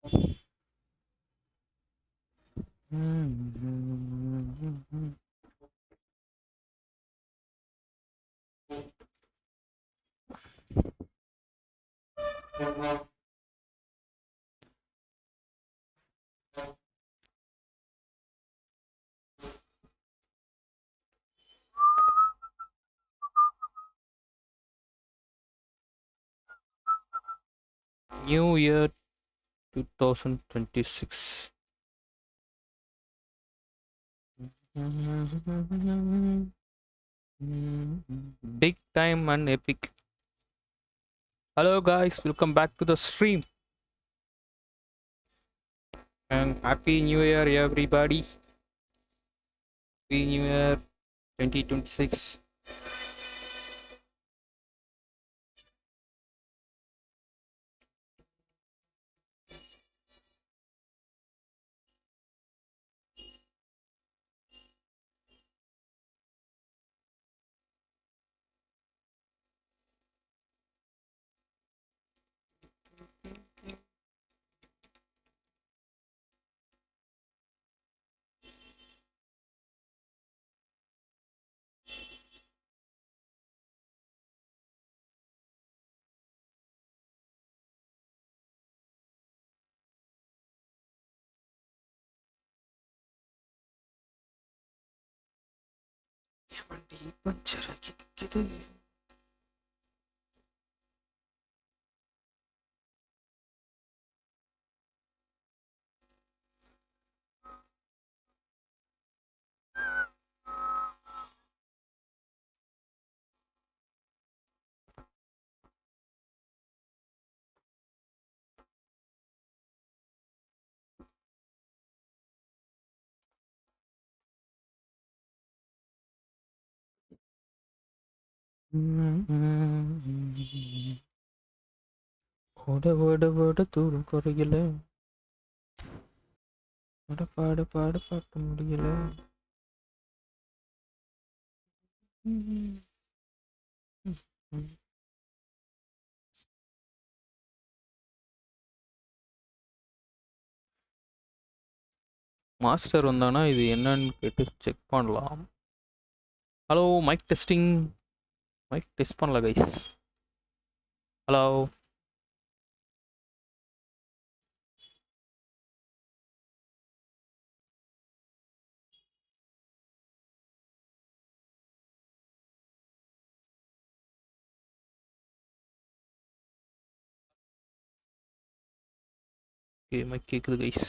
New Year 2026. Big time and epic. Hello, guys, welcome back to the stream and Happy New Year, everybody. Happy New Year 2026. வண்டி puncture ஆகிக்குது. ஓட ஓட ஓட தூரம் குறையல, பாட பாட பாட பார்க்க முடியல. மாஸ்டர் வந்தானா இது என்னன்னு கேட்டு செக் பண்ணலாம். Hello, mic testing. Mic test பண்ணல கைஸ். ஹலோ. ஓகே, மைக் கேக்குது guys.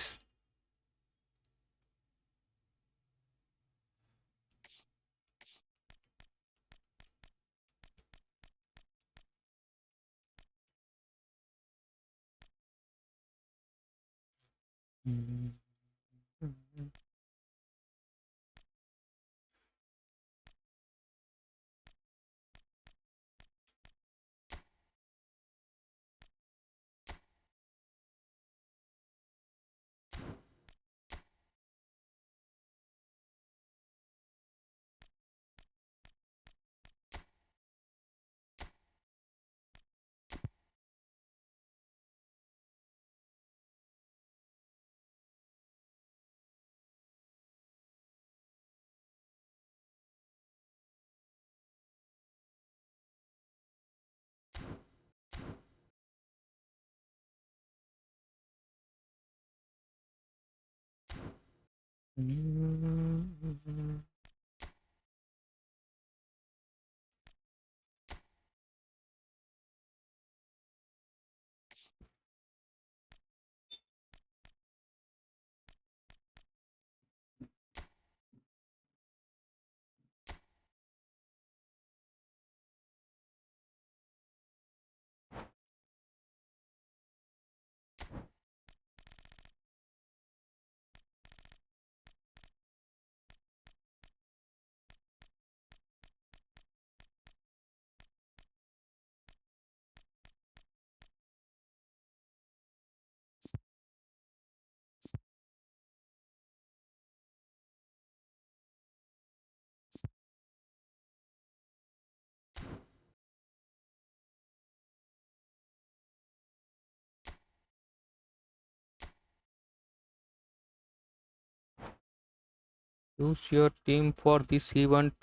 Choose your team for this event.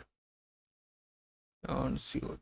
And see what.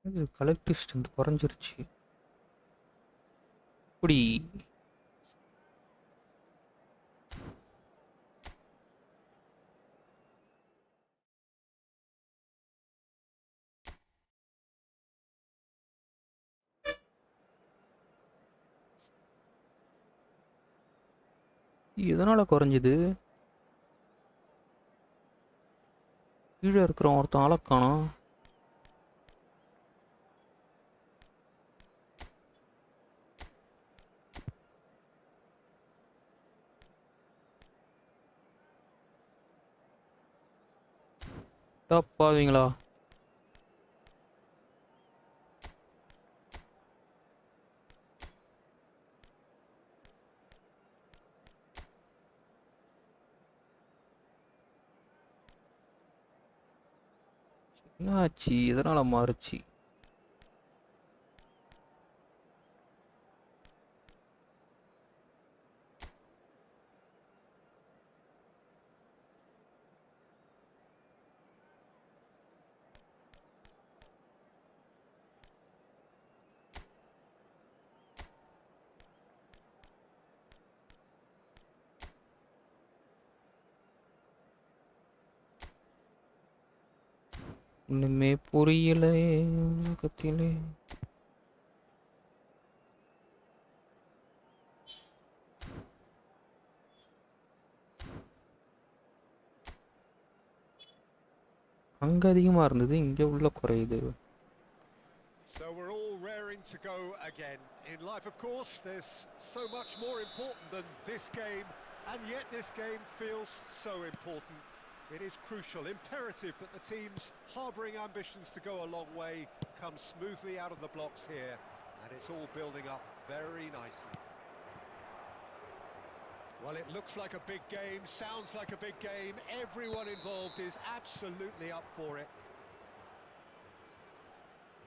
இது கலெக்டிவ் ஸ்ட்ரென்த் குறைஞ்சிருச்சு. இப்படி எதனால குறைஞ்சிது? கீழே இருக்கிற ஒருத்தன் ஆளக்கானோம். தப்பாவீங்களா? என்னாச்சு? எதனால மாறுச்சு? ஒண்ணுமே புரியல கத்திலே. அங்க அதிகமா இருந்தது, இங்க உள்ள குறையுது. So we're all raring to go again. In life, of course, there's so much more important than this game, and yet this game feels so important. It is crucial, imperative that the teams harbouring ambitions to go a long way come smoothly out of the blocks here, and it's all building up very nicely. Well, it looks like a big game, sounds like a big game. Everyone involved is absolutely up for it.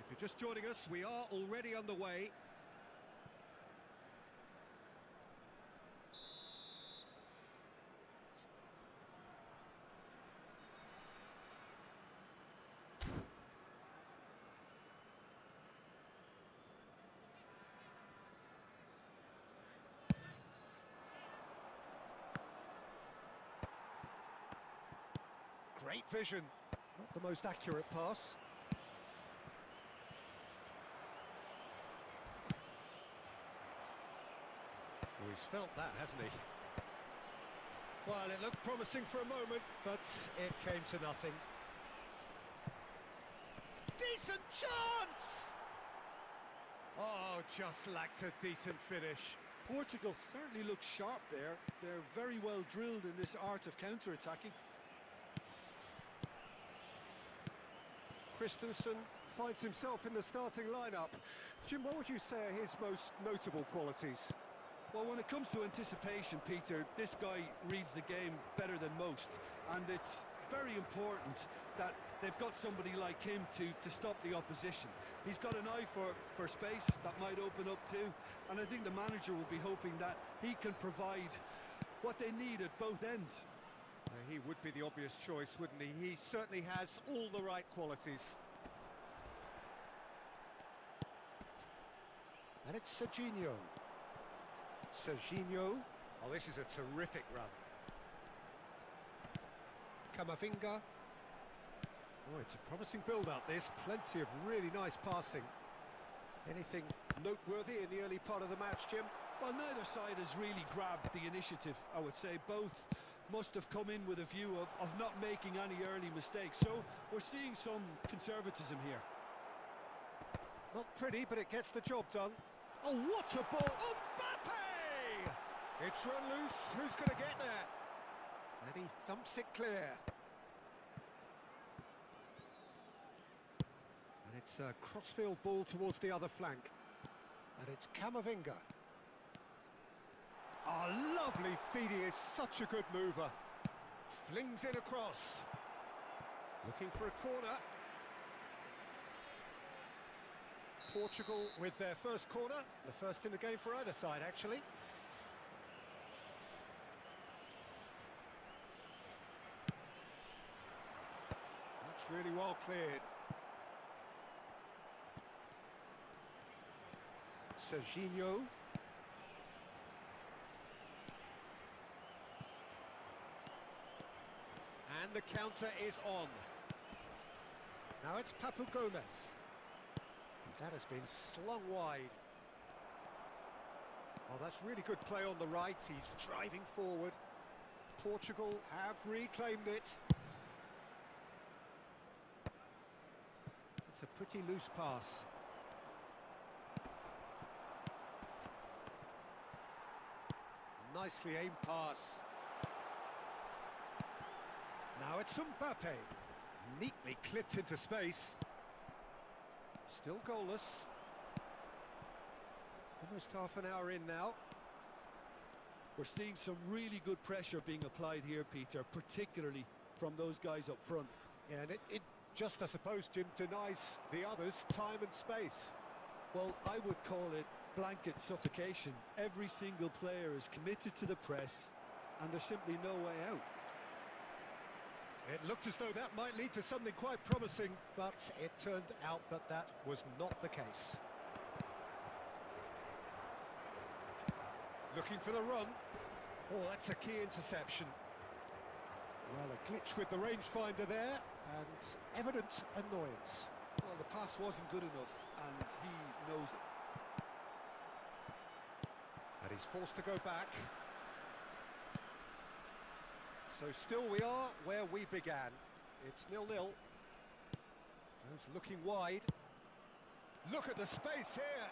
If you're just joining us, we are already underway. Great vision, not the most accurate pass. Oh, he's felt that, hasn't he? Well, it looked promising for a moment, but it came to nothing. decent chance! Oh, just lacked a decent finish. Portugal certainly looks sharp there. They're very well drilled in this art of counter-attacking. Christensen finds himself in the starting lineup. Jim, what would you say are his most notable qualities? Well, when it comes to anticipation, Peter, this guy reads the game better than most, and it's very important that they've got somebody like him to stop the opposition. He's got an eye for space that might open up too, and I think the manager will be hoping that he can provide what they need at both ends. He would be the obvious choice, wouldn't he? He certainly has all the right qualities. And it's Serginho. Serginho. Oh, this is a terrific run. Camavinga. Oh, it's a promising build-up, this. Plenty of really nice passing. Anything noteworthy in the early part of the match, Jim? Well, neither side has really grabbed the initiative, I would say. Both must have come in with a view of not making any early mistakes. So we're seeing some conservatism here. Not pretty, but it gets the job done. Oh, what a ball! Mbappe! It's run loose. Who's going to get there? And he thumps it clear. And it's a crossfield ball towards the other flank. And it's Camavinga. Oh, lovely feed. He is such a good mover. Flings in across. Looking for a corner. Portugal with their first corner. The first in the game for either side, actually. That's really well cleared. Serginho. And the counter is on. Now it's Papu Gomez. That has been slung wide. Oh, that's really good play on the right. He's driving forward. Portugal have reclaimed it. It's a pretty loose pass. Nicely aimed pass. Now it's Mbappe. Neatly clipped into space. Still goalless. Almost half an hour in now. We're seeing some really good pressure being applied here, Peter, particularly from those guys up front. Yeah, and it just, I suppose, Jim, denies the others time and space. Well, I would call it blanket suffocation. Every single player is committed to the press, and there's simply no way out. It looked as though that might lead to something quite promising, but it turned out that that was not the case. Looking for the run. Oh, that's a key interception. Well, a glitch with the rangefinder there, and evident annoyance. Well, the pass wasn't good enough, and he knows it. And he's forced to go back. So still we are where we began. It's 0-0. Those looking wide. Look at the space here.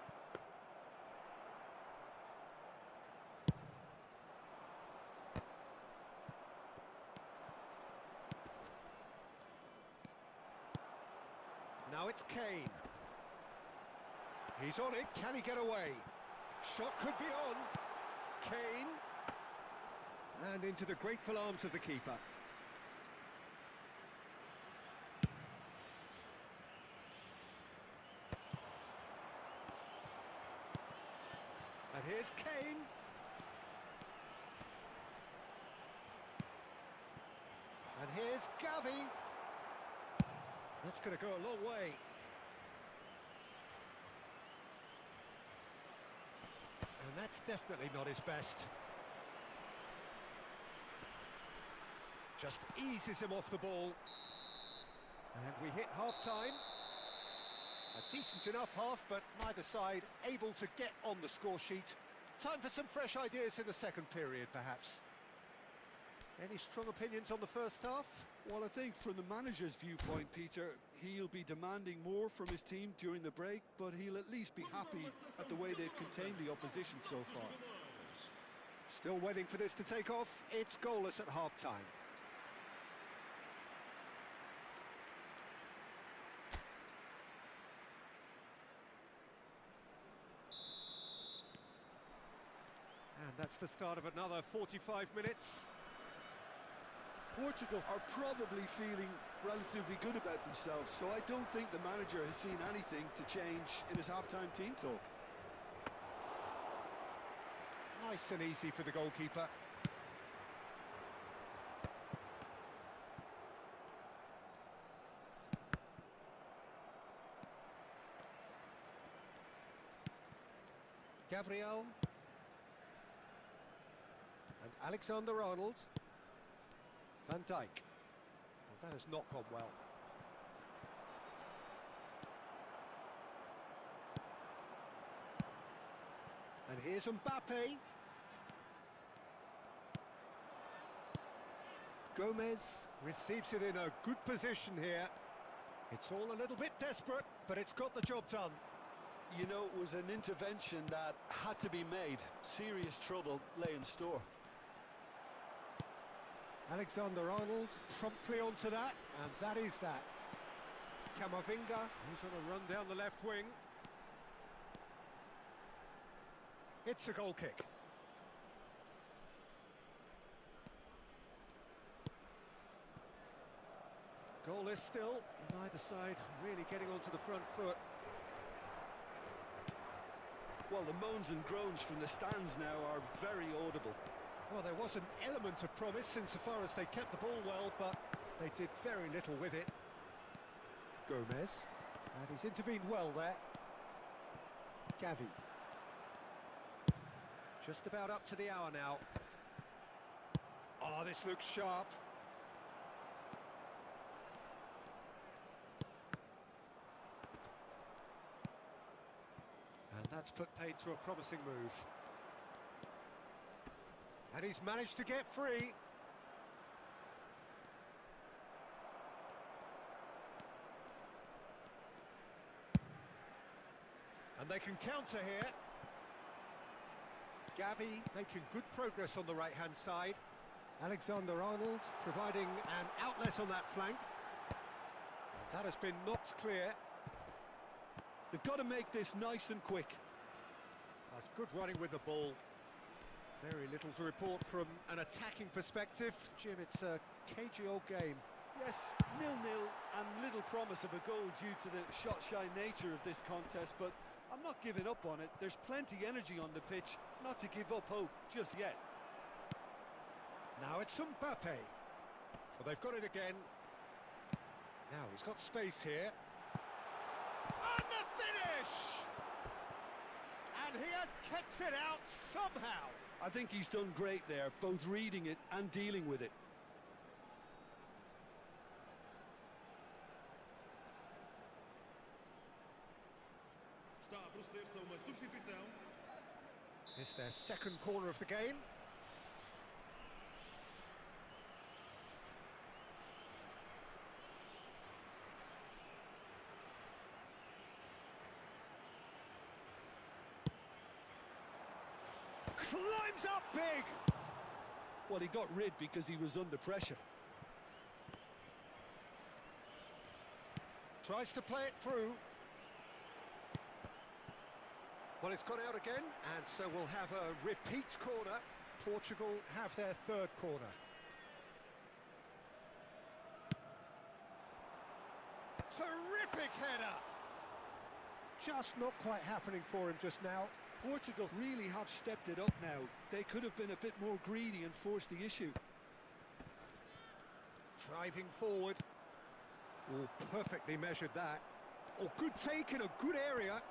Now it's Kane. He's on it. Can he get away? Shot could be on. Kane. And into the grateful arms of the keeper. And here's Kane. And here's Gavi. That's going to go a long way. And that's definitely not his best. Just eases him off the ball. And we hit half-time. A decent enough half, but neither side able to get on the score sheet. Time for some fresh ideas in the second period, perhaps. Any strong opinions on the first half? Well, I think from the manager's viewpoint, Peter, he'll be demanding more from his team during the break, but he'll at least be happy at the way they've contained the opposition so far. Still waiting for this to take off. It's goalless at half-time. And that's the start of another 45 minutes. Portugal are probably feeling relatively good about themselves, so I don't think the manager has seen anything to change in his half-time team talk. Nice and easy for the goalkeeper. Gabriel. And Alexander-Arnold. Van Dijk. Well, that has not gone well. And here's Mbappe. Gomez receives it in a good position here. It's all a little bit desperate, but it's got the job done. You know, it was an intervention that had to be made. Serious trouble lay in store. Alexander-Arnold promptly onto that, and that is that. Camavinga, who's on a run down the left wing. It's a goal kick. Goalless still, neither side really getting onto the front foot. Well, the moans and groans from the stands now are very audible. Well, there was an element of promise insofar as they kept the ball well, but they did very little with it. Gomez, and he's intervened well there. Gavi. Just about up to the hour now. Oh, this looks sharp. And that's put paid to a promising move. And he's managed to get free. And they can counter here. Gavi making good progress on the right-hand side. Alexander-Arnold providing an outlet on that flank. And that has been knocked clear. They've got to make this nice and quick. That's good running with the ball. Very little to report from an attacking perspective. Jim, it's a cagey old game. Yes, 0-0 and little promise of a goal due to the shot-shy nature of this contest, but I'm not giving up on it. There's plenty energy on the pitch, not to give up hope just yet. Now it's Mbappe. Well, they've got it again. Now he's got space here. And the finish! And he has kicked it out somehow. I think he's done great there, both reading it and dealing with it. Está a proceder-se a uma substituição. It's their second corner of the game. Climbs up big! Well, he got rid because he was under pressure. Tries to play it through. Well, it's gone out again, and so we'll have a repeat corner. Portugal have their third corner. Terrific header! Just not quite happening for him just now. Portugal really have stepped it up now. They could have been a bit more greedy and forced the issue. Driving forward. Oh, perfectly measured that. Oh, good take in a good area.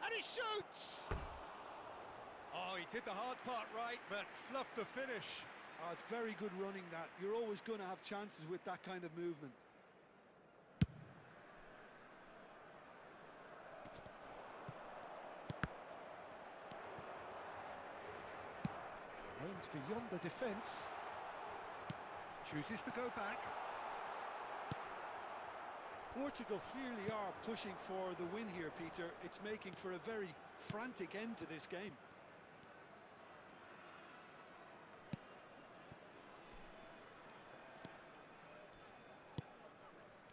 And he shoots! Oh, he did the hard part right, but fluffed the finish. Oh, it's very good running that. You're always going to have chances with that kind of movement. Aimed beyond the defence. Chooses to go back. Portugal really are pushing for the win here, Peter. It's making for a very frantic end to this game.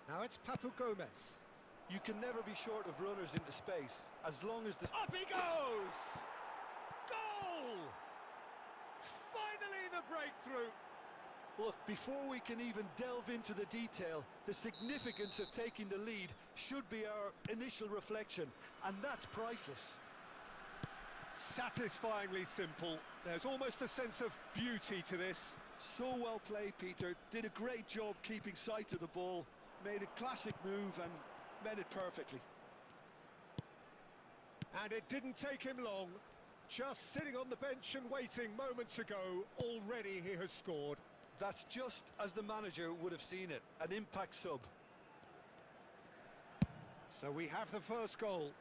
Now it's Papu Gomez. You can never be short of runners into space, as long as the... Up he goes! Goal! Finally the breakthrough. Look, before we can even delve into the detail, the significance of taking the lead should be our initial reflection, and that's priceless. Satisfyingly simple. There's almost a sense of beauty to this. So well played, Peter. Did a great job keeping sight of the ball, made a classic move and met it perfectly. And it didn't take him long. Just sitting on the bench and waiting moments ago, already he has scored. That's just as the manager would have seen it, an impact sub. So we have the first goal.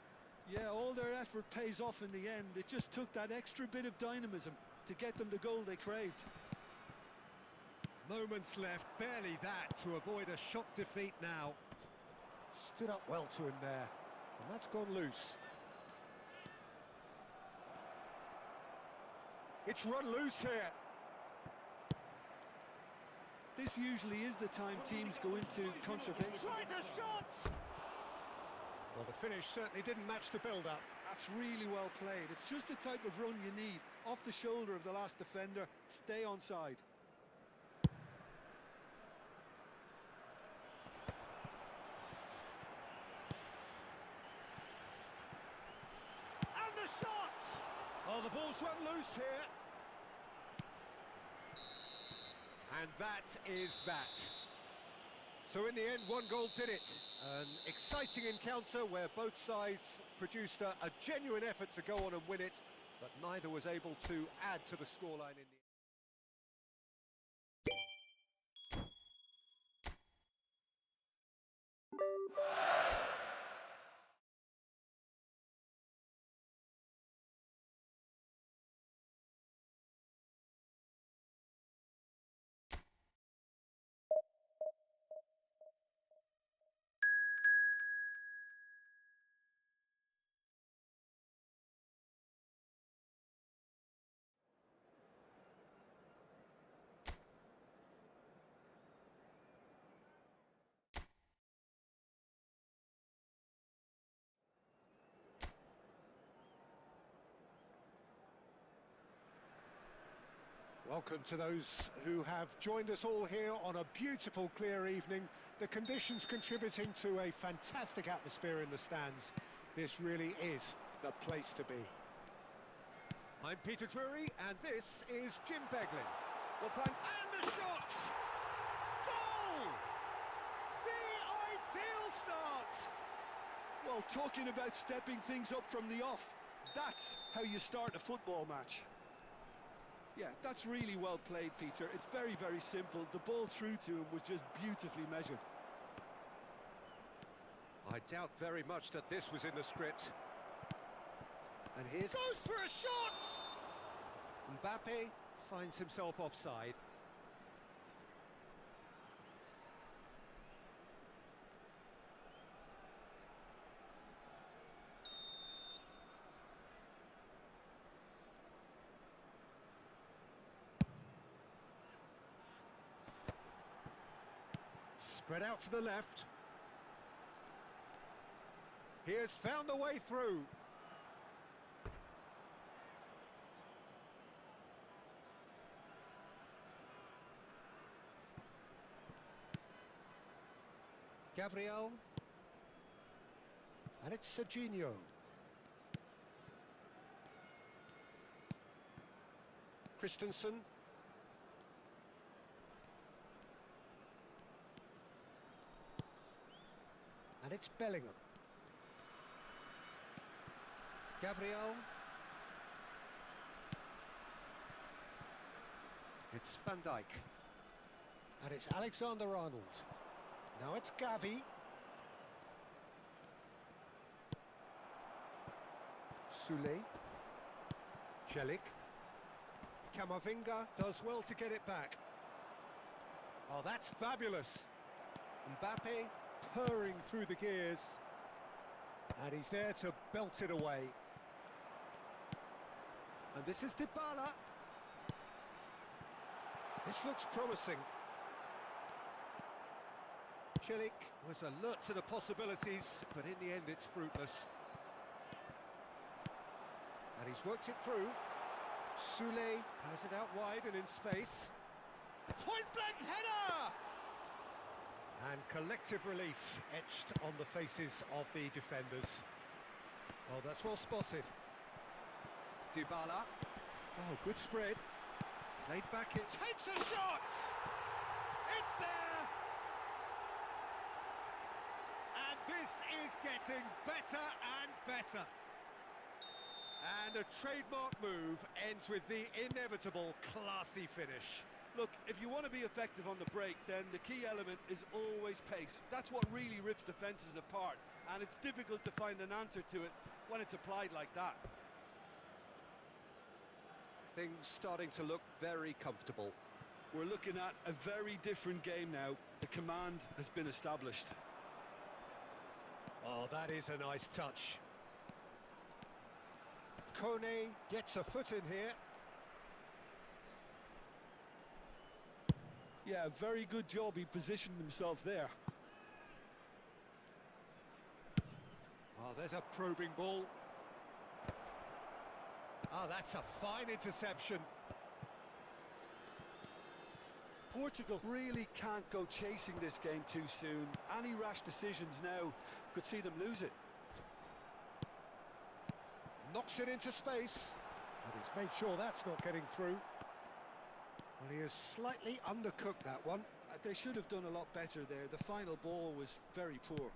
Yeah, all their effort pays off in the end. It just took that extra bit of dynamism to get them the goal they craved. Moments left, barely that, to avoid a shock defeat now. Stood up well to him there, and that's gone loose. It's run loose here. This usually is the time teams go into conservation. Tries a shot! Well, the finish certainly didn't match the build-up. That's really well played. It's just the type of run you need. Off the shoulder of the last defender, stay onside. And the shot! Oh, the ball's run loose here. And that is that. So in the end, one goal did it. An exciting encounter where both sides produced a genuine effort to go on and win it, but neither was able to add to the scoreline in the end. Welcome to those who have joined us all here on a beautiful, clear evening. The conditions contributing to a fantastic atmosphere in the stands. This really is the place to be. I'm Peter Drury, and this is Jim Beglin. Well, thanks. And the shot! Goal! The ideal start! Well, talking about stepping things up from the off, that's how you start a football match. Yeah, that's really well played, Peter. It's very, very simple. The ball through to him was just beautifully measured. I doubt very much that this was in the script. And here's... goes for a shot! Mbappe finds himself offside. Spread out to the left. He has found the way through. Gabriel. And it's Serginho. Christensen. And it's Bellingham. Gabriel. It's Van Dijk. And it's Alexander-Arnold. Now it's Gavi. Sule. Celik. Camavinga does well to get it back. Oh, that's fabulous. Mbappe purring through the gears. And he's there to belt it away. And this is Dybala. This looks promising. Celik was alert to the possibilities, but in the end it's fruitless. And he's worked it through. Soule has it out wide and in space. Point-blank header! And collective relief etched on the faces of the defenders. Oh, that's well spotted. Dybala. Oh, good spread. Played back, it takes a shot! It's there! And this is getting better and better. And a trademark move ends with the inevitable classy finish. Look, if you want to be effective on the break, then the key element is always pace. That's what really rips defences apart, and it's difficult to find an answer to it when it's applied like that. Things starting to look very comfortable. We're looking at a very different game now. The command has been established. Oh, that is a nice touch. Kone gets a foot in here. Yeah, very good job. He positioned himself there. Oh, there's a probing ball. Oh, that's a fine interception. Portugal really can't go chasing this game too soon. Any rash decisions now could see them lose it. Knocks it into space. And he's made sure that's not getting through. Well, he has slightly undercooked that one. They should have done a lot better there. The final ball was very poor.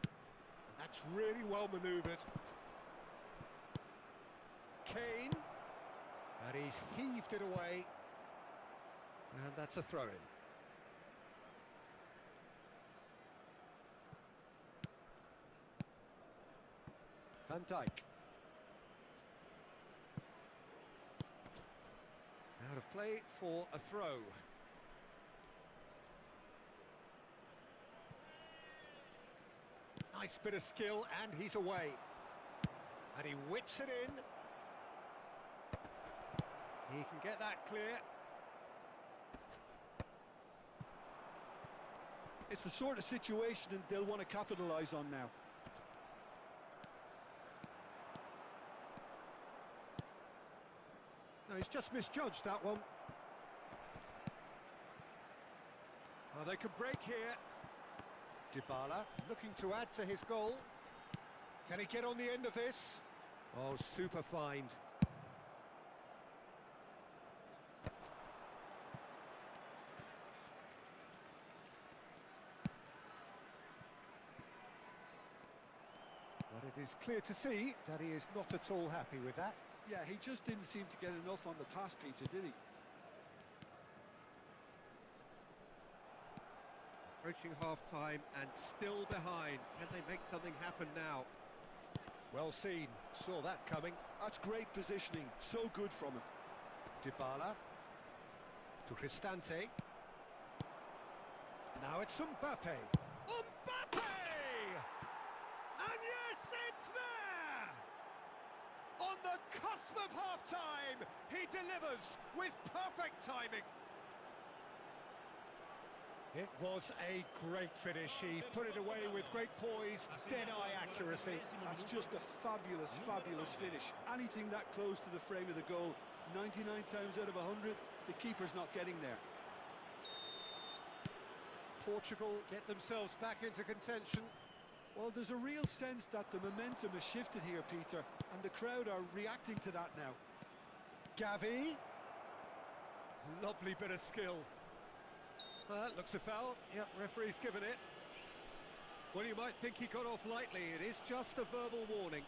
And that's really well manoeuvred. Kane. And he's heaved it away. And that's a throw-in. Van Dijk. Out of play for a throw. Nice bit of skill, and he's away. And he whips it in. He can get that clear. It's the sort of situation that they'll want to capitalise on now. No, he's just misjudged that one. Oh, they could break here. Dybala looking to add to his goal. Can he get on the end of this? Oh, super find. But it is clear to see that he is not at all happy with that. Yeah, he just didn't seem to get enough on the pass, Peter, did he? Approaching half-time and still behind. Can they make something happen now? Well seen. Saw that coming. That's great positioning. So good from him. Dybala. To Cristante. Now it's Mbappe. Mbappe! And yes, it's there! On the cusp of half-time, he delivers with perfect timing. It was a great finish. He put it away with great poise, dead-eye accuracy. That's just a fabulous, fabulous finish. Anything that close to the frame of the goal, 99 times out of 100, the keeper's not getting there. Portugal get themselves back into contention. Well, there's a real sense that the momentum has shifted here, Peter, and the crowd are reacting to that now. Gavi. Lovely bit of skill. Looks a foul. Yep, referee's given it. Well, you might think he got off lightly. It is just a verbal warning.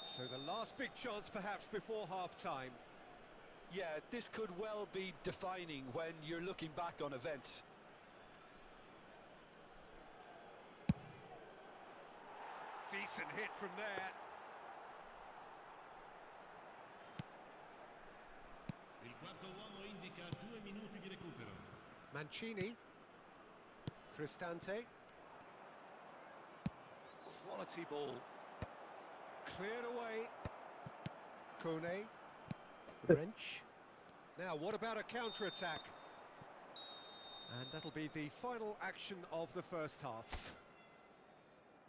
So the last big chance perhaps before half-time. Yeah, this could well be defining when you're looking back on events. Decent hit from there. Il quarto uomo indica 2 minuti di recupero. Mancini. Cristante. Quality ball. Cleared away. Kone. Wrench. Now, what about a counter-attack? And that'll be the final action of the first half.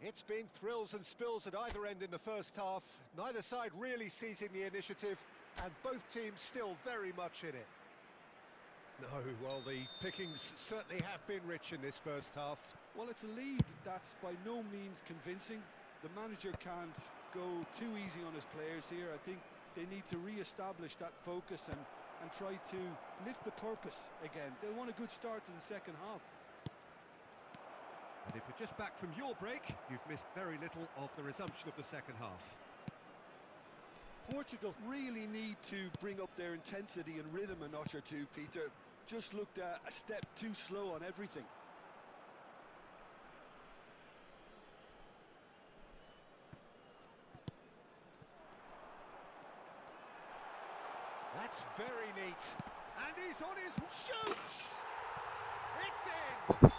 It's been thrills and spills at either end in the first half. Neither side really seizing the initiative, and both teams still very much in it. No, well, the pickings certainly have been rich in this first half. Well, it's a lead that's by no means convincing. The manager can't go too easy on his players here. I think they need to re-establish that focus and try to lift the purpose again. They want a good start to the second half. And if you're just back from your break, you've missed very little of the resumption of the second half. Portugal really need to bring up their intensity and rhythm a notch or two, Peter. Just looked a step too slow on everything. That's very neat. And he's on his shoots! It's in!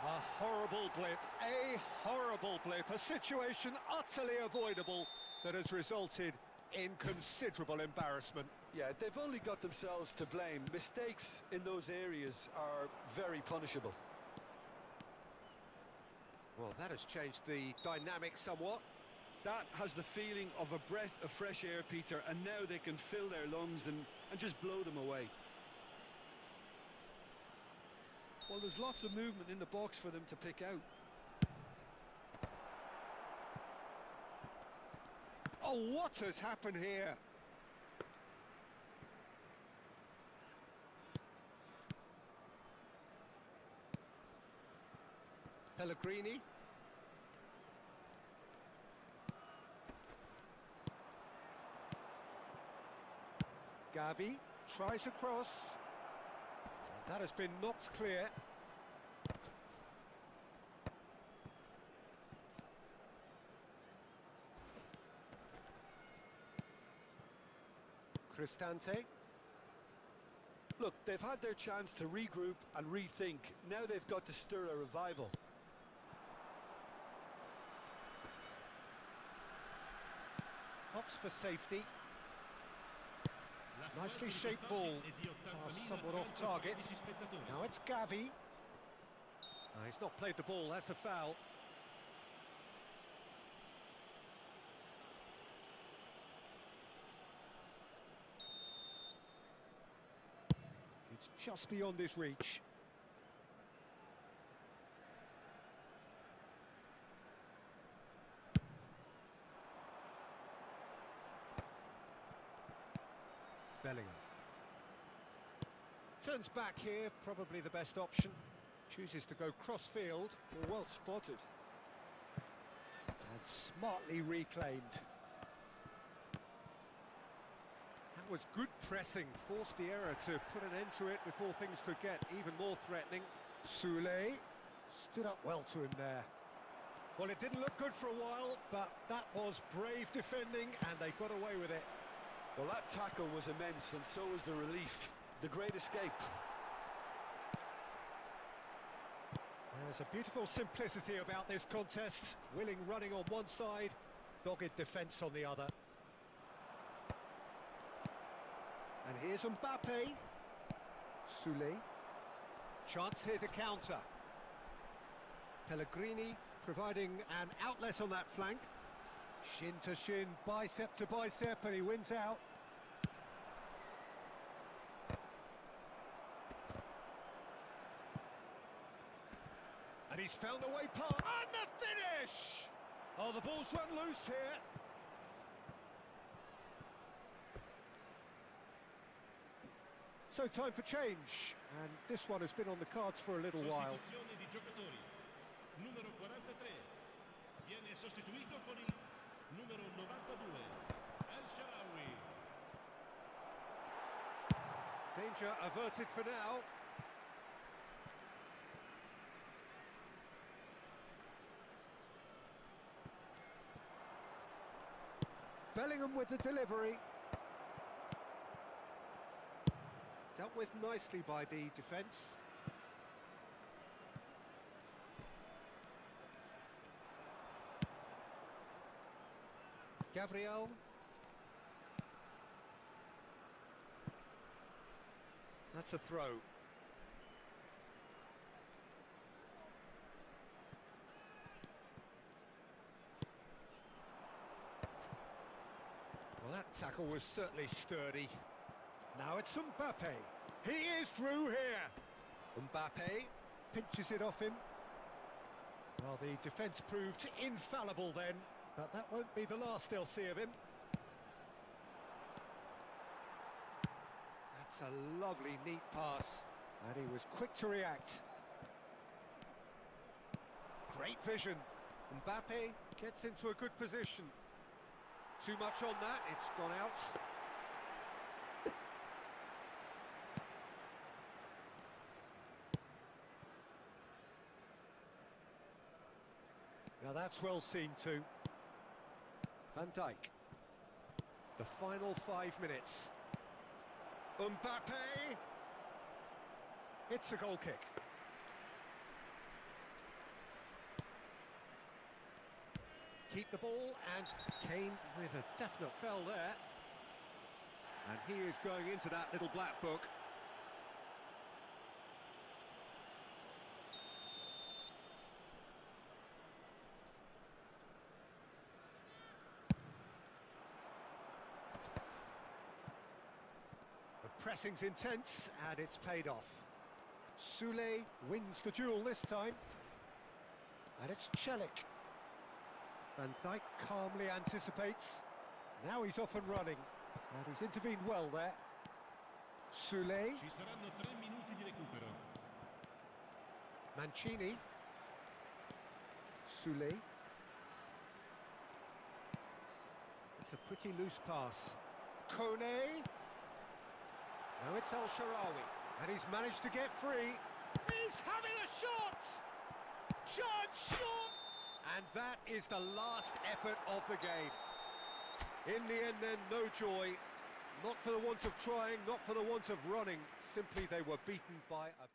A horrible blip, a situation utterly avoidable that has resulted in considerable embarrassment. Yeah, they've only got themselves to blame. Mistakes in those areas are very punishable. Well, that has changed the dynamic somewhat. That has the feeling of a breath of fresh air, Peter, and now they can fill their lungs and just blow them away. Well, there's lots of movement in the box for them to pick out. Oh, what has happened here? Pellegrini. Gavi tries a cross. That has been knocked clear. Cristante. Look, they've had their chance to regroup and rethink. Now they've got to stir a revival. Opts for safety. Nicely shaped ball, passed somewhat off target. Now it's Gavi. No, he's not played the ball, that's a foul. It's just beyond his reach. Bellingham. Turns back here, probably the best option. Chooses to go cross-field. Well spotted. And smartly reclaimed. That was good pressing, forced the error to put an end to it before things could get even more threatening. Soulé stood up well to him there. Well, it didn't look good for a while, but that was brave defending, and they got away with it. Well, that tackle was immense, and so was the relief. The great escape. There's a beautiful simplicity about this contest. Willing running on one side, dogged defence on the other. And here's Mbappe. Soulé. Chance here to counter. Pellegrini providing an outlet on that flank. Shin to shin, bicep to bicep, and he wins out. And he's found a way past. And the finish! Oh, the ball's run loose here. So time for change, and this one has been on the cards for a little while. Sostituzione di giocatori. Numero 43 viene sostituito con il numero 92, El Shaarawy. Danger averted for now. Bellingham with the delivery. Dealt with nicely by the defence. Gabriel. That's a throw. Well, that tackle was certainly sturdy. Now it's Mbappe. He is through here. Mbappe pinches it off him. Well, the defence proved infallible then, but that won't be the last they'll see of him. That's a lovely, neat pass, and he was quick to react. Great vision. Mbappe gets into a good position. Too much on that, it's gone out. Now that's well seen too. Van Dijk. The final 5 minutes. Mbappe! It's a goal kick. Keep the ball, and Kane with a definite fell there. And he is going into that little black book. The pressing's intense, and it's paid off. Sule wins the duel this time. And it's Celik. Van Dijk calmly anticipates. Now he's off and running. And he's intervened well there. Sule. Ci saranno 3 minuti di recupero. Mancini. Sule. It's a pretty loose pass. Kone. Now it's El Shaarawy. And he's managed to get free. He's having a shot! Charge shot! And that is the last effort of the game. In the end then, no joy. Not for the want of trying, not for the want of running. Simply they were beaten by a...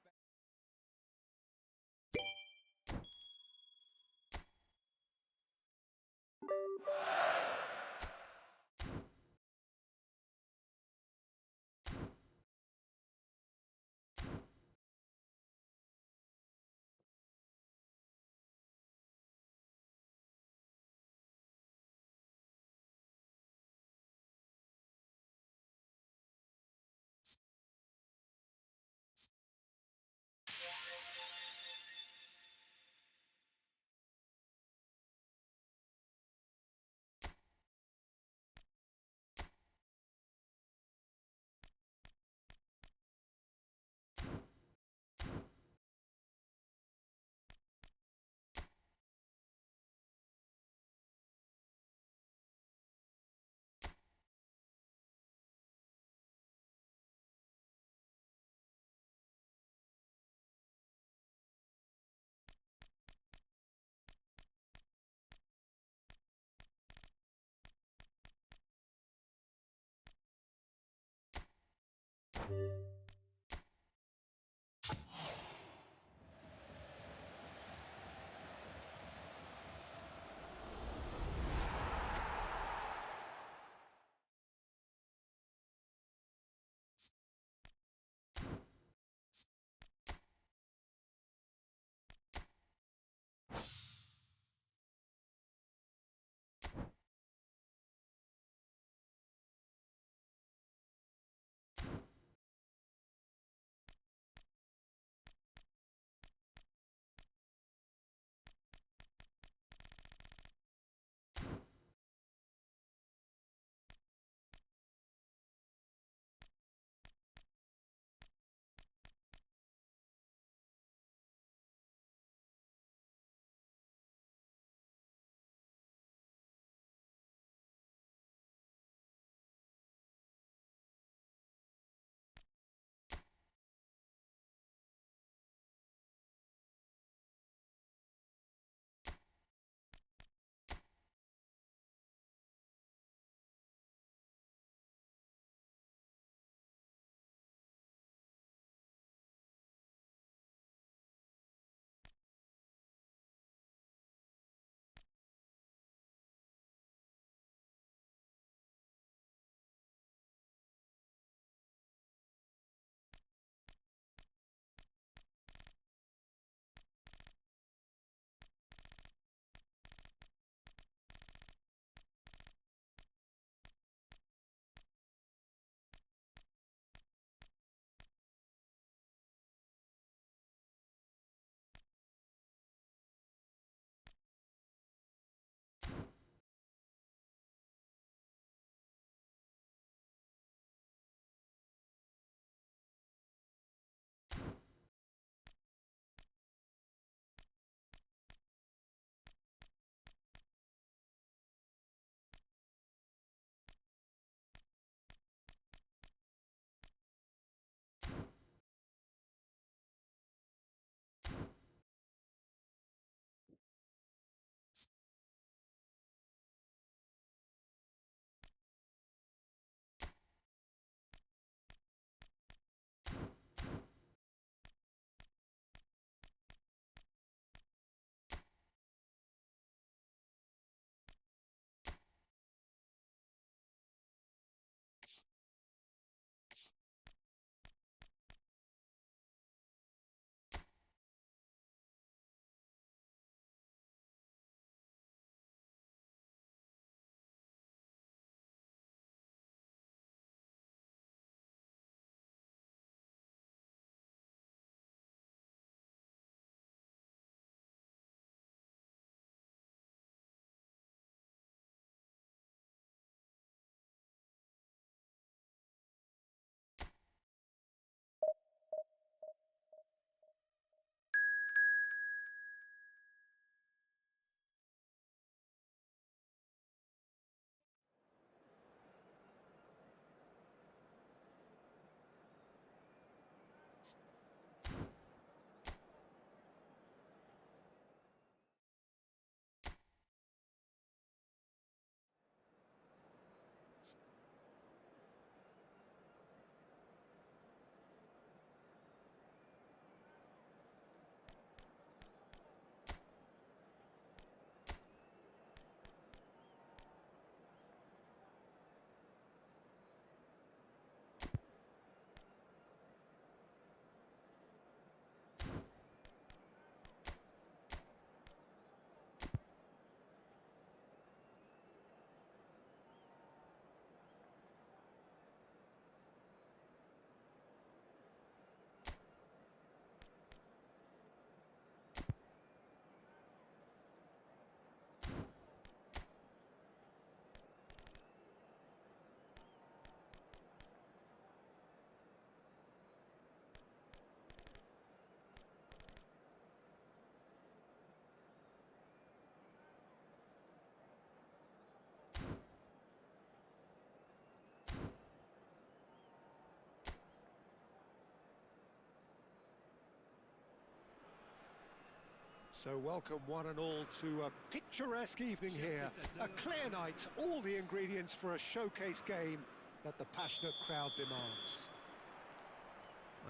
So welcome one and all to a picturesque evening here. A clear night, all the ingredients for a showcase game that the passionate crowd demands.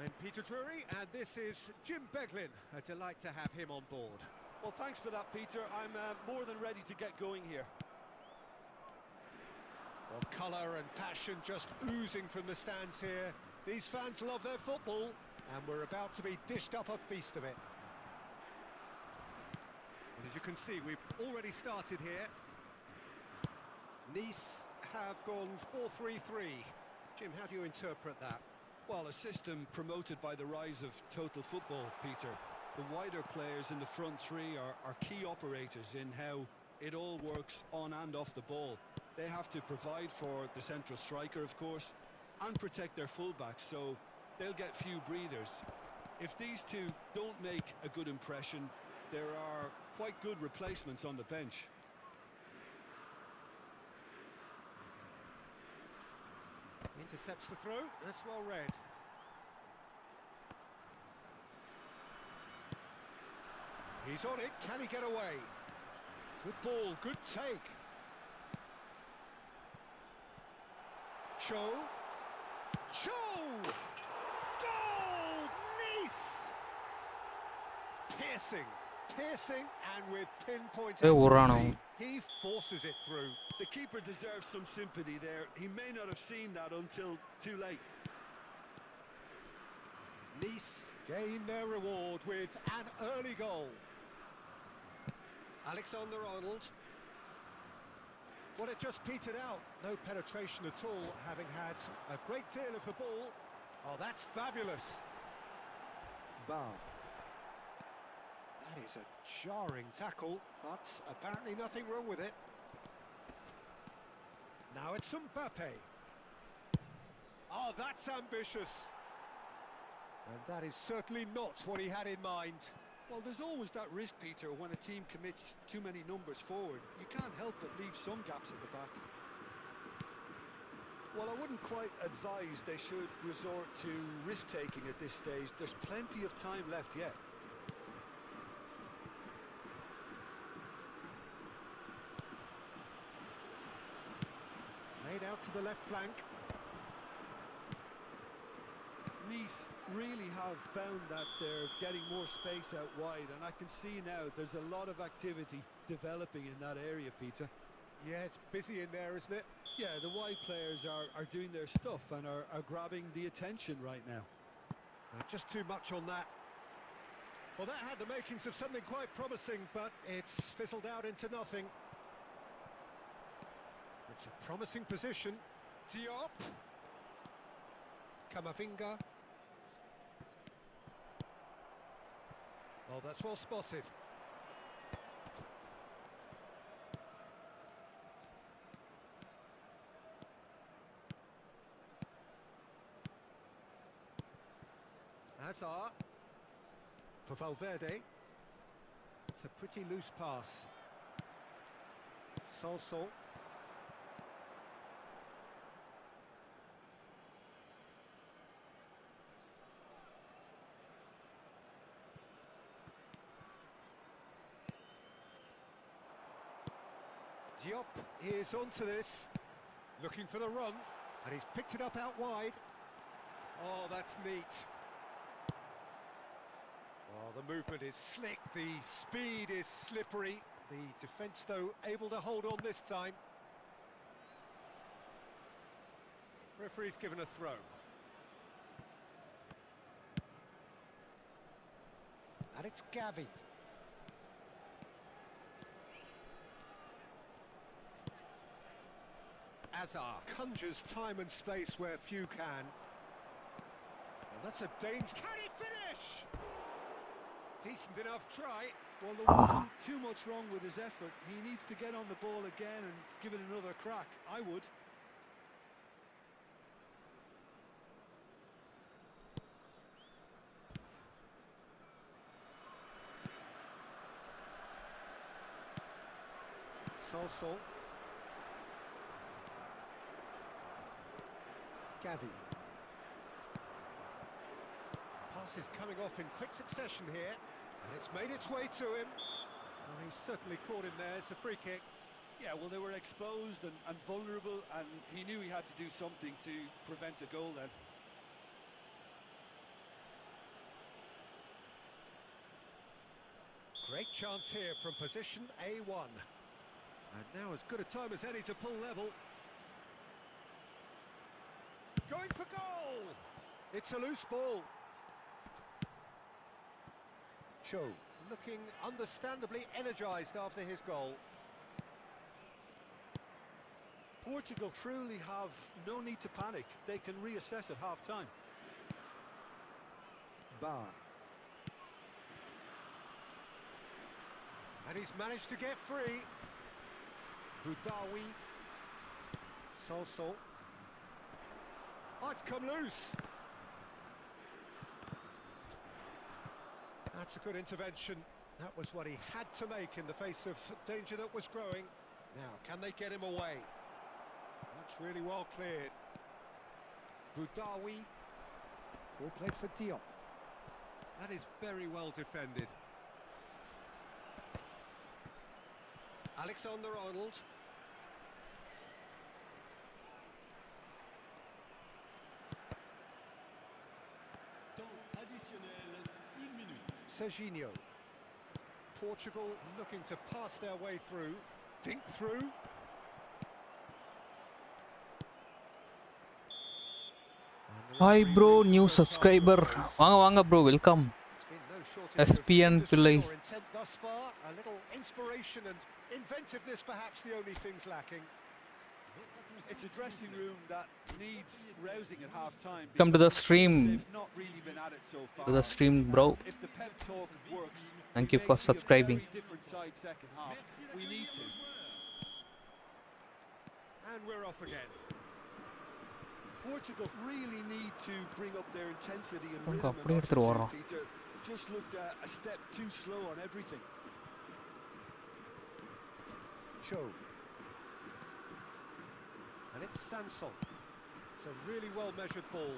I'm Peter Drury, and this is Jim Beglin. A delight to have him on board. Well, thanks for that, Peter. I'm more than ready to get going here. Well, colour and passion just oozing from the stands here. These fans love their football, and we're about to be dished up a feast of it. And as you can see, we've already started here. Nice have gone 4-3-3. Jim, how do you interpret that? Well, a system promoted by the rise of total football, Peter. The wider players in the front three are key operators in how it all works on and off the ball. They have to provide for the central striker, of course, and protect their fullbacks, so they'll get few breathers. If these two don't make a good impression, there are quite good replacements on the bench. Intercepts the throw, that's well read. He's on it, can he get away? Good ball, good take. Cho. Goal! Nice! Piercing, and with pinpoint accuracy, he forces it through. The keeper deserves some sympathy there. He may not have seen that until too late. Nice gain their reward with an early goal. Alexander-Arnold. Well, it just petered out. No penetration at all, having had a great deal of the ball. Oh, that's fabulous. Bar. That is a jarring tackle, but apparently nothing wrong with it. Now it's Mbappe. Oh, that's ambitious. And that is certainly not what he had in mind. Well, there's always that risk, Peter, when a team commits too many numbers forward. You can't help but leave some gaps at the back. Well, I wouldn't quite advise they should resort to risk-taking at this stage. There's plenty of time left yet. Played out to the left flank. Nice really have found that they're getting more space out wide, and I can see now there's a lot of activity developing in that area, Peter. Yeah, it's busy in there, isn't it? Yeah, the wide players are doing their stuff and are grabbing the attention right now. Just too much on that. Well, that had the makings of something quite promising, but it's fizzled out into nothing. It's a promising position. Diop. Camavinga. Oh, that's well spotted. Hazard. For Valverde. It's a pretty loose pass. Sanson. Diop is onto this, looking for the run, and he's picked it up out wide. Oh, that's neat. Oh, the movement is slick, the speed is slippery. The defence, though, able to hold on this time. Referee's given a throw. And it's Gavi. Hazard conjures time and space where few can. And that's a danger. Can he finish? Decent enough try. Well, there wasn't too much wrong with his effort. He needs to get on the ball again and give it another crack. I would. Sanson. Gavi. Pass is coming off in quick succession here. And it's made its way to him. Oh, he's certainly caught him there. It's a free kick. Yeah, well, they were exposed and vulnerable, and he knew he had to do something to prevent a goal then. Great chance here from position A1. And now as good a time as any to pull level. Going for goal! It's a loose ball. Cho looking understandably energised after his goal. Portugal truly have no need to panic. They can reassess at half-time. Bar. And he's managed to get free. Boudaoui. Solso. Oh, it's come loose. That's a good intervention. That was what he had to make in the face of danger that was growing. Now, can they get him away? That's really well cleared. Boudaoui. Ball played for Diop. That is very well defended. Alexander-Arnold. Temps additionnel, 1 minute. Serginho. Portugal looking to pass their way through. Dink through. Hi bro, new subscriber. வாங்க bro, welcome. SPN Pillai. A little inspiration and inventiveness, perhaps the only things lacking. It's a dressing room that needs rousing at half-time. Come to the stream. They've not really been at it so far. To the stream, bro. If the pep talk works, Thank we you may for see subscribing. A very different side second half. We need to. And we're off again. Portugal really need to bring up their intensity and அவங்க rhythm அப்படியே and எடுத்துட்டு oxygen, வரோம். Peter. Just looked a step too slow on everything. Cho. And it's Sanson. It's a really well-measured ball.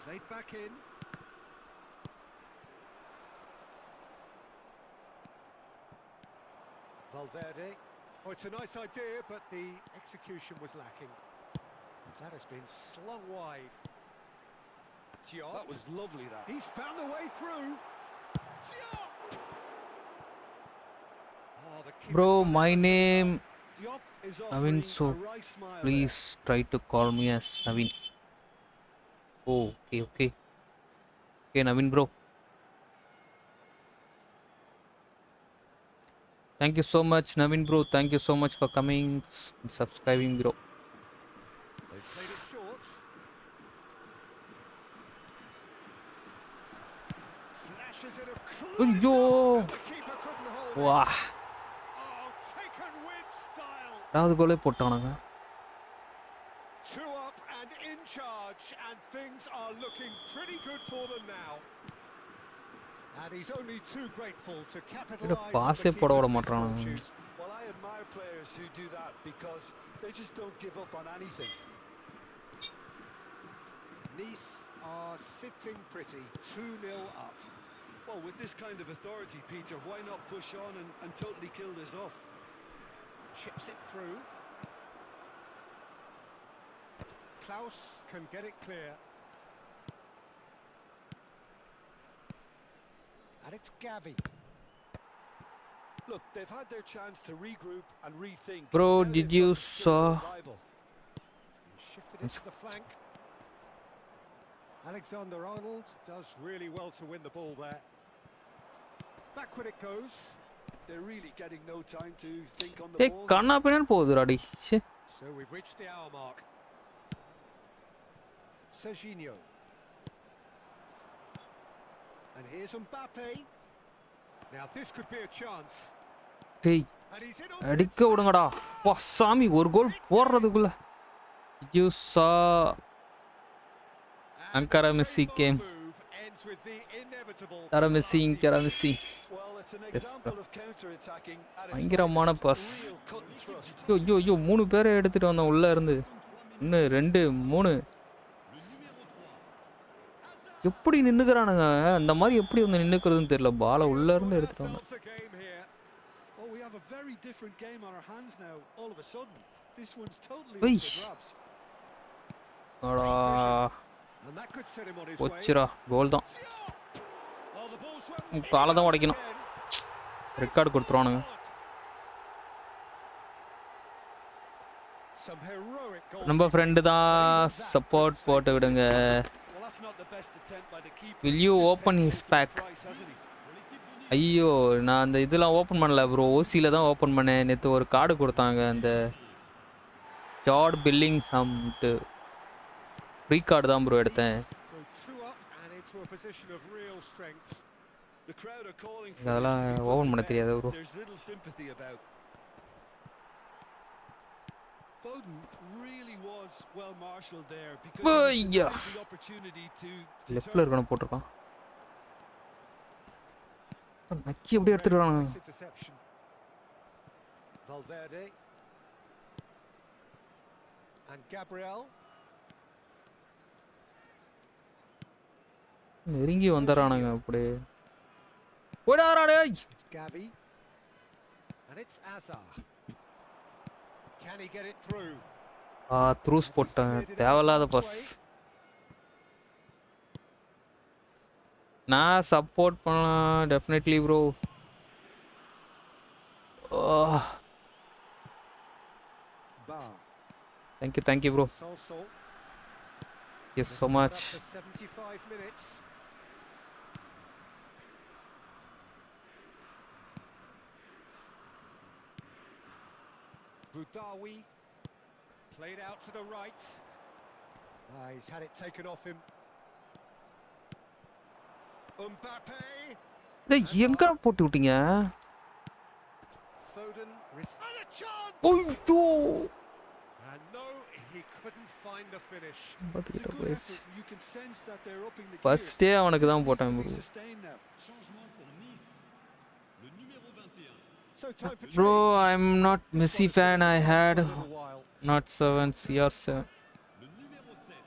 Played back in. Valverde. Oh, it's a nice idea, but the execution was lacking. That has been slung wide. Diop. That was lovely, that. He's found the way through. Diop! Oh, the keeper's Bro, got my it. name Diop is Navin, offering so a wry smile please try to call me as Navin. Oh, okay. Okay, Navin bro. Thank you so much, Navin bro. Thank you so much for coming and subscribing, bro. They've played it short. Flashes it a Yo. the keeper couldn't hold Wow. it. Oh, taken with style. அதாவது கோலே போட்டானுங்க. 2 up and in charge, and things are looking pretty good for them now. And he's only too grateful to capitalize on the பாஸே போட விட keeper's மாட்டானுங்க. misfortunes. Well, I admire players who do that because they just don't give up on anything. Nice are sitting pretty, 2-0 up. Well, with this kind of authority, Peter, why not push on and totally kill this off? Chips it through. Klaus can get it clear. And it's Gavi. Look, they've had their chance to regroup and rethink. Bro, Now did they've you got to skill saw- their rival. Shifted it to the flank. Alexander-Arnold does really well to win the ball there. Backward it goes. They're really getting no time to think on the டேய் ball. கண்ணா பின்னான்னு போகுதுடா டேய். ச்சே. So we've reached the hour mark. Serginho. And here's Mbappe. Now this could be a chance. டேய் And he's in on அடிக்க விடுங்கடா. வா சாமி ஒரு கோல் போடுறதுக்குள்ள. You saw Ankara Messi came. Ankara Messi, Ankara Messi. Well, it's an Yes, example of counter-attacking at its பயங்கரமான finest. Boss. Real cut and thrust. ஐயோ 3 பேரை எடுத்துட்டு வந்தோம் உள்ள இருந்து. 1 2 3 எப்படி நின்னுக்கறானுங்க அந்த மாதிரி எப்படி வந்து நின்னுக்கிறதுன்னு தெரியல பாலை உள்ள இருந்து எடுத்துட்டாங்க Oh, we have a very different game on our hands now. All of a sudden, this one's totally Oi. up for grabs. அடா And that could set him on his way. போச்சுடா கோல் தான் Oh, the ball's well. காலை தான் உடைக்கணும் record கொடுத்துருவானுங்க Some heroic goal. நம்ம friend தான் support போட்டு விடுங்க Well, that's not the best attempt by the keeper. Will you open his pack? Price, hasn't he? ஐயோ நான் அந்த இதெல்லாம் ஓப்பன் பண்ணல ப்ரோ ஓசியில் தான் ஓப்பன் பண்ணேன் நேற்று ஒரு கார்டு கொடுத்தாங்க அந்த ஜார்ட் பில்லிங் ஹம்ட்டு ஃப்ரீ கார்டு தான் ப்ரோ எடுத்தேன் Go two up and into a position of real strength. The crowd are calling for அதெல்லாம் this to be put open to பண்ண bed. தெரியாது bro There's little sympathy about. Foden really was well marshaled there because he was ஐயா denied the opportunity to லெஃப்டில் இருக்கணும் போட்டிருக்கான் நக்கி எப்படி எடுத்துட்டு வரானுங்க Nice interception. Valverde and Gabriel. நெருங்கி வந்துடுறானுங்க அப்படியே ஓடாராடே It's Gavi and it's Azar. Can he get it through? த்ரூஸ் போட்டேன் தேவையில்லாத பஸ் நான் சப்போர்ட் பண்ணலாம் definitely bro Bar. Thank you bro Sol. எஸ் so much For 75 minutes. Budawi played out to the right. He's had it taken off him. Mbappe. எங்க போட்டு விட்டீங்க Foden. And a chance. ஐயோ And no, he couldn't find the finish. It's a good effort. You can sense that they're upping the gears. ஃபர்ஸ்டே அவனுக்கு தான் This போட்டேன் needs to bro be sustained now. Changement pour Nice. Le numéro 21. So time for bro change. I am not Messi fan I hate For a little while. Not 7 CR7 Le numéro 7.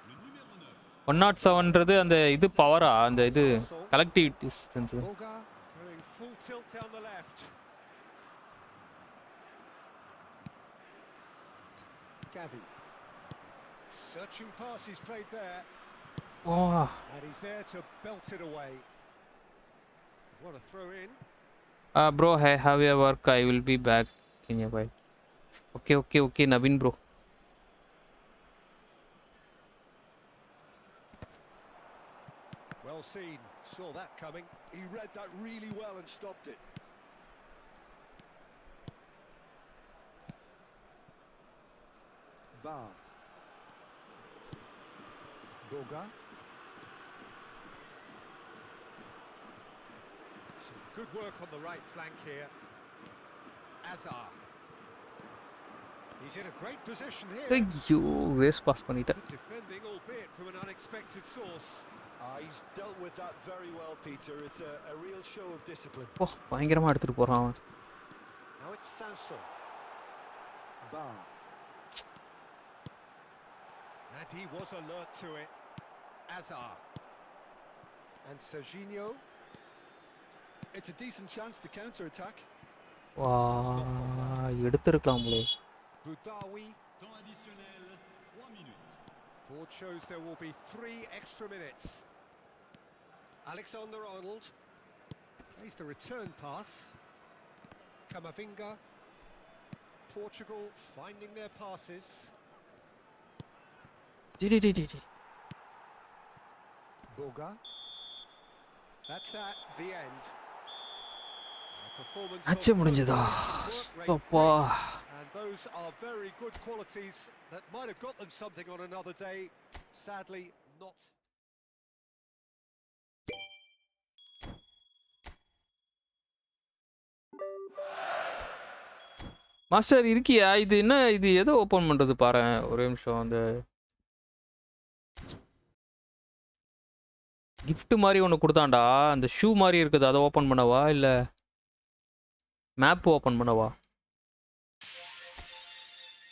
Le numéro 9. 107ன்றது அந்த இது பவரா அந்த இது collectivity strength Boga going full tilt down the left. Gavi. Searching pass he's played there. வா And he's there to belt it away. What a throw in. Bro I have your work I will be back in your bye okay Naveen bro Well seen. Saw that coming. He read that really well and stopped it. Bar. Boga. Some good work on the right flank here. Azar. He's in a great position here. ஐயோ waste pass பண்ணிட்டேன் Good defending, albeit from an unexpected source. He's dealt with that very well, Peter. It's a real show of discipline. ஓ பயங்கரமா எடுத்துட்டு போறான் அவன் Now it's Sanson. Bar. And he was alert to it. Azar. And Serginho. It's a decent chance to counter-attack. வா எடுத்துருக்கலாம்லே Budawi. Temps additionnel. 3 minutes. Board shows there will be 3 extra minutes. Alexander Arnold. Plays the return pass. Camavinga. Portugal finding their passes. Boga. That's that, the end. A performance of ஆச்சே முடிஞ்சதா work rate அப்பா great, and those are very good qualities that might have got them something on another day. Sadly, not. Master இருக்கியா இது என்ன இது எதை open பண்றது பாரு ஒரே நிமிஷம் அந்த gift மாதிரி ஒன்று கொடுத்தான்டா அந்த ஷூ மாதிரி இருக்குது அதை ஓப்பன் பண்ணவா இல்லை மேப் ஓப்பன் பண்ணவா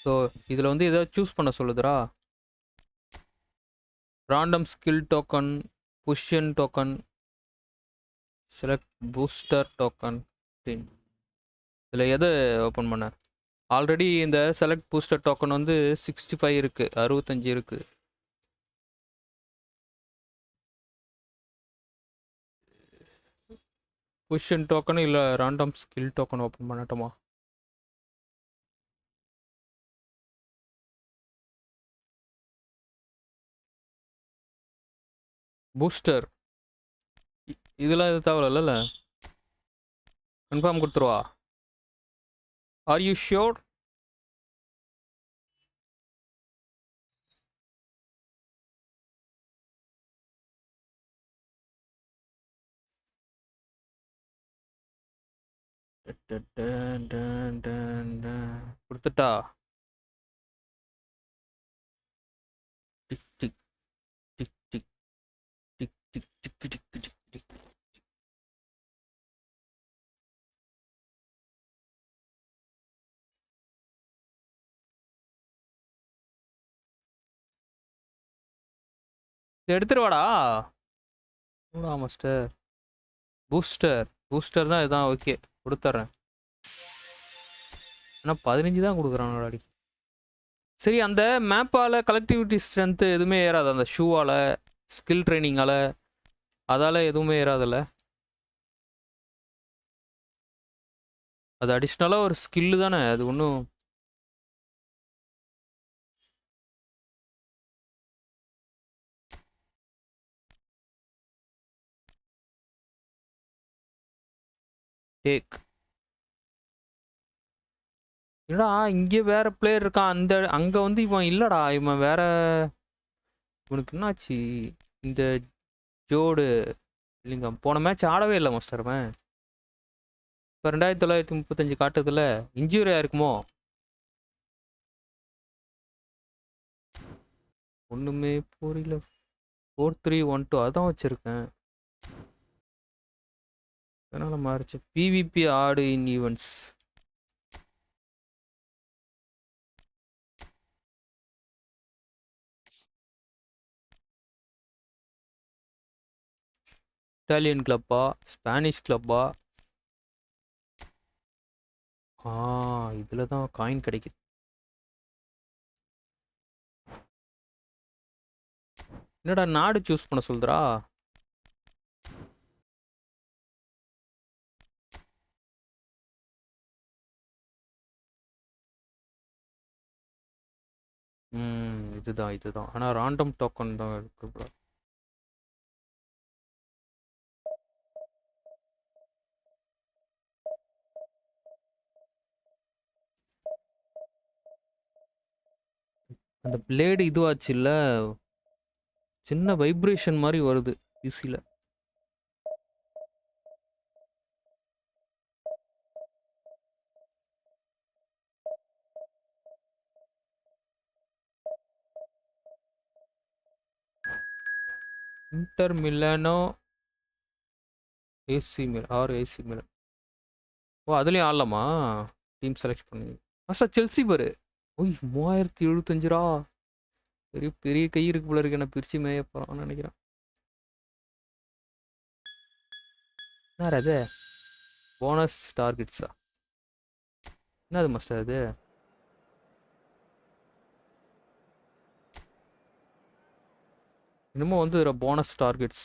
ஸோ இதில் வந்து ஏதாவது சூஸ் பண்ண சொல்லுதுடா random skill token, push-in token, select booster token. இதில் எதை ஓப்பன் பண்ண? ஆல்ரெடி இந்த செலக்ட் பூஸ்டர் டோக்கன் வந்து 65 இருக்குது, 65 இருக்குது. புஷன் டோக்கன் இல்லை ராண்டம் ஸ்கில் டோக்கன் ஓப்பன் பண்ணட்டுமா? பூஸ்டர் இதெல்லாம் எது தேவையில்ல, கன்ஃபார்ம் கொடுத்துருவா. Are you sure? கொடுத்துட்டா? Tick tick tick tick tick tick tick tick tick tick. எடுத்துருவாடா மாஸ்டர். பூஸ்டர் தான் இதுதான். ஓகே கொடுத்துட்றேன். ஆனால் 15 தான் கொடுக்குறான். சரி, அந்த மேப்பால் கலெக்டிவிட்டி ஸ்ட்ரென்த்து எதுவுமே ஏறாது, அந்த ஷூவால் ஸ்கில் ட்ரைனிங்கால் அதால் எதுவுமே ஏறாதில்ல? அது அடிஷ்னலாக ஒரு ஸ்கில்லு தானே, அது ஒன்றும். டேக் இல்லடா, இங்கே வேற பிளேயர் இருக்கான். அங்கே வந்து இவன் இல்லைடா, இவன் வேற. இவனுக்கு என்னாச்சு? இந்த ஜோடு இல்லைங்க, போன மேட்ச் ஆடவே இல்லை மாஸ்டர். அவன் இப்போ 2935 காட்டுதுல, இன்ஜூரியா இருக்குமோ? ஒன்றுமே புரியல. 4312 அதான் வச்சுருக்கேன். அதனால் மாறிச்சு. பிவிபி ஆடு இன் ஈவெண்ட்ஸ். இட்டாலியன் கிளப்பா, ஸ்பானிஷ் கிளப்பா? இதில் தான் காயின் கிடைக்குது. என்னடா நாடு சூஸ் பண்ண சொல்றா? இதுதான். ஆனால் ராண்டம் டோக்கன் தான் இருக்கு. அந்த பிளேடு இதுவாச்சு இல்ல, சின்ன வைப்ரேஷன் மாதிரி வருது ஈஸியில். Inter Milano AC Milan. ஓ, அதுலேயும் ஆடலாமா? டீம் செலக்ட் பண்ணி ஃபஸ்ட்டாக செல்சி பாரு. ஓய் 3075 ரூபா. பெரிய பெரிய கை இருக்கு போல இருக்கு. என்ன பிரிச்சு மேய போகிறான்னு நினைக்கிறேன். என்ன அது? போனஸ் டார்கெட்ஸா? என்னது மாஸ்டர் அது? இன்னமும் வந்து போனஸ் டார்கெட்ஸ்.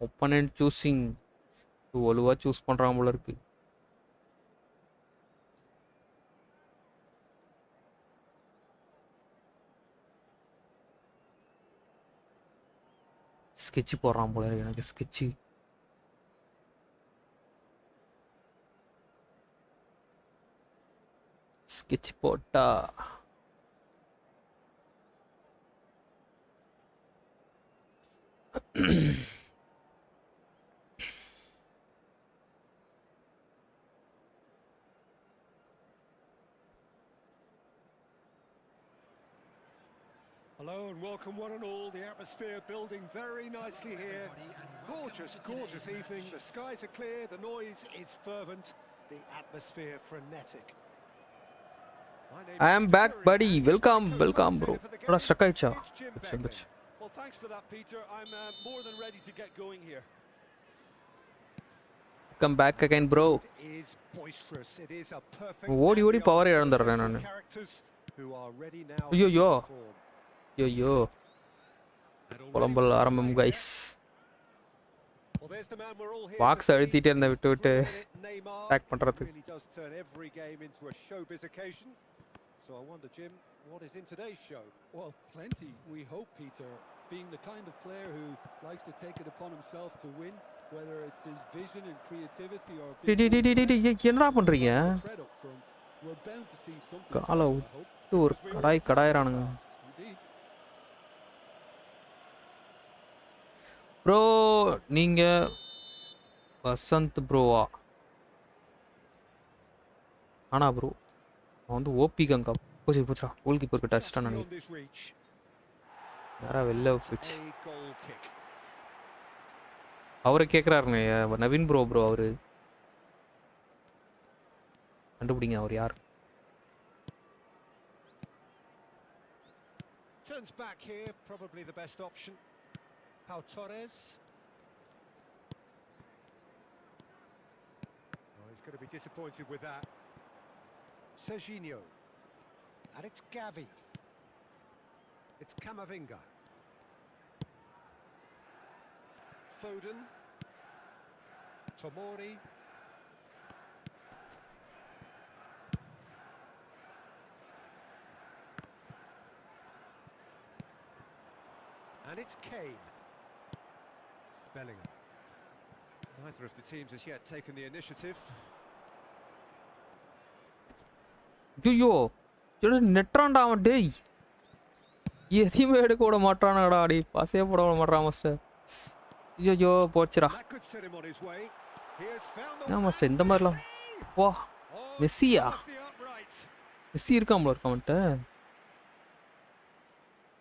ஒப்பனன்ட் சூஸிங். ஒழுவா சூஸ் பண்ணுறான் போல இருக்கு. ஸ்கெட்சு போடுறான் போல இருக்கு. எனக்கு ஸ்கெட்ச் போட்டா Hello and welcome one and all. The atmosphere building very nicely here. Gorgeous evening. The skies are clear, the noise is fervent, the atmosphere frenetic. My name I is am Peter back, Murray, buddy. and it's my Welcome, welcome, bro. co-commentator for the Bro, game. stuck ஆயிடுச்சா? It's Jim வந்துச்சு, Begley. வந்துச்சு. Well, thanks for that, Peter. I'm more than ready to get going here. Come back again, bro. It is boisterous. It is a perfect ஓடி ஓடி ambiance power for இழந்துடுறேன் central நான். characters who are ready now ஐயோ. to perform. ஐயோ. And already புலம்பல் ஆரம்பம் underway guys. Well, there's the man we're all here Box to see. அழுத்திட்டே இருந்த விட்டு விட்டு Playing it, Neymar. attack பண்றதுக்கு. Really does turn every game into a showbiz occasion. So I wonder, Jim, what is in today's show? Well, plenty, we hope, Peter. Being the kind of player who likes to take it upon himself to win, whether it's his vision and creativity or என்னடா பண்றீங்க? threat up front, we're bound to see something காலை special, I hope. விட்டு ஒரு கடாயிரானுங்க. Indeed. Bro நீங்க வசந்த் ப்ரோவா? ஆனா bro அவன் வந்து OP Ganga போச்சு போச்சா கோல் கீப்பர் கிட்ட அசிஸ்டான Beyond his reach. நேரா வெளில போச்சு. A goal kick. அவரை கேட்குறாருங்க நவீன் ப்ரோ அவரு கண்டுபிடிங்க அவர் யார்? Turns back here, probably the best option. Pau Torres. Oh, he's going to be disappointed with that. Serginho. And it's Gavi. It's Camavinga. Foden. Tomori. And it's Kane. Bellingham. Neither of the teams has yet taken the initiative. ஐயோ நெட்றான்டா அவன் டேய் எதையுமே எடுக்க விட மாட்டானாடா அடி பாசையே போட விட மாட்டான் மாஸ்டர். ஐயோ போச்சுடா. That could set him on his way. He has found ஏன் the மாஸ்டர் இந்த மாதிரிலாம் வா மெஸ்ஸியா? off the upright. மெஸ்ஸி இருக்காமல இருக்காமட்ட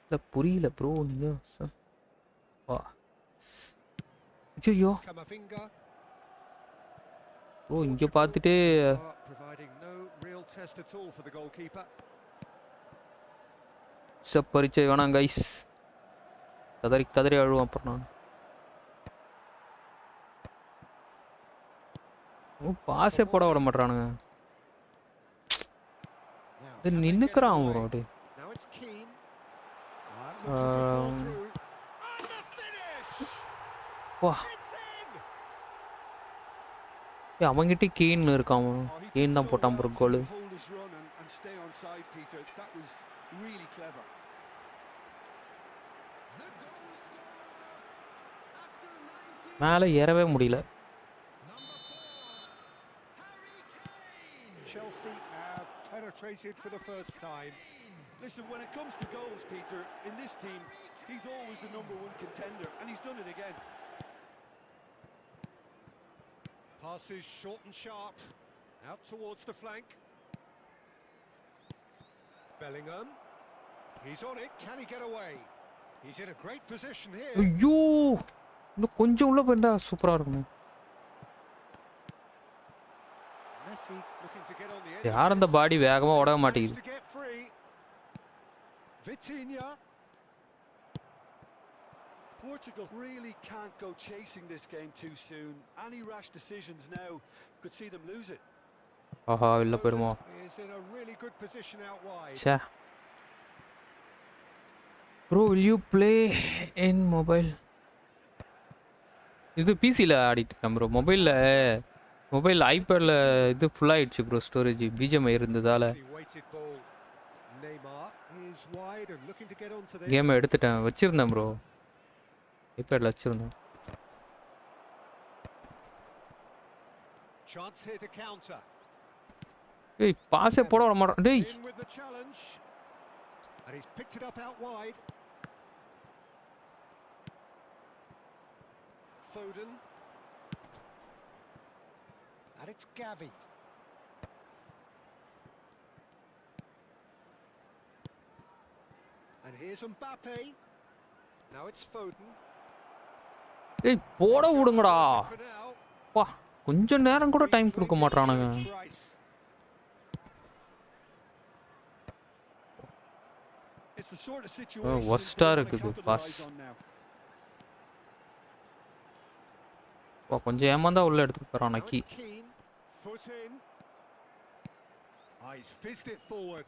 இல்லை புரியல ப்ரோ நீங்க வா. ஐயோ Camavinga. ஓ இங்கே பார்த்துட்டு Providing no real test at all for the goalkeeper. பரிச்சை வேணாம் கைஸ். கதறி கதறி அழுவான் அப்புறம் நான் பாசே போட விட மாட்டானுங்க. Now, இது can they get நின்னுக்கிறான் away? Bro அப்படி. Now it's Keane. Looks a good ball through. And the finish! வா It's in! அவங்கிட்ட கீன் இருக்கான். Oh, he did கீன் தான் so போட்டான் well ப்ரோ to கோலு. hold his run and stay on side, Peter. That was really clever. மேலே ஏறவே முடியல. Chelsea have penetrated for the first time. Listen, when it comes to goals, Peter, in this team, he's always the #1 contender, and he's done it again. Passes short and sharp. Out towards the flank. Bellingham. He's on it. Can he get away? He's in a great position here. ஐயோ இன்னும் கொஞ்சம் உள்ள போயிருந்தா சூப்பராக இருக்கும். Messi looking to get on the edge. யார் அந்த பாடி வேகமாக ஓட மாட்டேங்குது. Managed to get free. Vitinha. Portugal really can't go chasing this game too soon. Any rash decisions now could see them lose it. ஆஹா வெளில போயிடுமோ. Is in a really good position out wide. Say bro will you play in mobile? இது பிசியில் ஆடிட்டு இருக்கேன் bro. Mobile ஐபேடில் இது ஃபுல்லாகிடுச்சு bro storage. BGM இருந்ததால் Weighted ball. Neymar is wide and looking to get onto this. கேமை எடுத்துட்டேன். வச்சுருந்தேன் bro ஐபேடில் வச்சுருந்தேன். Chance here to counter. ஏய் பாஸே போட விட மாட்டான் டேய். In with the challenge. And he's picked it up out wide. Foden. And it's Gavi. And here's Mbappe. Now it's Foden. ஏய் போட விடுங்கடா. For now. வா கொஞ்சம் நேரம் கூட டைம் கொடுக்க மாட்டானுங்க. Trice. it's the sort of situation worst they want to இருக்குது capitalize பாஸ். on now. கொஞ்சம் ஏமாந்தா உள்ள எடுத்துட்டு போறான் Now Nakki. it's Keane, foot in. He's fizzed it forward.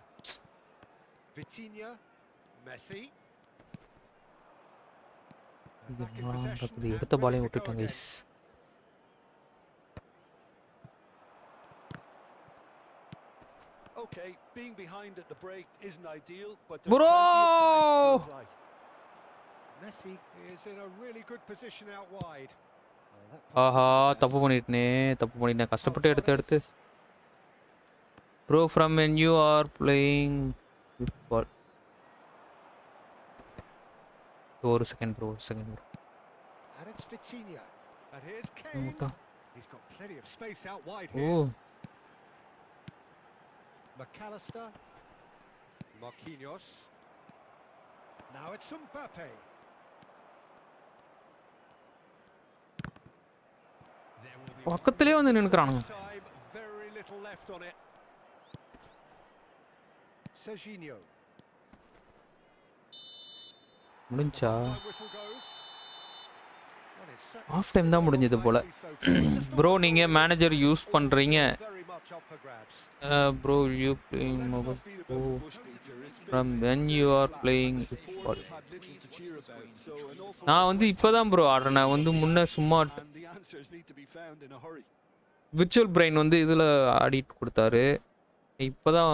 Vitinha, Messi. And back in possession and எடுத்த ready பாலையும் to go விட்டுட்டேன் again. Guys. Okay, being behind at the break isn't ideal, but Bro! there's plenty of time to apply. Messi is in a really good position out wide. ஆஹா தப்பு பண்ணிட்டேன் கஷ்டப்பட்டு எடுத்து bro from when you are playing football. ஒரு second bro. And it's Vitinha. And here's Kane. He's got plenty of space out wide oh here. McAllister. Marquinhos. Now it's Mbappe. பக்கத்துலயே வந்து நின்னுக்கறானுங்க. Very little left on it. Serginho. முடிஞ்சா Whistle goes. Half time தான் முடிஞ்சது போல. Bro நீங்க manager use பண்றீங்க. Bro you playing mobile from when you are playing football. நான் வந்து இப்போதான் ப்ரோ ஆடுறேன். நான் வந்து முன்ன சும்மா விர்ச்சுவல் பிரெயின் வந்து இதில் ஆடிட்டு கொடுத்தாரு. இப்போ தான்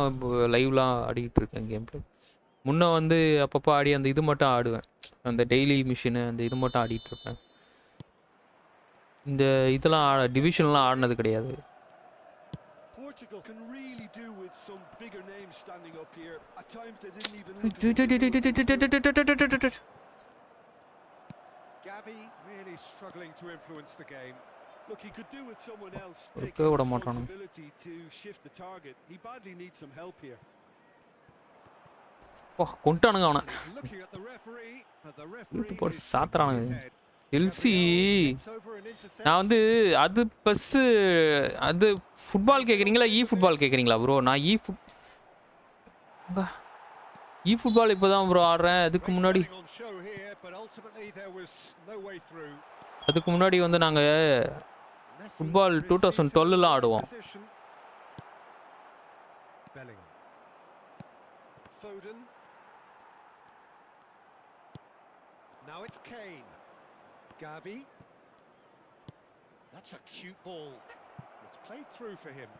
லைவ்லாம் ஆடிட்டு இருக்கேன் கேம் பிளே. முன்னே வந்து அப்பப்போ ஆடி அந்த இது மட்டும் ஆடுவேன். அந்த டெய்லி மிஷினு அந்த இது மட்டும் ஆடிட்டு இருப்பேன். இந்த இதெல்லாம் டிவிஷன்லாம் ஆடினது கிடையாது. Portugal can really do with some bigger names standing up here. At times they didn't even look. Gavi really struggling to influence the game. Look, he could do with someone else taking மாட்டானு. responsibility to shift the target. He badly needs some help here. கொண்டானுங்க அவனை. Looking at the referee, but the இழுத்து referee போட்டு is சாத்துறானுங்க. Chelsea நான் வந்து அது plus அது football கேட்குறீங்களா football கேட்குறீங்களா bro? நான் ஃபுட்பால் இப்போ தான் ப்ரோ ஆடுறேன். அதுக்கு முன்னாடி வந்து நாங்கள் ஃபுட்பால் 2012 ஆடுவோம். Now it's Kane. Gavi. That's a cute ball. It's played through for him.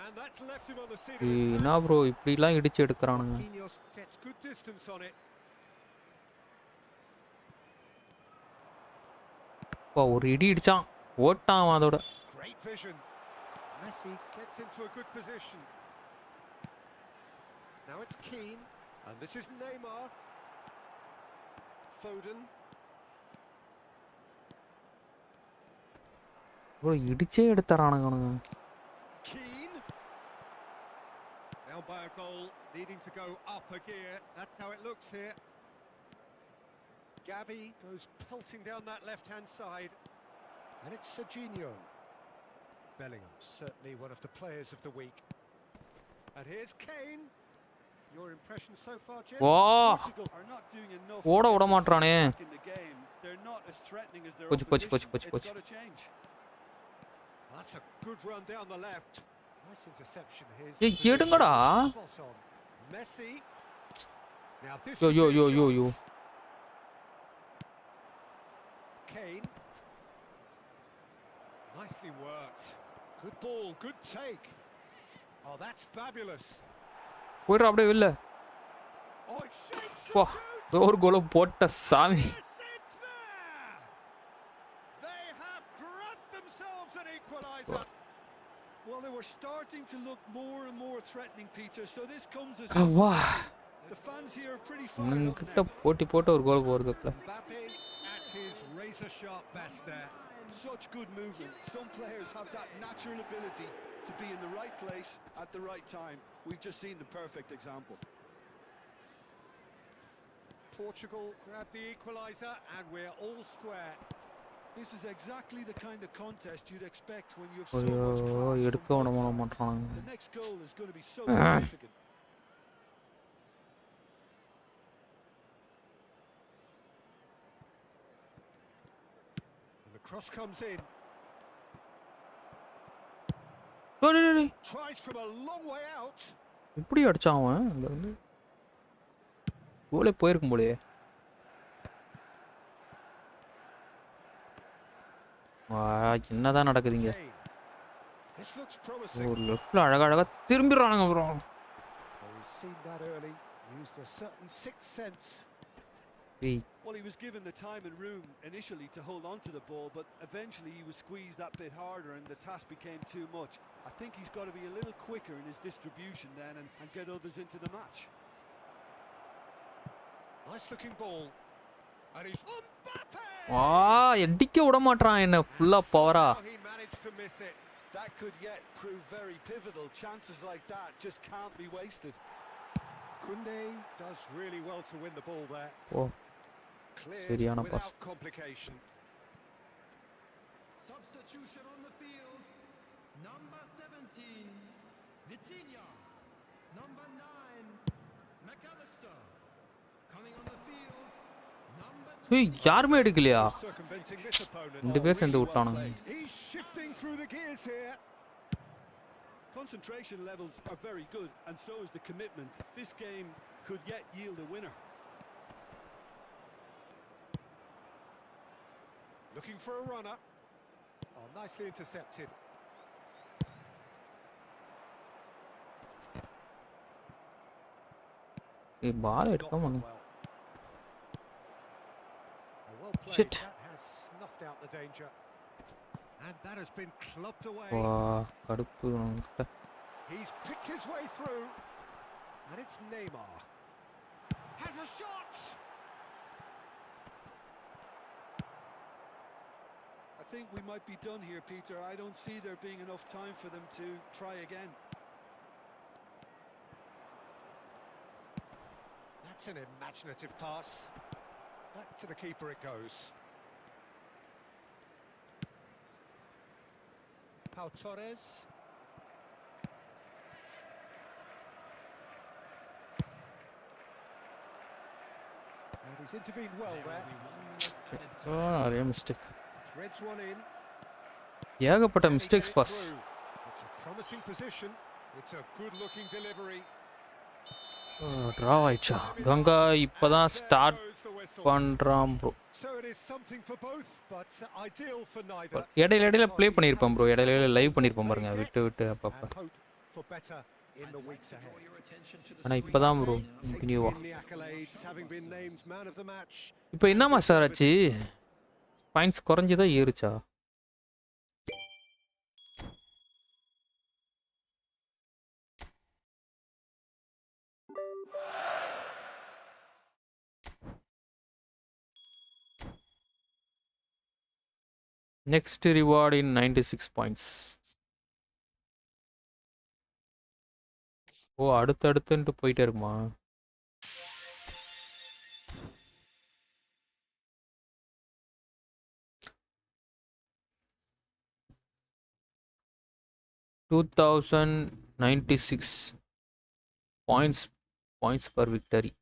And that's left him on the seat of his pants. என்ன ப்ரோ இப்படிலாம் இடிச்சு எடுக்கறானுங்க. Marquinhos gets good distance on it. ஒரு இடி இடிச்சான் ஓட்டான் அதோட. Great vision. Messi gets into a good position. Now it's Keane. And this is Neymar. Foden. Bro இடிச்சே எடுத்துறானுங்க. Keane. Now by a goal, needing to go up a gear. That's how it looks here. Gavi goes pelting down that left-hand side. And it's Serginho. Bellingham, certainly one of the players of the week. And here's Kane. Your impression so far, Jim? Portugal are not doing enough. ஓட விட மாட்டறானே. They're not as threatening as their poch. It's got to change. That's a good run down the left. Nice interception here. ஏய் எடுங்கடா. Messi. Now this Yo. Kane. Nicely worked. Good ball, good take. Oh, that's fabulous. போய்டா அப்படியே வெளில. Oh, it shapes the shoot. ஒரு கோல் போட்ட சாமி. They have grabbed themselves an equalizer. Well, they were starting to look more and more threatening, Peter. So this comes as the fans here are pretty fired up கிட்ட போட்டு ஒரு கோல் போறதுக்குள்ள. Mbappe at his razor sharp best there. Such good movement. Some players have that natural ability to be in the right place at the right time. We've just seen the perfect example. Portugal grab the equalizer and we're all square. This is exactly the kind of contest you'd expect when you have so much class. எடுக்க விட மாட்டானுங்க. The next goal is going to be so significant. The cross comes in. டேய் டேய் டேய் Tries from a long way out. இப்படி அடிச்சான் அவன் அங்க இருந்து கோலே போயிருக்கும் போலயே. வா என்னதான் நடக்குதுங்க. Kane. This looks promising. ஒரு லெஃப்ட்ல அழகா திரும்பிறானுங்க bro. Well, he's seen that early. Used a certain sixth sense. ஏய் Well, he was given the time and room initially to hold on to the ball, but eventually he was squeezed that bit harder and the task became too much. I think he's got to be a little quicker in his distribution then and get others into the match. Nice looking ball. And he's Mbappe! வா அடிக்க விட மாட்றான் என்ன ஃபுல்லா பவரா. How he managed to miss it. That could yet prove very pivotal. Chances like that just can't be wasted. Kunde does really well to win the ball there. Oh Cleared சரியான pass. without complication. Substitution on the field. Number 17, Vitinha. Number 9, McAllister. Coming on the field, number ஏய் யாருமே எடுக்கலையா? Circumventing this opponent. ரெண்டு பேர் சேர்ந்து விட்டானுங்க. He's shifting through the gears here. Concentration levels are very good, and so is the commitment. This game could yet yield a winner. Looking for a runner. Oh, nicely intercepted. ஏய் பால் Got எடுக்க that மாட்டேன். well. Well played. Shit. That has snuffed out the danger. And that has been clubbed away. வா கடுப்பு உனக்கிட்ட. He's picked his way through. And it's Neymar. Has a shot! I think we might be done here, Peter. I don't see there being enough time for them to try again. That's an imaginative pass. Back to the keeper it goes. Pau Torres. And he's intervened well there. நிறைய mistake. Threads one in. ஏகப்பட்ட Can he mistakes get it boss. through? It's a promising position. It's a good-looking delivery. Draw ஆயிடுச்சா? கங்கா இப்பதான் start Goes the whistle. பண்றான் bro. So it is something for both, but ideal for neither. இடையில play பண்ணியிருப்பேன் bro. இடையில live பண்ணியிருப்பேன் பாருங்க விட்டு அப்பப்ப. And hope for better in the weeks ahead. ஆனா இப்பதான் ப்ரோ Taking கண்டினியூவா. in the accolades, having been named man of the match. இப்போ என்னமா சார் ஆச்சு? பாயிண்ட்ஸ் குறைஞ்சதா ஏறுச்சா? Next reward in 96 points. ஓ அடுத்தடுத்துன்ட்டு போயிட்டே இருக்குமா? $2,096 points per victory.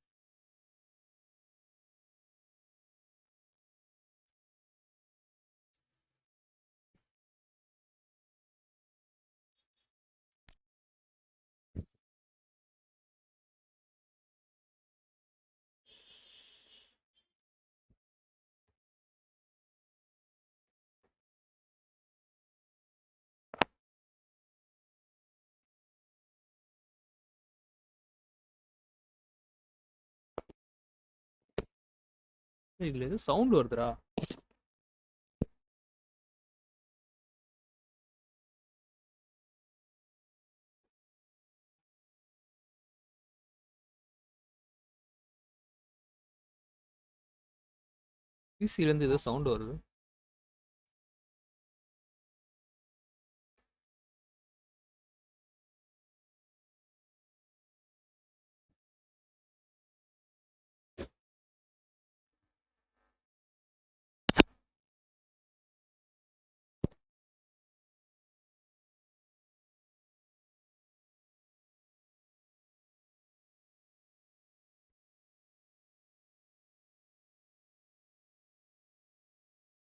இதுல ஏதோ சவுண்ட் வருதுடா. பிசில இருந்து ஏதோ சவுண்ட் வருது.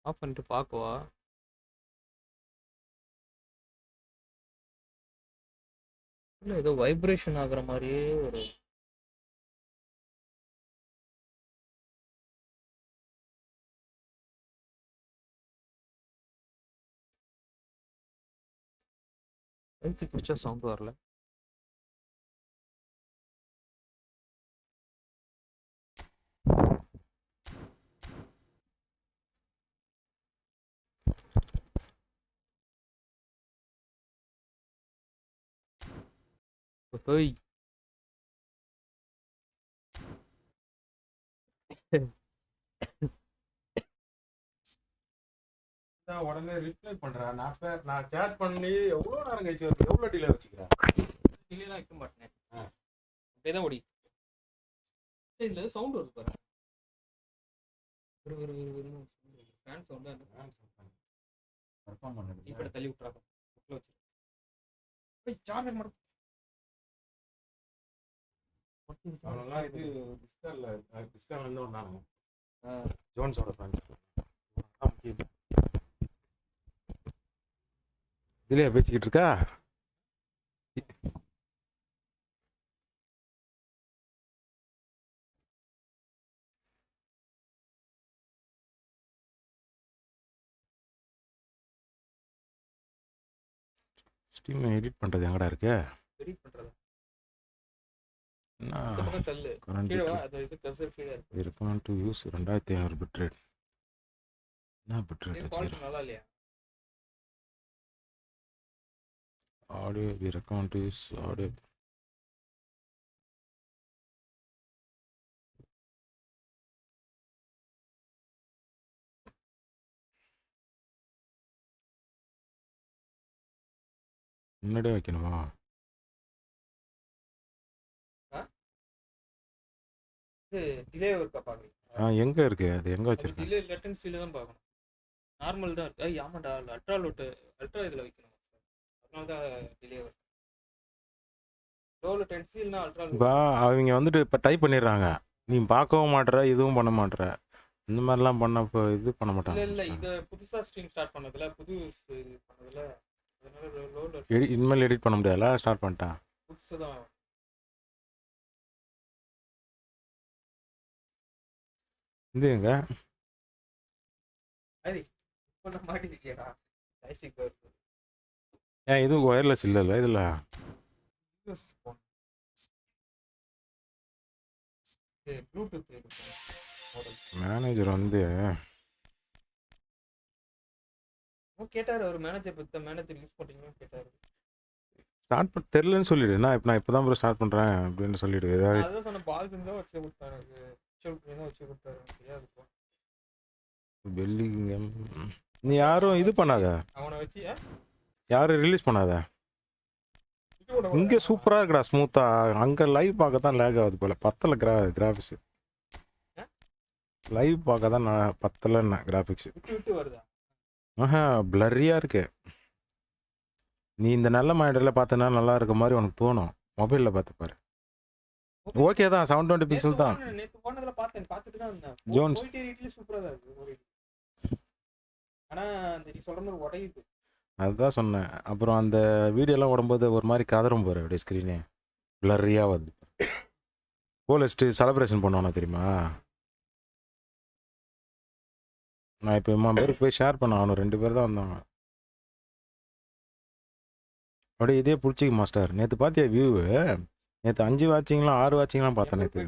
ஆஃப் பண்ணிட்டு பார்க்கவா? இல்லை ஏதோ வைப்ரேஷன் ஆகுற மாதிரியே ஒரு எழுத்து பிடிச்சா சவுண்ட் வரல. ஹோய் நான் உடனே ரிப்ளை பண்றேன். நான் சேட் பண்ணி எவ்வளோ நேரம் கழிச்சு வருது, எவ்வளோ டிலே வச்சுக்கிறேன். டிலேலாம் வைக்க மாட்டேன். அப்படியே தான் ஓடி. இல்லை சவுண்ட் வருது பாரு. ஃபேன் சவுண்ட் கன்ஃபார்ம் பண்ணுங்க. இப்படி தள்ளி விட்டுறாங்க. சார்ஜர் மட்டும் அவங்கெல்லாம் இது டிஸ்கார்ட்ல இருந்து வந்தாங்க. ஜோன்ஸோட ஃப்ரெண்ட்ஸ். இதுலயே பேசிக்கிட்டு இருக்கா? ஸ்டீம் எடிட் பண்ணுறது எங்கடா இருக்கு? எடிட் பண்ணுறது என்ன தள்ளு கரண்ட் கீழே வா. அது இது கர்சர் கீழே இருக்கு. இருக்கணும் டு யூஸ் 2500 பிட்ரேட். என்ன பிட்ரேட் குவாலிட்டி வச்சுக்கிறேன்? நல்லா இல்லையா? Audio we recommend to use audio. முன்னாடியே வைக்கணுமா? இது டிலே இருக்கா பாக்குறீங்க? எங்கே இருக்கு? அது எங்கே வச்சிருக்கேன்? டிலே லேட்டன்சில தான் பார்க்கணும். நார்மல் தான் இருக்கு. ஆமாடா அல்ட்ரா லோட் அல்ட்ரா இதில் வைக்கணும். அதனால தான் டிலே வருது. லோ லேட்டன்சி இல்லைனா அல்ட்ரா லோ. இப்போ அவங்க வந்துட்டு இப்போ டைப் பண்ணிடுறாங்க. நீ பார்க்கவும் மாட்டுற, இதுவும் பண்ண மாட்டுற. இந்த மாதிரிலாம் பண்ண இப்போ இது பண்ண மாட்டாங்க. இல்லை இதை புதுசாக ஸ்ட்ரீம் ஸ்டார்ட் பண்ணதில்ல, புது இது பண்ணதில்ல, அதனால லோ இனிமேல் எடிட் பண்ண முடியாதுல, ஸ்டார்ட் பண்ணிட்டேன். புதுசு தான். இது எங்க அது பண்ண மாட்டேங்கிறியடா. ஐசிக் வருது. ஏன் இதுவும் ஒயர்லெஸ் இல்லைல்ல இதில்? ப்ளூடூத் மேனேஜர் வந்து கேட்டார். அவர் மேனேஜர் பற்றி மேனேஜர் யூஸ் பண்ணுறீங்கன்னு கேட்டார். ஸ்டார்ட் பண்ண தெரிலன்னு சொல்லிடு. நான் இப்போ தான் ஸ்டார்ட் பண்ணுறேன் அப்படின்னு சொல்லிடு. ஏதாவது அதான் சொன்ன பால் இருந்தால் வச்சு கொடுத்தாரு. வச்சு கொடுத்தாரு. தெரியாது பெல்லிங்கம். நீ யாரும் இது பண்ணாத, அவனை வச்சு யாரும் ரிலீஸ் பண்ணாத. இங்கே சூப்பராக இருக்குடா, ஸ்மூத்தாக. அங்கே லைவ் பார்க்க தான் லேக் ஆகுது போல். பத்தலை கிராஃபிக்ஸு. லைவ் பார்க்க தான் நான் பத்தலைன்னா கிராஃபிக்ஸு. விட்டு வருதா? பிளரியாக இருக்கு. நீ இந்த நல்ல மானிட்டரில் பார்த்தனா நல்லா இருக்க மாதிரி உனக்கு தோணும். மொபைலில் பார்த்து பாரு. ஓகே தான், 720 பிக்சல் தான். நேத்து போனதுல பார்த்தேன், பார்த்துட்டு தான் இருந்தேன். ஜோன்ஸ் சூப்பரா தான் இருக்கு. ஆனா அந்த நீ சொல்ற மாதிரி உடையுது. அதுதான் சொன்னேன். அப்புறம் அந்த வீடியோலாம் ஓடும்போது ஒரு மாதிரி கதறும் பாரு, அப்படியே ஸ்க்ரீனே பிளரியாக வருது. கோல் வச்சுட்டு செலப்ரேஷன் பண்ணுவானா தெரியுமா? நான் இப்போ இம்மா பேருக்கு போய் ஷேர் பண்ண, அவனு 2 பேர் தான் வந்தாங்க. அப்படியே இதே பிடிச்சிக்க மாஸ்டர். நேற்று பார்த்தியா வியூவு? நேற்று 5 வாட்சிங்லாம் 6 வாட்சிங்லாம் பார்த்தேன். நேற்று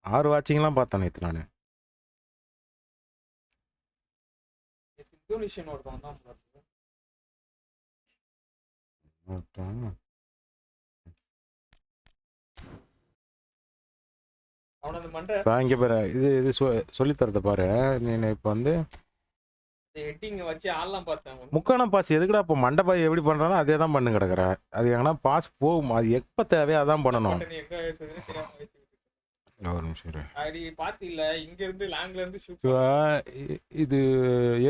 6 வாட்சிங்லாம் பார்த்தேன் நேற்று நான். இந்தோனேஷியன் ஒருத்தவன் தான் இங்கே பாரு, இது சொல்லித்தரத பாரு. நீ இப்போ வந்து முக்கான பாஸ் எதுக்குடா இப்போ மண்டபாய் எப்படி பண்ணுறானோ அதே தான் பண்ணு கிடக்குற. அது எங்கன்னா பாஸ் போகும், அது எப்போ தேவையோ அதான் பண்ணணும். ஒரு நிமிஷம். இது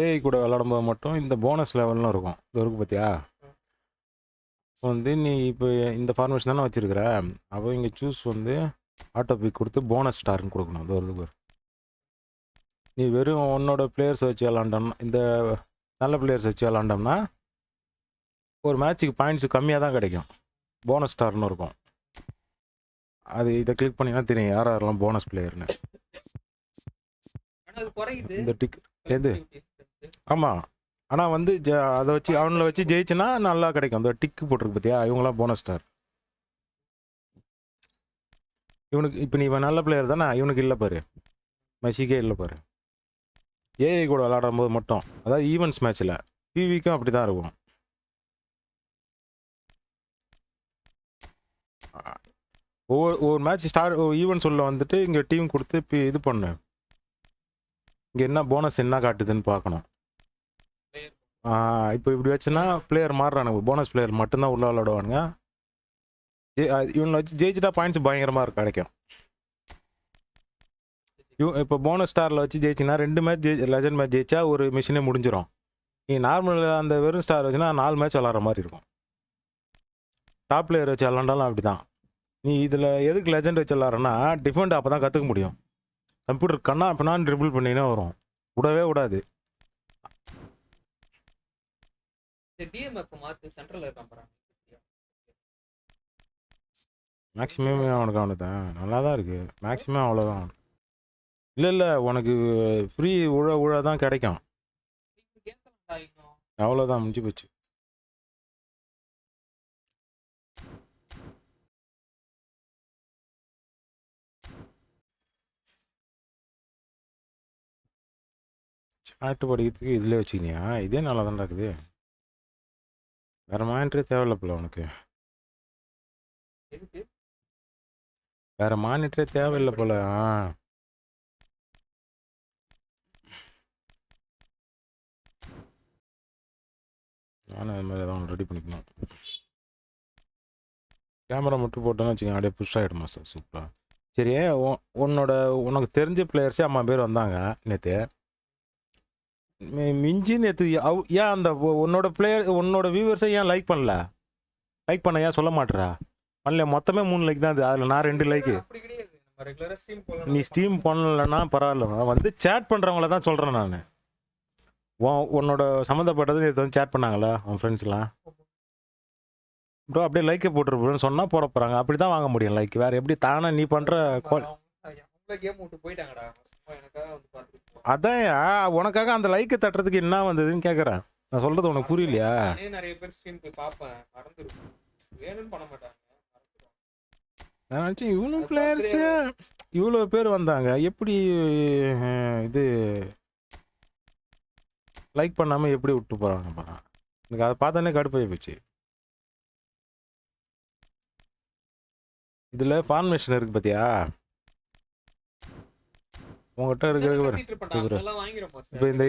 ஏஐ கூட விளாடும்போது மட்டும் இந்த போனஸ் லெவல்லாம் இருக்கும். இது இருக்கு பார்த்தியா? வந்து நீ இப்போ இந்த ஃபார்மேஷன் தானே வச்சுருக்கிற. அப்போ இங்கே சூஸ் வந்து ஆட்டோ பிக் கொடுத்து போனஸ் ஸ்டார்னு கொடுக்கணும். அது வருது பாரு. நீ வெறும் உன்னோட பிளேயர்ஸ் வச்சு விளாண்டோம்னா, இந்த நல்ல பிளேயர்ஸ் வச்சு விளாண்டோம்னா ஒரு மேட்ச்சுக்கு பாயிண்ட்ஸ் கம்மியாக தான் கிடைக்கும். போனஸ் ஸ்டார்னு இருக்கும். அது இதை கிளிக் பண்ணிங்கன்னா தெரியும் யார் யாரெல்லாம் போனஸ் பிளேயர்னு. இந்த டிக் எது ஆமாம். ஆனால் வந்து அதை வச்சு அவங்கள வச்சு ஜெயிச்சுன்னா நல்லா கிடைக்கும். அந்த டிக்கு போட்டிருக்கு பார்த்தியா, இவங்களாம் போனஸ் ஸ்டார். இவனுக்கு இப்போ நீ இவன் நல்ல பிளேயர் தானே, இவனுக்கு இல்லை பாரு, மெஸ்ஸிக்கே இல்லை பாரு. ஏஐ கூட விளாடும் போது மட்டும், அதாவது ஈவெண்ட்ஸ் மேட்ச்சில். பிவிக்கும் அப்படி தான் இருக்கும். ஒவ்வொரு மேட்ச் ஈவெண்ட்ஸ் உள்ள வந்துட்டு இங்கே டீம் கொடுத்து இப்போ இது பண்ணு, இங்கே என்ன போனஸ் என்ன காட்டுதுன்னு பார்க்கணும். இப்போ இப்படி வச்சுன்னா பிளேயர் மாறுறானுங்க, போனஸ் பிளேயர் மட்டும்தான் உள்ள விளாடுவானுங்க. இவனை வச்சு ஜெயிச்சுட்டா பாயிண்ட்ஸ் பயங்கரமாக கிடைக்கும். இப்போ போனஸ் ஸ்டாரில் வச்சு ஜெயிச்சின்னா 2 மேட்ச் லெஜண்ட் மேட்ச் ஜெயிச்சா ஒரு மிஷினே முடிஞ்சிடும். நீ நார்மல் அந்த வெறும் ஸ்டார் வச்சுன்னா 4 மேட்ச் விளாட்ற மாதிரி இருக்கும். டாப் பிளேயர் வச்சு விளாண்டாலும் அப்படி தான். நீ இதில் எதுக்கு லெஜண்ட் வச்சு விளாட்றன்னா டிஃபெண்ட் அப்போ தான் கற்றுக்க முடியும். கம்ப்யூட்டர் கண்ணா அப்போ நான் ட்ரிபிள் பண்ணினா வரும், விடவே விடாது. மேக்ஸிமம் அவனுக்கு தான் நல்லா தான் இருக்குது. மேக்ஸிமம் அவ்வளோதான். இல்லை உனக்கு ஃப்ரீ உழ தான் கிடைக்கும். அவ்வளோதான், முடிஞ்சு போச்சு. சாட்டு படிக்கிறதுக்கு இதில் வச்சுக்கினியா? இதே நல்லா தான் இருக்குது. வேறு மானிட்டரே தேவையில்ல போல உனக்கு. வேறு மானிட்டரே தேவையில்லை போல. நானும் அது மாதிரி ஏதாவது ரெடி பண்ணிக்கணும். கேமரா மட்டும் போட்டோன்னு வச்சுக்கோங்க, அப்படியே புஷ் ஆகிடுமா சார்? சூப்பராக. சரி, உனக்கு தெரிஞ்ச பிளேயர்ஸே 50 பேர் வந்தாங்க நேற்று. மிஞ்சி நேற்று ஏன் அந்த உன்னோட வியூவர்ஸை ஏன் லைக் பண்ணல? லைக் பண்ண ஏன் சொல்ல மாட்டேறா? பண்ணல, மொத்தமே 3 லைக் தான். அதில் நான் 2 லைக்கு. நீ ஸ்ட்ரீம் பண்ணலன்னா பரவாயில்ல, வந்து சேட் பண்ணுறவங்கள தான் சொல்கிறேன் நான். உன்னோட சம்மந்தப்பட்டது நேற்று வந்து சேட் பண்ணாங்களா உன் ஃப்ரெண்ட்ஸ்லாம்? ப்ரோ அப்படியே லைக்கை போட்டுருப்போன்னு சொன்னால் போட போகிறாங்க. அப்படி தான் வாங்க முடியும் லைக். வேறு எப்படி தானே நீ பண்ணுற அதான் உனக்காக அந்த லைக்கை தட்டுறதுக்கு என்ன வந்ததுன்னு கேட்குறேன். நான் சொல்கிறது உனக்கு புரியலையா? நிறைய பேர் ஸ்ட்ரீம் போய் பார்ப்பேன், வேணும்னு பண்ண மாட்டாங்க. நான் நினச்சேன் இவனும் பிளேயர்ஸு இவ்வளோ பேர் வந்தாங்க, எப்படி இது லைக் பண்ணாமல் எப்படி விட்டு போகிறாங்க பாரு. எனக்கு அதை பார்த்தோன்னே கடுப்பாகி போச்சு. இதில் ஃபார்மேஷன் இருக்குது பார்த்தியா? உங்கள்கிட்ட இருக்கிறது இப்போ இந்த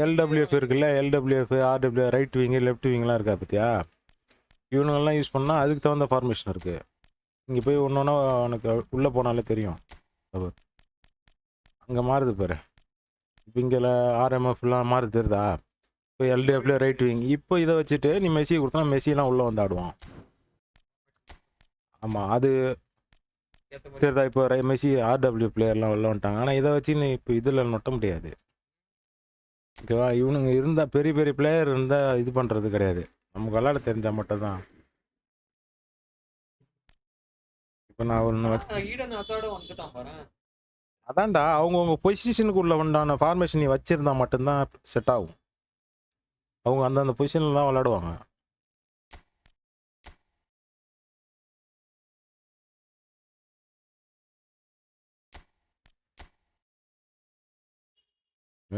எல்டபிள்யூஎஃப் இருக்குல்ல, எல்டபிள்யூஎஃப், ஆர்டபிள்யூ, ரைட் விங்கு, லெஃப்ட் விங்லாம் இருக்கா பார்த்தியா? இவனுங்கெல்லாம் யூஸ் பண்ணால் அதுக்கு தகுந்த ஃபார்மேஷன் இருக்குது. இங்கே போய் ஒன்று உனக்கு உள்ளே போனாலே தெரியும். அங்கே மாறுது பாரு. இப்போ இங்கே ஆர்எம்எஃப்லாம் மாறுது தெரியுதா? இப்போ எல்டிஎஃப்ல ரைட் விங். இப்போ இதை வச்சுட்டு நீ மெஸ்ஸி கொடுத்தா மெஸ்ஸிலாம் உள்ளே வந்து ஆடுவான். ஆமாம், அது தெரியுதா? இப்போ மெஸ்ஸி ஆர்டபிள்யூ பிளேயர்லாம் உள்ள வந்துட்டாங்க. ஆனால் இதை வச்சு நீ இப்போ இதில் நொட்ட முடியாது. ஓகேவா? இவனுங்க இருந்தால் பெரிய பெரிய பிளேயர் இருந்தால் இது பண்ணுறது கிடையாது. நமக்கு விளாட தெரிஞ்சால் மட்டும்தான். இப்போ நான் ஒன்று அதான்டா, அவங்கவுங்க பொசிஷனுக்குள்ள உண்டான ஃபார்மேஷன் நீ வச்சுருந்தா மட்டும்தான் செட் ஆகும். அவங்க அந்தந்த பொசிஷனில் தான் விளாடுவாங்க.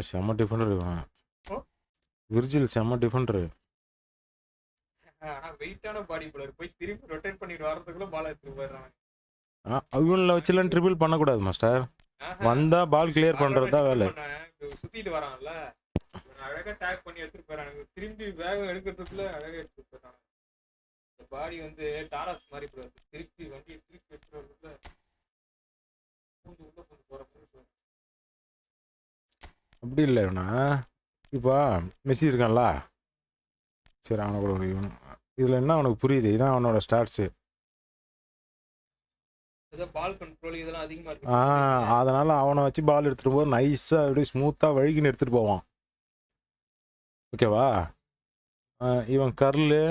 செம்ம டிஃபெண்டர் இருக்கான் விர்ஜில், செம்ம டிஃபெண்டர். இவனில் வச்சுலாம் ட்ரிபிள் பண்ணக்கூடாது மாஸ்டர். வந்தா பால் கிளியர் பண்றது தான் வேலை. சுத்திட்டு வராங்கல்ல, அழகா டேக் பண்ணி எடுத்துட்டு போறாங்க. திரும்பி வேகம் எடுக்கிறதுக்குள்ள அழகா எடுத்துட்டு போறாங்க. இந்த பாடி வந்து டாரஸ் மாதிரி திருப்பி வண்டியை திருப்பி எடுத்துறதுக்குள்ள போற அப்படி இல்லை. இவனா இப்போ மெஸ்ஸி இருக்கான்ல, சரி அவனை கூட இதில் என்ன அவனுக்கு புரியுது? இதான் அவனோட ஸ்டார்ட்ஸு. ஏதோ பால் கண்ட்ரோல் இதெல்லாம் அதிகமா இருக்கு. அதனால் அவனை வச்சு பால் எடுத்துகிட்டு போது நைஸாக அப்படியே ஸ்மூத்தாக வழுகின்னு எடுத்துகிட்டு போவான். ஓகேவா? இவன் கர்லு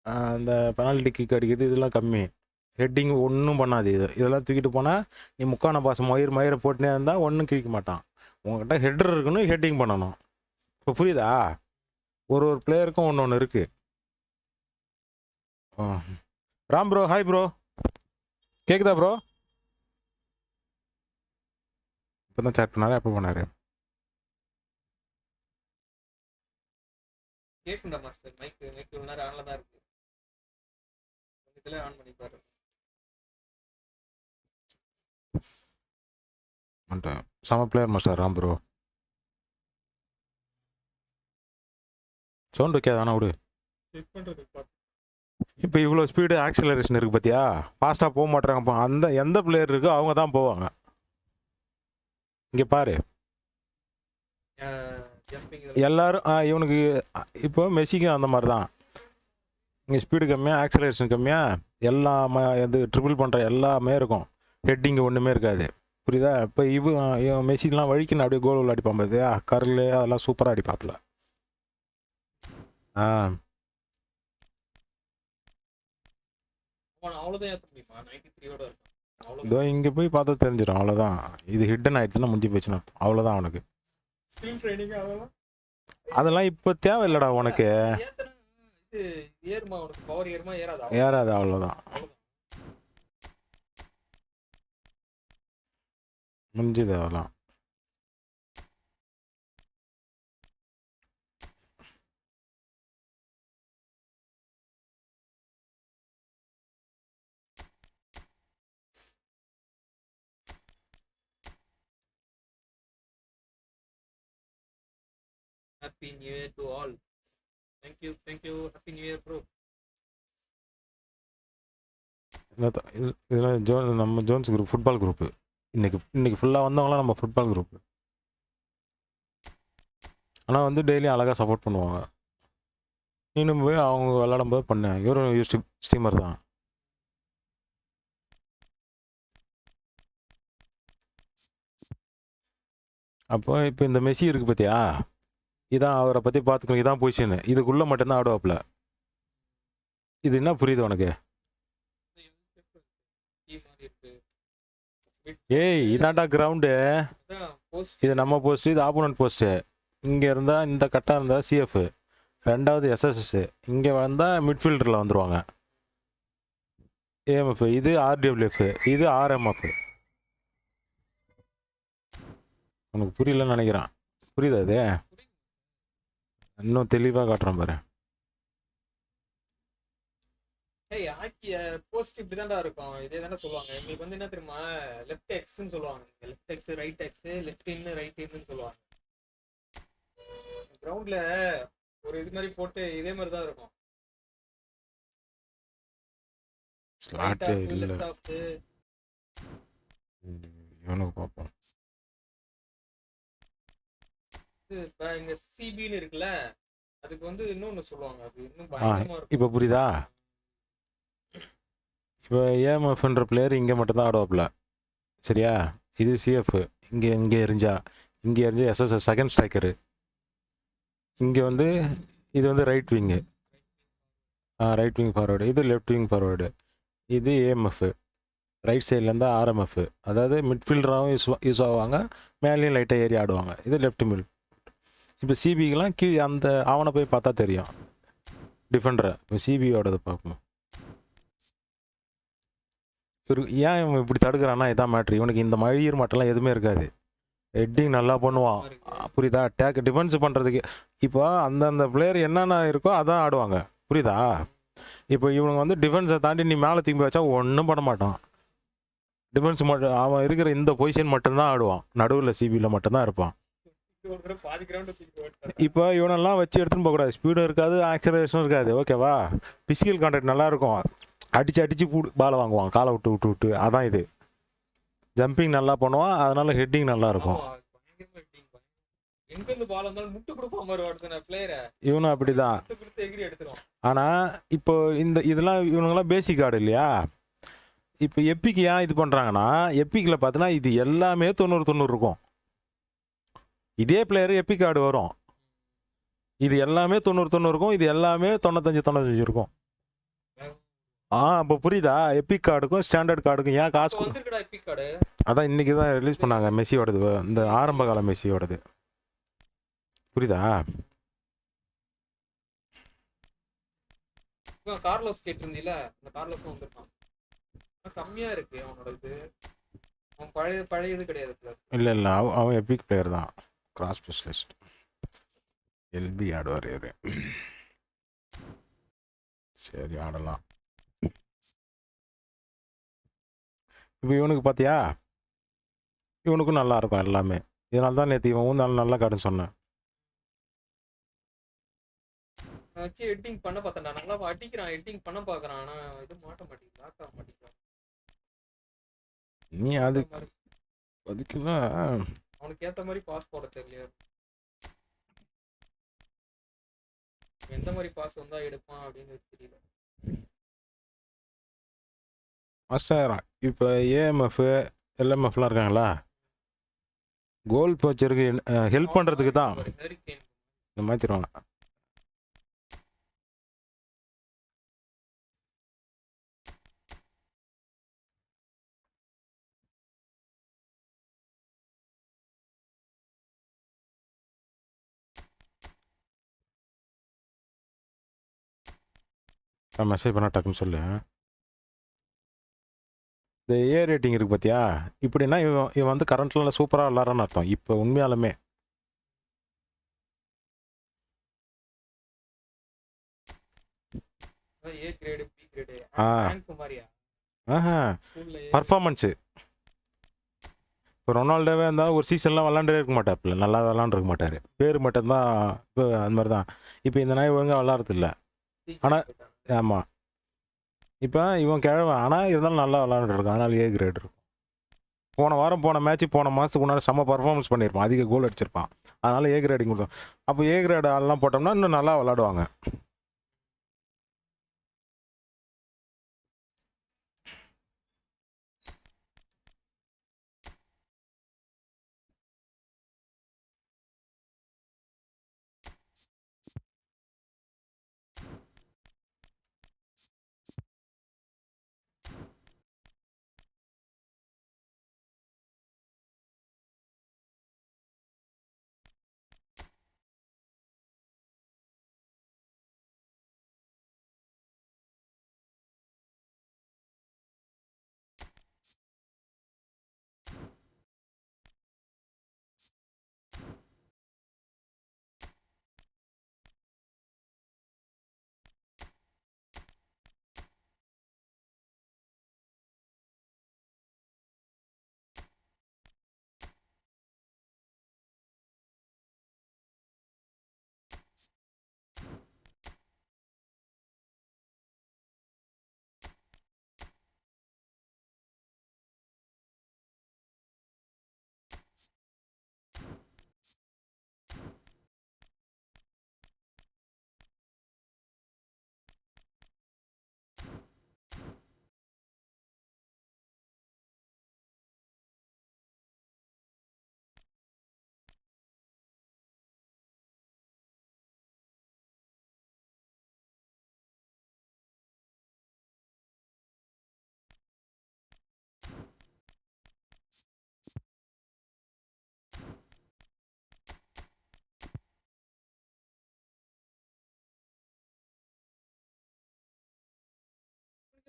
அந்த பெனால்டி கிக் அடிக்கிறது இதெல்லாம் கம்மி. ஹெட்டிங் ஒன்றும் பண்ணாது. இதெல்லாம் தூக்கிட்டு போனால் நீ முக்கான பாசம் மயிரை போட்டுனே இருந்தால் ஒன்றும் கிழிக்க மாட்டான். உங்கள்கிட்ட ஹெட்டர் இருக்கணும், ஹெட்டிங் பண்ணணும். இப்போ புரியுதா? ஒரு பிளேயருக்கும் ஒன்று இருக்குது. ராம் ப்ரோ, ஹாய் ப்ரோ, கேட்குதா ப்ரோ? இப்போ தான் சேட் பண்ணாரு, எப்போ பண்ணார்? கேட்குண்டா மாஸ்டர். மைக் இவ்வளோ நேரம் ஆன்ல தான் இருக்கு. இதில் ஆன் பண்ணி பாரு. செம player master Ram bro. Sound வைக்காத ஆனால் விடு. இப்போ இவ்வளோ ஸ்பீடு ஆக்சிலரேஷன் இருக்குது பார்த்தியா? ஃபாஸ்ட்டாக போக மாட்டேறாங்க. அந்த எந்த பிளேயர் இருக்கோ அவங்க தான் போவாங்க. இங்கே பாரு, எல்லாரும் இவனுக்கு இப்போ மெஸ்ஸிக்கும் அந்த மாதிரி தான். இங்கே ஸ்பீடு கம்மியாக, ஆக்சிலரேஷன் கம்மியாக, எல்லாம் இது ட்ரிபிள் பண்ணுற எல்லாமே இருக்கும். ஹெட்டிங்கு ஒன்றுமே இருக்காது. புரியுதா? இப்போ இவன் மெஸ்ஸிலாம் வழிக்குன்னு அப்படியே கோல் அடிப்பான் பார்த்தியா? கர்லு அதெல்லாம் சூப்பராக அடிப்பாப்புல. இதோ இங்கே போய் பார்த்தா தெரிஞ்சிடும். அவ்வளோதான். இது ஹிட்டன் ஆயிடுச்சுன்னா முடிஞ்சு போச்சுன்னு அர்த்தம். அவ்வளோதான் அவனுக்கு. அதெல்லாம் இப்போ தேவையில்லடா உனக்கு. ஏறாது, அவ்வளோதான். முடிஞ்சுது அதெல்லாம். Happy New Year to all. Thank you. Happy New Year, bro. இதெல்லாம் நம்ம ஜோன்ஸ் குரூப், ஃபுட்பால் குரூப்பு. இன்னைக்கு ஃபுல்லாக வந்தவங்களாம் நம்ம ஃபுட்பால் குரூப்பு. ஆனால் வந்து டெய்லி அழகாக சப்போர்ட் பண்ணுவாங்க. நீனும் போய் அவங்க விளாடும் போது பண்ணேன். இவரும் யூடியூப் ஸ்ட்ரீமர் தான். அப்போ இப்போ இந்த மெஸ்ஸி இருக்குது பார்த்தியா? இதான் அவரை பற்றி பார்த்துக்கணும். இதான் பொசிஷனு. இதுக்குள்ளே மட்டும்தான் ஆடுவாப்புல. இது என்ன புரியுது உனக்கு? ஏய், இதாண்டா கிரவுண்டு. இது நம்ம போஸ்ட்டு, இது ஆப்போனன்ட் போஸ்ட்டு. இங்கே இருந்தால் இந்த கட்டாக இருந்தால் சிஎஃப், ரெண்டாவது எஸ்எஸ்எஸ், இங்கே வந்தால் மிட்ஃபீல்டரில் வந்துடுவாங்க. ஏஎம்எஃப், இது ஆர்டபிள்யூஎஃப், இது ஆர்எம்எஃப். உனக்கு புரியலன்னு நினைக்கிறேன். புரியுதா? அது இன்னும் தெளிவாக காட்டுறேன் பாரு. போஸ்ட் இப்படிதான்டா இருக்கும். இதே தானே சொல்லுவாங்க. எங்களுக்கு வந்து என்ன தெரியுமா, லெஃப்ட் எக்ஸ்ன்னு சொல்லுவாங்க. Left X, right X, left இன், ரைட் இன்னு சொல்லுவாங்க. கிரவுண்ட்ல ஒரு இது மாதிரி போட்டு இதே மாதிரி தான் இருக்கும். ஸ்லாட் இல்ல. இவனுக்கு பாப்போம். இப்போ இங்க சிபின்னு இருக்குல்ல, அதுக்கு வந்து இன்னொன்னு சொல்லுவாங்க. அது இன்னும் பயங்கரமா இருக்கும். இப்போ புரியுதா? இப்போ ஏஎம்எஃப்ன்ற பிளேயர் இங்கே மட்டும்தான் ஆடுவாப்புல. சரியா? இது சிஎஃப். இங்கே எரிஞ்சா எஸ்எஸ்எஸ் செகண்ட் ஸ்ட்ரைக்கரு. இங்கே வந்து இது வந்து right wing, right wing forward. இது லெஃப்ட் விங் ஃபார்வேர்டு. இது ஏஎம்எஃப். ரைட் சைட்லேருந்து ஆர்எம்எஃப். அதாவது மிட்ஃபீல்டராகவும் யூஸ் ஆவாங்க, மேலேயும் லைட்டாக ஏறி ஆடுவாங்க. இது லெஃப்ட் மிட். இப்போ சிபிக்கெலாம் கீழே அந்த அவனை போய் பார்த்தா தெரியும் டிஃபெண்டரை. இப்போ சிபியோடது பார்க்கணும். ஏன் இவன் இப்படி தடுக்கிறான்னா இதான் மேட்ரு. இவனுக்கு இந்த மழியர் மட்டும்லாம் எதுவுமே இருக்காது. ஹெட்டிங் நல்லா பண்ணுவான். புரியுதா? டேக் டிஃபென்ஸ் பண்ணுறதுக்கு இப்போ அந்தந்த பிளேயர் என்னென்ன இருக்கோ அதான் ஆடுவாங்க. புரியுதா? இப்போ இவனுங்க வந்து டிஃபென்ஸை தாண்டி நீ மேலே திரும்பி வச்சா ஒன்றும் பண்ண மாட்டான். டிஃபென்ஸ் மட்டும் அவன் இருக்கிற இந்த பொசிஷன் மட்டும்தான் ஆடுவான். நடுவில் சிபியில் மட்டும்தான் இருப்பான். இப்போ இவனெல்லாம் வச்சு எடுத்துன்னு போகக்கூடாது. ஸ்பீடும் இருக்காது, ஆக்சலரேஷனும் இருக்காது. ஓகேவா? பிசிக்கல் கான்டாக்ட் நல்லாயிருக்கும். அடித்து பாலை வாங்குவான் காலை விட்டு. அதான் இது. ஜம்பிங் நல்லா பண்ணுவான், அதனால ஹெட்டிங் நல்லா இருக்கும். இவனும் அப்படிதான். ஆனால் இப்போ இதெல்லாம் இவனுங்கெல்லாம் பேசிக் ஆடு இல்லையா? இப்போ எப்பிக்கு ஏன் இது பண்ணுறாங்கன்னா, எப்பிக்கில் பார்த்தீங்கன்னா இது எல்லாமே 90 இருக்கும். இதே பிளேயர் எப்பிக் கார்டு வரும். இது எல்லாமே 90 இருக்கும். இது எல்லாமே 95 இருக்கும். இப்போ புரியுதா? எப்பிக் கார்டுக்கும் ஸ்டாண்டர்ட் கார்டுக்கும் ஏன் காசு வந்துருக்குடா எபிக் கார்டு. அதான் இன்னைக்கு தான் ரிலீஸ் பண்ணாங்க மெஸ்ஸியோடது, இந்த ஆரம்ப கால மெஸ்ஸியோடது. புரியுதா? கார்லோஸ் கேட்டிருந்தீல, அந்த கார்லோஸ் வந்துருக்கான். கம்மியா இருக்கு அவனோட இது. அவன் பழைய இது கிடையாது. இல்லை அவன் எப்பிக் பிளேயர் தான், கிராஸ் ஸ்பெஷலிஸ்ட். எல்பி ஆடுவார் யாரு? சரி ஆடலாம். இப்போ இவனுக்கு பார்த்தியா, இவனுக்கும் நல்லா இருக்கும் எல்லாமே. இதனால தான் நேற்று இவன் நல்லா காட்டுன்னு சொன்னேன். வச்சு எடிட்டிங் பண்ண பார்த்தேன்டா, நல்லா அடிக்கிறான், எடிட்டிங் பண்ண பார்க்குறான். ஆனால் இது மாட்ட மாட்டேங்குது, லாக் ஆக மாட்டேங்கிறான். நீ அதுக்குன்னா அவனுக்கு ஏற்ற மாதிரி பாஸ் போட தெரியல. எந்த மாதிரி பாஸ் வந்தா எடுப்பான் அப்படின்னு தெரியல. மாஸ்டர் இப்போ ஏஎம்எஃப் எல்எம்எஃப்லாம் இருக்காங்களா, கோல் போச்சருக்கு ஹெல்ப் பண்ணுறதுக்கு தான் இந்த மாற்றிடுவாங்க. மெசேஜ் பண்ண டக்குன்னு சொல்லு. இந்த ஏ ரேட்டிங் இருக்குது பார்த்தியா, இப்படின்னா இவன் வந்து கரண்ட்ல சூப்பராக விளாட்றான்னு அர்த்தம். இப்போ உண்மையாலுமே ஏ கிரேடு பி கிரேடு மாதிரியா பர்ஃபார்மன்ஸு. இப்போ ரொனால்டோவே இருந்தால் ஒரு சீசன்லாம் விளாண்டே இருக்க மாட்டாப்புல, நல்லா விளாண்டுருக்க மாட்டார், பேர் மட்டும்தான். இப்போ அந்த மாதிரி தான் இப்போ இந்த நாய் ஒழுங்காக விளாட்றது இல்லை. ஆனால் ஆமாம், இப்போ இவன் கிழவன், ஆனால் இருந்தாலும் நல்லா விளாண்டுருக்கான், அதனால் ஏ கிரேட் இருக்கும். போன மேட்ச்சு போன மாதத்துக்கு முன்னாடி செம்ம பர்ஃபார்மன்ஸ் பண்ணியிருப்பான், அதிக கோல் அடிச்சிருப்பான், அதனால் ஏ கிரேடிங் கொடுத்தோம். அப்போ ஏ கிரேட் ஆள்லாம் போட்டோம்னா இன்னும் நல்லா விளாடுவாங்க.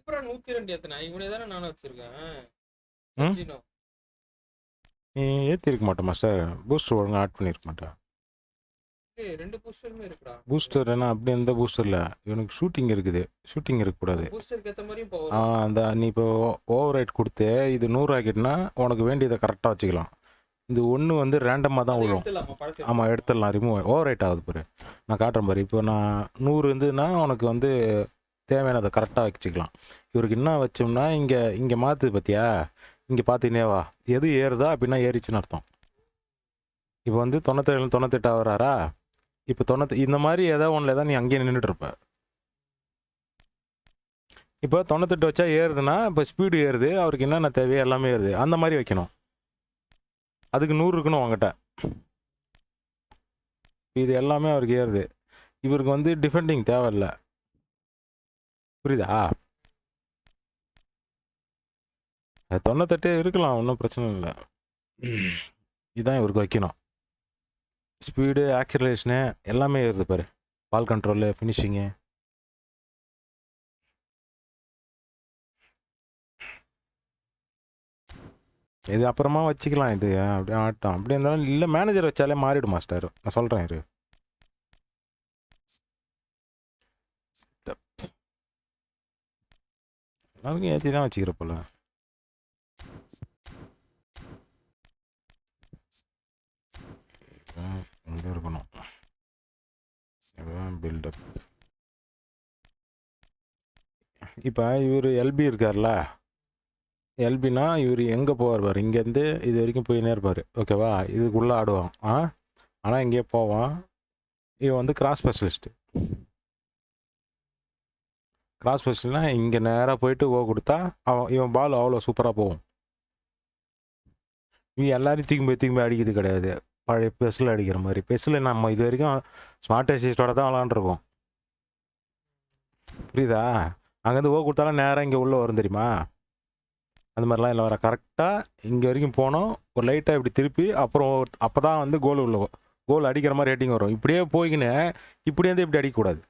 அப்புறம் 102 எத்தனை இவனே தானே நானும் வச்சிருக்கேன். நீ ஏற்றிருக்க மாட்டேன் மாஸ்டர், பூஸ்டர் ஒழுங்காக ஆட் பண்ணியிருக்க மாட்டேன். ரெண்டு பூஸ்டருமே இருக்குடா. பூஸ்டர் என்ன அப்படி எந்த பூஸ்டர் இல்லை, இவனுக்கு ஷூட்டிங் இருக்குது, ஷூட்டிங் இருக்கக்கூடாது. பூஸ்டருக்கு ஏற்ற மாதிரி அந்த நீ இப்போ ஓவர் ரைட் கொடுத்து இது 100 ஆக்கிட்டுனா உனக்கு வேண்டியதை கரெக்டாக வச்சுக்கலாம். இது ஒன்று வந்து ரேண்டமாக தான் விழும். ஆமாம் எடுத்துடலாம், ரிமூவ் ஓவர் ரைட் ஆகுது பாரு, நான் காட்டுறேன் பாரு. இப்போ நான் 100 இருந்ததுன்னா உனக்கு வந்து தேவையானதை கரெக்டாக வச்சுக்கலாம். இவருக்கு என்ன வச்சோம்னா இங்கே மாற்றுது பார்த்தியா, இங்கே பார்த்துக்கினேவா எது ஏறுதா அப்படின்னா ஏறிச்சுன்னு அர்த்தம். இப்போ வந்து 97 98 ஆகிறாரா, இப்போ 90 இந்த மாதிரி ஏதாவது ஒன்றில் தான் நீ அங்கேயே நின்றுட்டு இருப்ப. இப்போ 98 வச்சா ஏறுதுன்னா இப்போ ஸ்பீடு ஏறுது, அவருக்கு என்னென்ன தேவையோ எல்லாமே ஏறுது. அந்த மாதிரி வைக்கணும். அதுக்கு 100 இருக்கணும் அவங்ககிட்ட. இது எல்லாமே அவருக்கு ஏறுது. இவருக்கு வந்து டிஃபெண்டிங் தேவையில்ல. புரியுதா? 98 இருக்கலாம், ஒன்றும் பிரச்சனை இல்லை. இதுதான் இவருக்கு வைக்கணும். ஸ்பீடு, ஆக்சிலரேஷனு எல்லாமே ஏறுது பாரு. பால் கண்ட்ரோலு, ஃபினிஷிங்கு. இது அப்புறமா வச்சுக்கலாம். இது அப்படியே ஆட்டம் அப்படி இருந்தாலும் இல்லை, மேனேஜர் வச்சாலே மாறிடும் மாஸ்டர். நான் சொல்கிறேன் இரு. எல்லாருக்கும் ஏற்றி தான் வச்சுக்கிறப்போல. இங்கே இருக்கணும். இதுதான் பில்டப். இப்போ இவர் எல்பி இருக்கார்ல, எல்பினா இவர் எங்கே போவார் பாரு, இங்கேருந்து இது வரைக்கும் போயினே இருப்பார். ஓகேவா? இதுக்குள்ளே ஆடுவான். ஆனால் இங்கேயே போவான். இவன் வந்து கிராஸ் ஸ்பெஷலிஸ்ட்டு. கிராஸ் ஸ்பெஷல்னா இங்கே நேராக போயிட்டு கொடுத்தா இவன் பால் அவ்வளோ சூப்பராக போகும். நீ எல்லாரையும் தூக்கி போய் அடிக்கிறது கிடையாது. பழைய பெஸ்ஸில் அடிக்கிற மாதிரி. பெஸ்ஸில் நம்ம இது வரைக்கும் ஸ்மார்ட் அசிஸ்டோட தான் விளாண்டுருக்கோம். புரியுதா? அங்கேருந்து கொடுத்தாலும் நேராக இங்கே உள்ளே வரும் தெரியுமா? அந்த மாதிரிலாம் இல்லை, வர கரெக்டாக இங்கே வரைக்கும் போனோம், ஒரு லைட்டாக இப்படி திருப்பி அப்புறம் அப்போ தான் வந்து கோல் அடிக்கிற மாதிரி ரேட்டிங் வரும். இப்படியே போய்கின்னு இப்படியே வந்து இப்படி அடிக்கக்கூடாது.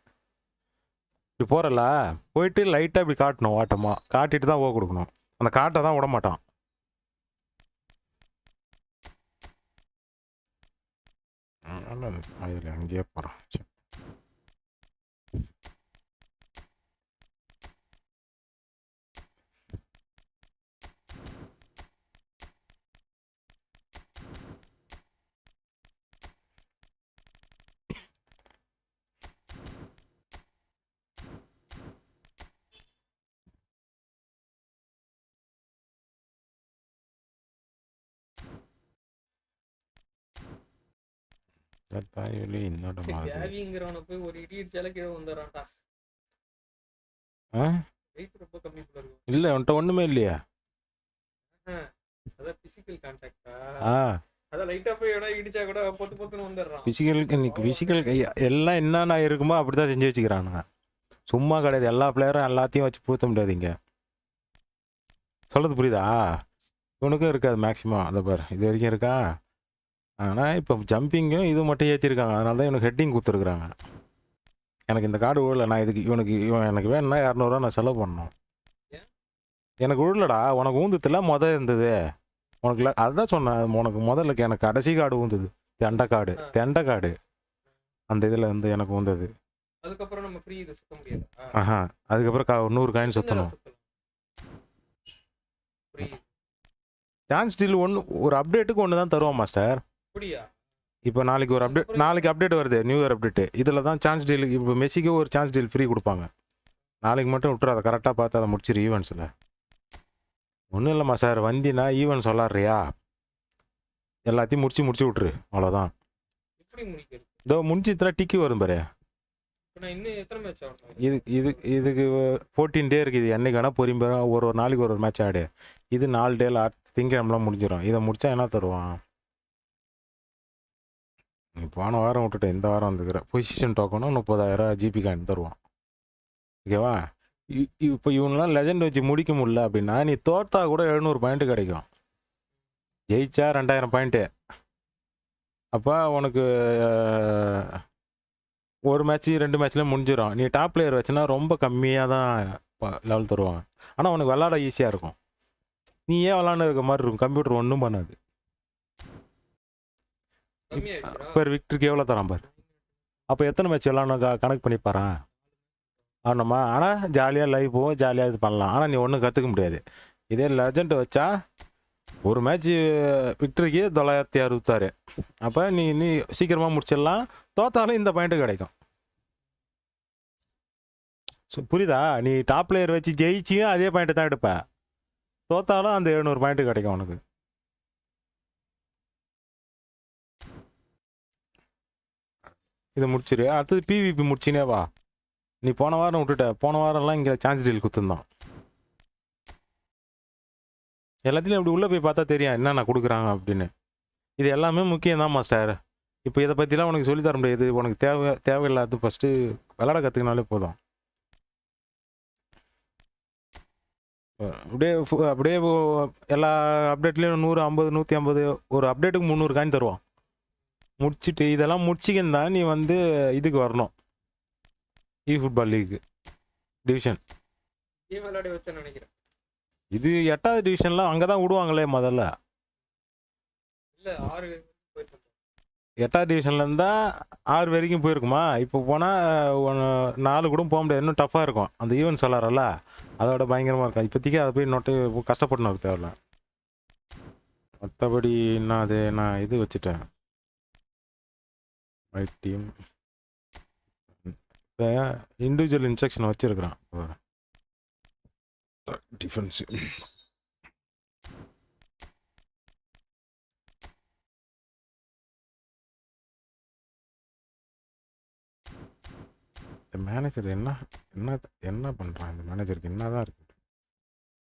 இப்படி போகிறல போயிட்டு லைட்டாக இப்படி காட்டணும், வாட்டமாக காட்டிட்டு தான் கொடுக்கணும். அந்த காட்டை தான் விட மாட்டான். அதில் அங்கேயே போகிறான். சரி, தாய்வலி இன்னொரு மாதிரி. தேவிங்கிறவனை போய் ஒரு இடி இடிச்சால கீழே வந்துடுறான்டா. வெயிட் ரொம்ப கம்மி போல இருக்கும். இல்லை உன்ட்ட ஒன்றுமே இல்லையா? அதான் பிசிக்கல் கான்டாக்டா? அதான் லைட்டாக போய் எவ்வளோ இடிச்சா கூட பொத்துன்னு வந்துடுறான். ஃபிசிக்கல் எல்லாம் என்னென்ன இருக்குமோ அப்படி தான் செஞ்சு வச்சுக்கிறானுங்க. சும்மா கிடையாது. எல்லா பிளேயரும் எல்லாத்தையும் வச்சு பூத்த முடியாதுங்க. சொல்கிறது புரியுதா? இவனுக்கும் இருக்காது மேக்ஸிமம். அதை பாரு, இது வரைக்கும் இருக்கா. ஆனால் இப்போ ஜம்பிங்கும் இது மட்டும் ஏற்றிருக்காங்க. அதனால தான் இவனுக்கு ஹெட்டிங் கொடுத்துருக்குறாங்க. எனக்கு இந்த கார்டு விழல. நான் இவன் எனக்கு வேணும்னா 200 நான் செலவு பண்ணணும். எனக்கு விழலடா. உனக்கு ஊந்துத்துல இருந்தது உனக்கு. அதுதான் சொன்னேன் உனக்கு. முதல்ல எனக்கு கடைசி கார்டு ஊந்துது. தெண்டை கார்டு அந்த இதில் வந்து எனக்கு ஊந்தது. அதுக்கப்புறம் நம்ம ஃப்ரீ இது சுத்த முடியாது. அதுக்கப்புறம் 100 காயின் சுற்றணும். சான்ஸ் டீல் ஒரு அப்டேட்டுக்கு ஒன்று தான் தருவான் மாஸ்டர். இப்போ நாளைக்கு அப்டேட் வருது, நியூ இயர் அப்டேட்டு. இதில் தான் சான்ஸ் டீல். இப்போ மெஸ்ஸிக்கு ஒரு சான்ஸ் டீல் ஃப்ரீ கொடுப்பாங்க. நாளைக்கு மட்டும் விட்டுரு, அதை கரெக்டாக பார்த்து அதை முடிச்சிரு ஈவெண்ட்ஸில். ஒன்றும் இல்லைம்மா சார், வந்தினா ஈவெண்ட்ஸ் விளாட்றியா, எல்லாத்தையும் முடிச்சு விட்ரு, அவ்வளோதான். இதோ முடிஞ்சதுல டிக்கி வரும் பாரு. இதுக்கு 14 டே இருக்குது. என்னைக்கு வேணால் பொறுமை ஒரு நாளைக்கு ஒரு மேட்ச் ஆடு. இது 4 டேல திங்கக்கிழமெலாம் முடிஞ்சிடும். இதை முடித்தா என்ன தருவான்? போன வாரம் விட்டுட்டேன், இந்த வாரம் வந்துக்கிற பொசிஷன் டோக்கனும் 30,000 ஜிபி காயின் தருவான். ஓகேவா? இப்போ இவனெலாம் லெஜண்ட் வச்சு முடிக்க முடியல அப்படின்னா நீ தோர்த்தா கூட 700 பாயிண்ட்டு கிடைக்கும். ஜெயிச்சா 2000 பாயிண்ட்டு. அப்போ உனக்கு ஒரு மேட்ச்சு 2 மேட்ச்லேயும் முடிஞ்சிடும். நீ டாப் பிளேயர் வச்சுன்னா ரொம்ப கம்மியாக தான் லெவல் தருவாங்க. ஆனால் உனக்கு விளாட ஈஸியாக இருக்கும். நீ ஏன் விளாண்டு இருக்க மாதிரி இருக்கும். கம்ப்யூட்டர் ஒன்றும் பண்ணாது. பேர் விக்டருக்கு எவ்வளோ தரான் பார். அப்போ எத்தனை மேட்ச் விளாட்ணும் கணக்கு பண்ணிப்பாரான் ஆனம்மா. ஆனால் ஜாலியாக லைவ் போவோம், ஜாலியாக இது பண்ணலாம். ஆனால் நீ ஒன்றும் கற்றுக்க முடியாது. இதே லெஜண்ட் வச்சா ஒரு மேட்ச்சு விக்டருக்கு 966. அப்போ நீ சீக்கிரமாக முடிச்சிடலாம். தோத்தாலும் இந்த பாயிண்ட்டு கிடைக்கும். புரியுதா? நீ டாப் பிளேயர் வச்சு ஜெயிச்சியும் அதே பாயிண்ட்டு தான் எடுப்ப. தோத்தாலும் அந்த 700 பாயிண்ட்டு கிடைக்கும் உனக்கு. இதை முடிச்சிரு. அடுத்தது பிவிபி முடிச்சினே வா. நீ போன வாரம் விட்டுட்ட. போன வாரம்லாம் இங்கே சான்ஸ் டீல் குத்துந்தான். எல்லாத்துலேயும் இப்படி உள்ளே போய் பார்த்தா தெரியும் என்னென்ன கொடுக்குறாங்க அப்படின்னு. இது எல்லாமே முக்கியம் தான் மாஸ்டர். இப்போ இதை பற்றிலாம் உனக்கு சொல்லித்தர முடியாது. உனக்கு தேவையில்லாத ஃபஸ்ட்டு விளாட கற்றுக்கினாலே போதும். அப்படியே எல்லா அப்டேட்லேயும் 100, 50, 150 ஒரு அப்டேட்டுக்கு 300 காயின் தருவான். முடிச்சுட்டு இதெல்லாம் முடிச்சிக்கின்னு தான் நீ வந்து இதுக்கு வரணும், eFootball லீக் டிவிஷன். விளையாடி வச்சேன்னு நினைக்கிறேன். இது 8வது டிவிஷன்லாம் அங்கே தான் விடுவாங்களே முதல்ல. இல்லை 6 போயிட்டு 8வது டிவிஷன்லேருந்து தான் 6 வரைக்கும் போயிருக்குமா. இப்போ போனால் 4 கூட போக முடியாது. இன்னும் டஃப்பாக இருக்கும். அந்த ஈவெண்ட்ஸ் விளாட்றல அதோட பயங்கரமாக இருக்கும். இப்போதைக்கு அதை போய் கஷ்டப்படணும் தேவையில்ல. மற்றபடி நான் இது வச்சுட்டேன் ரைட் டீம். இப்போ இண்டிவிஜுவல் இன்ஸ்ட்ரக்ஷன் வச்சுருக்குறான் டிஃபென்ஸு. இந்த மேனேஜர் என்ன பண்ணுறான்? இந்த மேனேஜருக்கு என்ன தான் இருக்குது?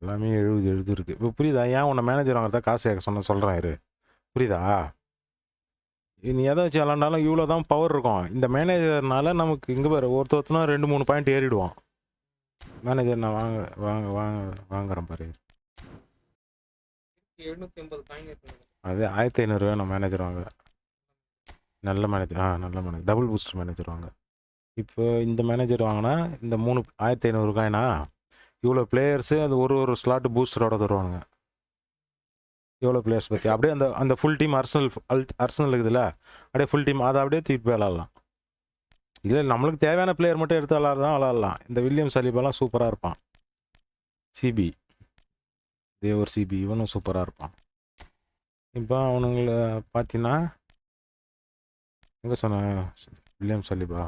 எல்லாமே 70 இருக்குது. இப்போ புரியுதா ஏன் உன்னை மேனேஜர் வாங்குறதா காசு கேட்க சொல்கிறேன் இரு. புரியுதா? நீ எதை வச்சு விளாண்டாலும் இவ்வளோ தான் பவர் இருக்கும். இந்த மேனேஜர்னால நமக்கு இங்கே பாரு ஒருத்தனா 2-3 பாயிண்ட் ஏறிடுவான். மேனேஜர் நான் வாங்குறேன் பாரு. 780 அது 1500 வேணும் மேனேஜர் வாங்க. நல்ல மேனேஜர். நல்ல மேனேஜர், டபுள் பூஸ்டர் மேனேஜர் வாங்க. இப்போ இந்த மேனேஜர் வாங்கினா இந்த 1500 காயினா இவ்வளோ பிளேயர்ஸு அது ஒரு ஸ்லாட்டு பூஸ்டரோட தருவானுங்க. எவ்வளோ பிளேயர்ஸ் பற்றி அப்படியே அந்த ஃபுல் டீம் அர்சனல் இருக்குதுல்ல, அப்படியே ஃபுல் டீம் அதை அப்படியே தூக்கிட்டு போய் விளாட்லாம். இல்லை நம்மளுக்கு தேவையான பிளேயர் மட்டும் எடுத்து விளாட்லாம். இந்த வில்லியம் சலீபாலாம் சூப்பராக இருப்பான். சிபி தேவர் சிபி இவனும் சூப்பராக இருப்பான். இப்போ அவனுங்களை பார்த்தீங்கன்னா எங்கே சொன்ன வில்லியம் சலீபா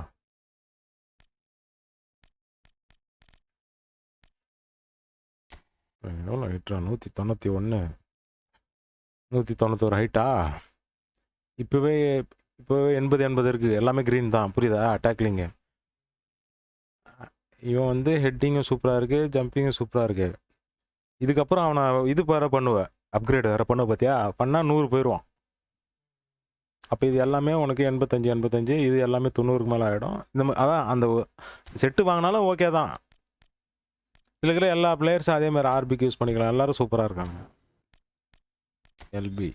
எவ்வளோ ஹைட்டா? 191 191 ஹைட்டா? இப்போவே 80 இருக்குது. எல்லாமே க்ரீன் தான். புரியுதா? டேக்லிங்கு இவன் வந்து ஹெட்டிங்கும் சூப்பராக இருக்குது, ஜம்பிங்கும் சூப்பராக இருக்குது. இதுக்கப்புறம் அவனை இது வேறு பண்ணுவேன், அப்கிரேடு வேறு பண்ணுவேன். பார்த்தியா? பண்ணால் 100 போயிடுவான். அப்போ இது எல்லாமே உனக்கு 85 இது எல்லாமே 90க்கு மேலே ஆகிடும். அதான் அந்த செட்டு வாங்கினாலும் ஓகே தான். இதில் இருக்கிற எல்லா பிளேயர்ஸும் அதே மாதிரி ஆர்பிக்கு யூஸ் பண்ணிக்கலாம். எல்லோரும் சூப்பராக இருக்காங்க. எல்பி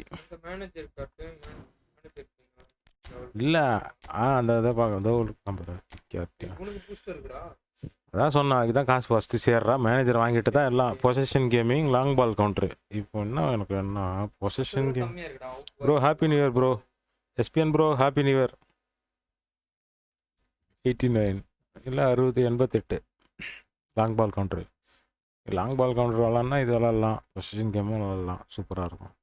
இல்லை அந்த இதை பார்க்க அதான் சொன்னா. இதுதான் காசு ஃபஸ்ட்டு சேர்றா. மேனேஜர் வாங்கிட்டு தான் எல்லாம். Possession gaming, long ball counter. இப்போ எனக்கு என்ன possession game bro. Happy new year bro. ESPN bro happy new year. 89 இல்லை 88 long ball counter. Long ball counter விளாட்னா இது விளாட்லாம். பொசிஷன் கேமும் விளாட்லாம். சூப்பராக இருக்கும்.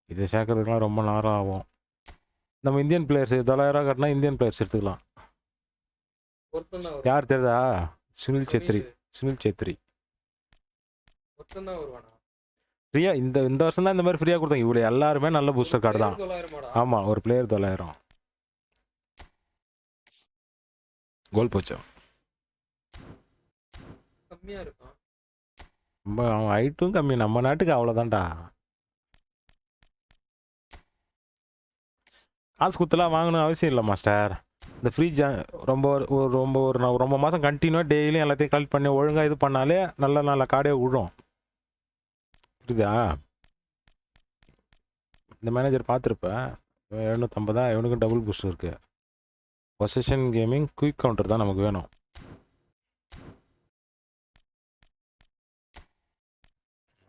இதை சேர்க்கறதுக்குலாம் ரொம்ப நேரம் ஆகும். நம்ம இந்தியன் பிளேயர்ஸ் 900 கட்டினா இந்தியன் பிளேயர்ஸ் எடுத்துக்கலாம். யார் தெரியுதா? சுனில் சேத்ரி ஃப்ரீயா இந்த வருஷம் தான் இந்த மாதிரி ஃப்ரீயாக கொடுத்தாங்க. இவ்வளோ எல்லாருமே நல்ல பூஸ்டர் கார்டு தான். ஆமாம், ஒரு பிளேயர் 900 கோல் போச்சா? ரொம்ப அவன் ஹைட்டும் கம்மி. நம்ம நாட்டுக்கு அவ்வளோதான்டா. காசு குத்தலாம் வாங்கணும் அவசியம் இல்லை மாஸ்டர். இந்த ஃப்ரீ ரொம்ப மாதம் கண்டினியூவாக டெய்லியும் எல்லாத்தையும் கலெக்ட் பண்ணி ஒழுங்காக இது பண்ணாலே நல்ல கார்டே விழும். புரியுதா? இந்த மேனேஜர் பார்த்துருப்பேன். 750 இவனுக்கும் டபுள் பூஸ்டர் இருக்குது. பொசிஷன் கேமிங் குயிக் கவுண்டர் தான் நமக்கு வேணும்.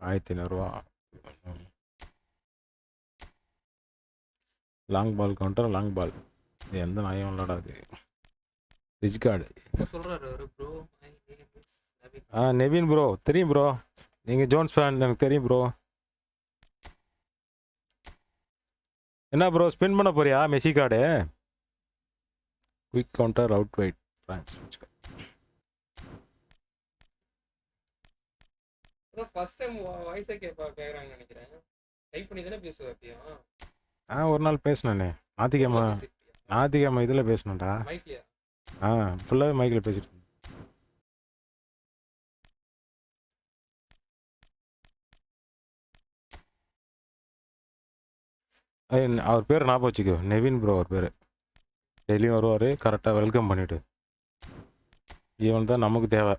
₹1500. Long ball counter, long ball இது எந்த நாயும் விளாடாது. ரிச் கார்டு நெவின் ப்ரோ தெரியும் ப்ரோ. நீங்கள் ஜோன்ஸ் ஃபேன் எனக்கு தெரியும் ப்ரோ. என்ன ப்ரோ ஸ்பின் பண்ண போறியா Messi card? Quick counter out wide ஃப்ரான்ஸ். ஃபர்ஸ்ட் டைம் வாய்ஸே கேக்குறாங்க நினைக்கிறேன். டைப் பண்ணி தானே பேசுவ அப்படியே? ஒரு நாள் பேசினேனே ஞாயிற்றுக்கிழமை இதில் பேசணும்டா. ஃபுல்லாகவே மைக்கில் பேசிட்டு இருந்தேன். அவர் பேர் ஞாபகம் வச்சுக்கோ, நெவின் ப்ரோ அவர் பேர். டெய்லியும் வருவார், கரெக்டாக வெல்கம் பண்ணிவிடு. இவன் தான் நமக்கு தேவை.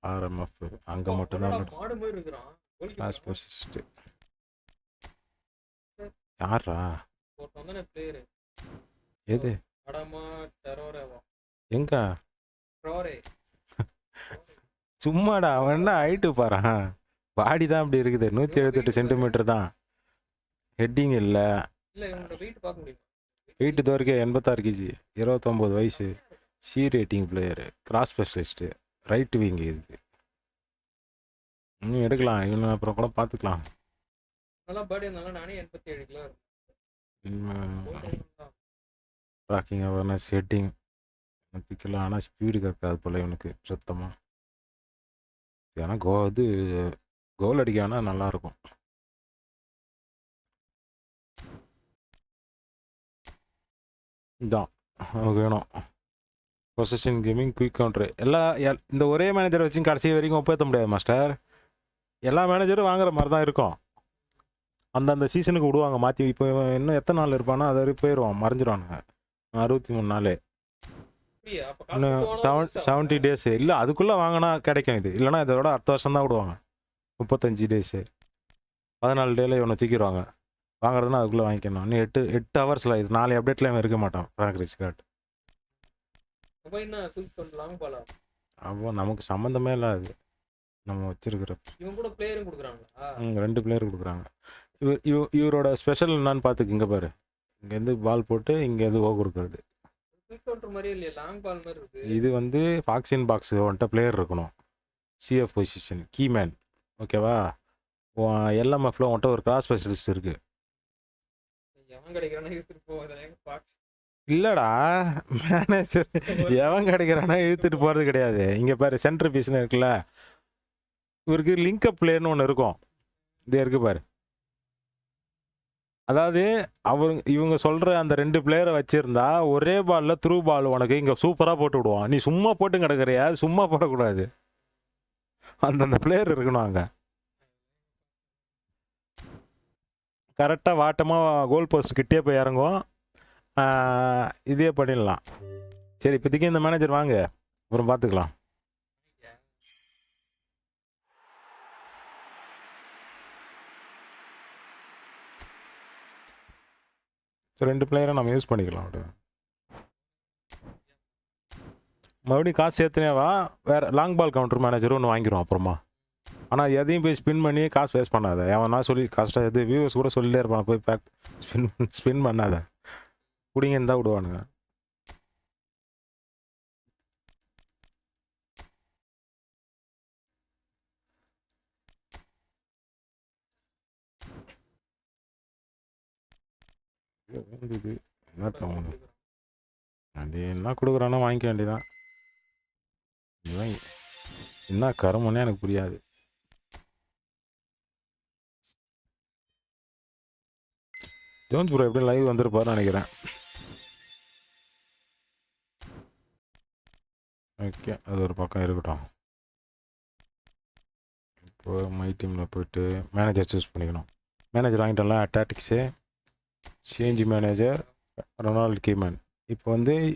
ஆர்எம்எஃப் அங்கே மட்டும்தான் கிளாஸ் ஸ்பெஷலிஸ்ட்டு. யாரா எது எங்க சும்மாடா அவன் என்ன ஹைட்டு பாறான், பாடி தான் அப்படி இருக்குது. 178 சென்டிமீட்டர் தான், ஹெட்டிங் இல்லை. வெயிட்டு தோறிக்க 86 kg, 29 வயசு, C rating player, cross specialist, right wing. இது இன்னும் எடுக்கலாம், இவனை அப்புறம் கூட பார்த்துக்கலாம். ட்ராக்கிங் அவேர்னஸ், ஹெட்டிங் மத்திக்கலாம். ஆனால் ஸ்பீடு இருக்காது போல் இவனுக்கு சுத்தமாக. ஏன்னா இது கோல் அடிக்க வேணால் நல்லாயிருக்கும். இதான் அவனுக்கு வேணும். பொசிஷன் கேமிங், குயிக் கவுண்டரு இந்த ஒரே மேனேஜரை வச்சு கடைசி வரைக்கும் ஒப்பேற்ற முடியாது மாஸ்டர். எல்லா மேனேஜரும் வாங்குற மாதிரி தான் இருக்கும். அந்தந்த சீசனுக்கு விடுவாங்க மாற்றி. இப்போ இன்னும் எத்தனை நாள் இருப்பானோ அது வரைக்கும் போயிடுவான், மறைஞ்சிடுவானுங்க. 63 நாள், இன்னும் 70 days. இல்லை அதுக்குள்ளே வாங்கினா கிடைக்கும் இது, இல்லைனா இதோட அடுத்த வருஷம் தான் விடுவாங்க. 35 days, 14 டேல இவனை தூக்கிடுவாங்க. வாங்குறதுனா அதுக்குள்ளே வாங்கிக்கணும். இன்னும் 8 ஹவர்ஸில் இது 4 அப்டேட்ல இருக்க மாட்டான் ஃப்ராங்க் கார்டு. அப்போ நமக்கு சம்மந்தமே இல்லை அது. நம்ம வச்சிருக்கிற 2 பிளேயர் கொடுக்குறாங்க. இவரோட ஸ்பெஷல் என்னன்னு பார்த்துக்கு. பாரு, இங்கேருந்து பால் போட்டு இங்கேருந்து கொடுக்குறது. இது ஃபாக்ஸின் பாக்ஸ் வந்துட்டு பிளேயர் இருக்கணும். சிஎஃப் பொசிஷன், கீமேன், ஓகேவா. எல்எம்எஃப்ல வந்துட்டு ஒரு கிராஸ் ஸ்பெஷலிஸ்ட் இருக்கு. இல்லடா மேனேஜர் எவன் கிடைக்கிறானா இழுத்துட்டு போகிறது கிடையாது. இங்கே பாரு, சென்டர் பீஸ்னு இருக்குல்ல, இவருக்கு லிங்க் அப் பிளேயர்னு ஒன்று இருக்கும். இது இருக்கு பாரு. அதாவது இவங்க சொல்கிற அந்த 2 பிளேயரை வச்சுருந்தா ஒரே பாலில் த்ரூ பால் உனக்கு இங்கே சூப்பராக போட்டு விடுவான். நீ சும்மா போட்டு கிடக்குறியா, சும்மா போடக்கூடாது. அந்தந்த பிளேயர் இருக்கணும் அங்கே. கரெக்டாக வாட்டமாக கோல் போஸ்ட் கிட்டே போய் இறங்கும். இதே பண்ணிடலாம். சரி, இப்போதைக்கு இந்த மேனேஜர் வாங்க, அப்புறம் பார்த்துக்கலாம். ரெண்டு பிளேயரை நம்ம யூஸ் பண்ணிக்கலாம். மறுபடியும் காசு சேர்த்துனேவா, வேறு லாங் பால் கவுண்டர் மேனேஜரும் ஒன்று வாங்கிடுவோம் அப்புறமா. ஆனால் எதையும் போய் ஸ்பின் பண்ணி காசு வேஸ்ட் பண்ணாத. அவன் நான் சொல்லி கஷ்டம், எது வியூவர்ஸ் கூட சொல்லிட்டே இருப்பான், போய் ஸ்பின் பண்ணாத, குடிங்கன்னு தான் விடுவானுங்க. என்ன தோணும், அது என்ன கொடுக்குறானோ வாங்கிக்க வேண்டியதான். என்ன கருமன்னே எனக்கு புரியாது. ஜோன்ஸ் ப்ரோ எப்படி லைவ் வந்துருப்பாருன்னு நினைக்கிறேன். ஓகே, அது ஒரு பக்கம் இருக்கட்டும். இப்போ மை டீமில் போய்ட்டு மேனேஜர் சூஸ் பண்ணிக்கணும். மேனேஜர் வாங்கிட்டோம்ல, tactics, change manager, Ronald Koeman. இப்போ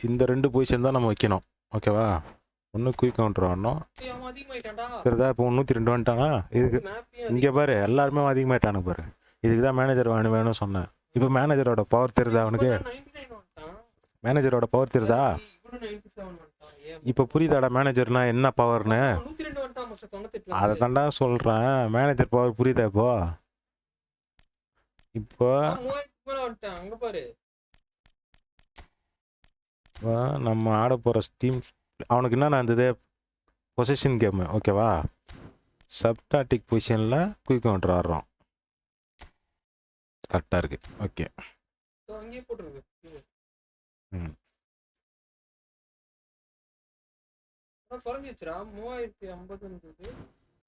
இந்த 2 பொசிஷன் தான் நம்ம வைக்கணும், ஓகேவா. ஒன்று குயிக் கவுண்டர் ஆடணும். சரிதா, இப்போ 102 வந்துட்டானா. இதுக்கு இங்கே பாரு, எல்லாருமே அதிகமாகிட்டானுங்க பாரு. இதுக்கு தான் மேனேஜர் வேணும்னு சொன்னேன். இப்போ மேனேஜரோட பவர் தெரியுதா அவனுக்கு? மேனேஜரோட பவர் தெரியுதா? இப்போ புரியுதாடா மேனேஜர்னா என்ன பவர்னு? அதை தாண்டா சொல்கிறேன், மேனேஜர் பவர் புரியுதா இப்போ? இப்போ நம்ம ஆட போகிற டீம் அவனுக்கு என்னென்ன இருந்தது, பொசிஷன் கேமு, ஓகேவா. சப்டாட்டிக் பொசிஷனில் குயிக் கவுண்டர் ஆடுறோம், கரெக்டாக இருக்கு. ஓகே,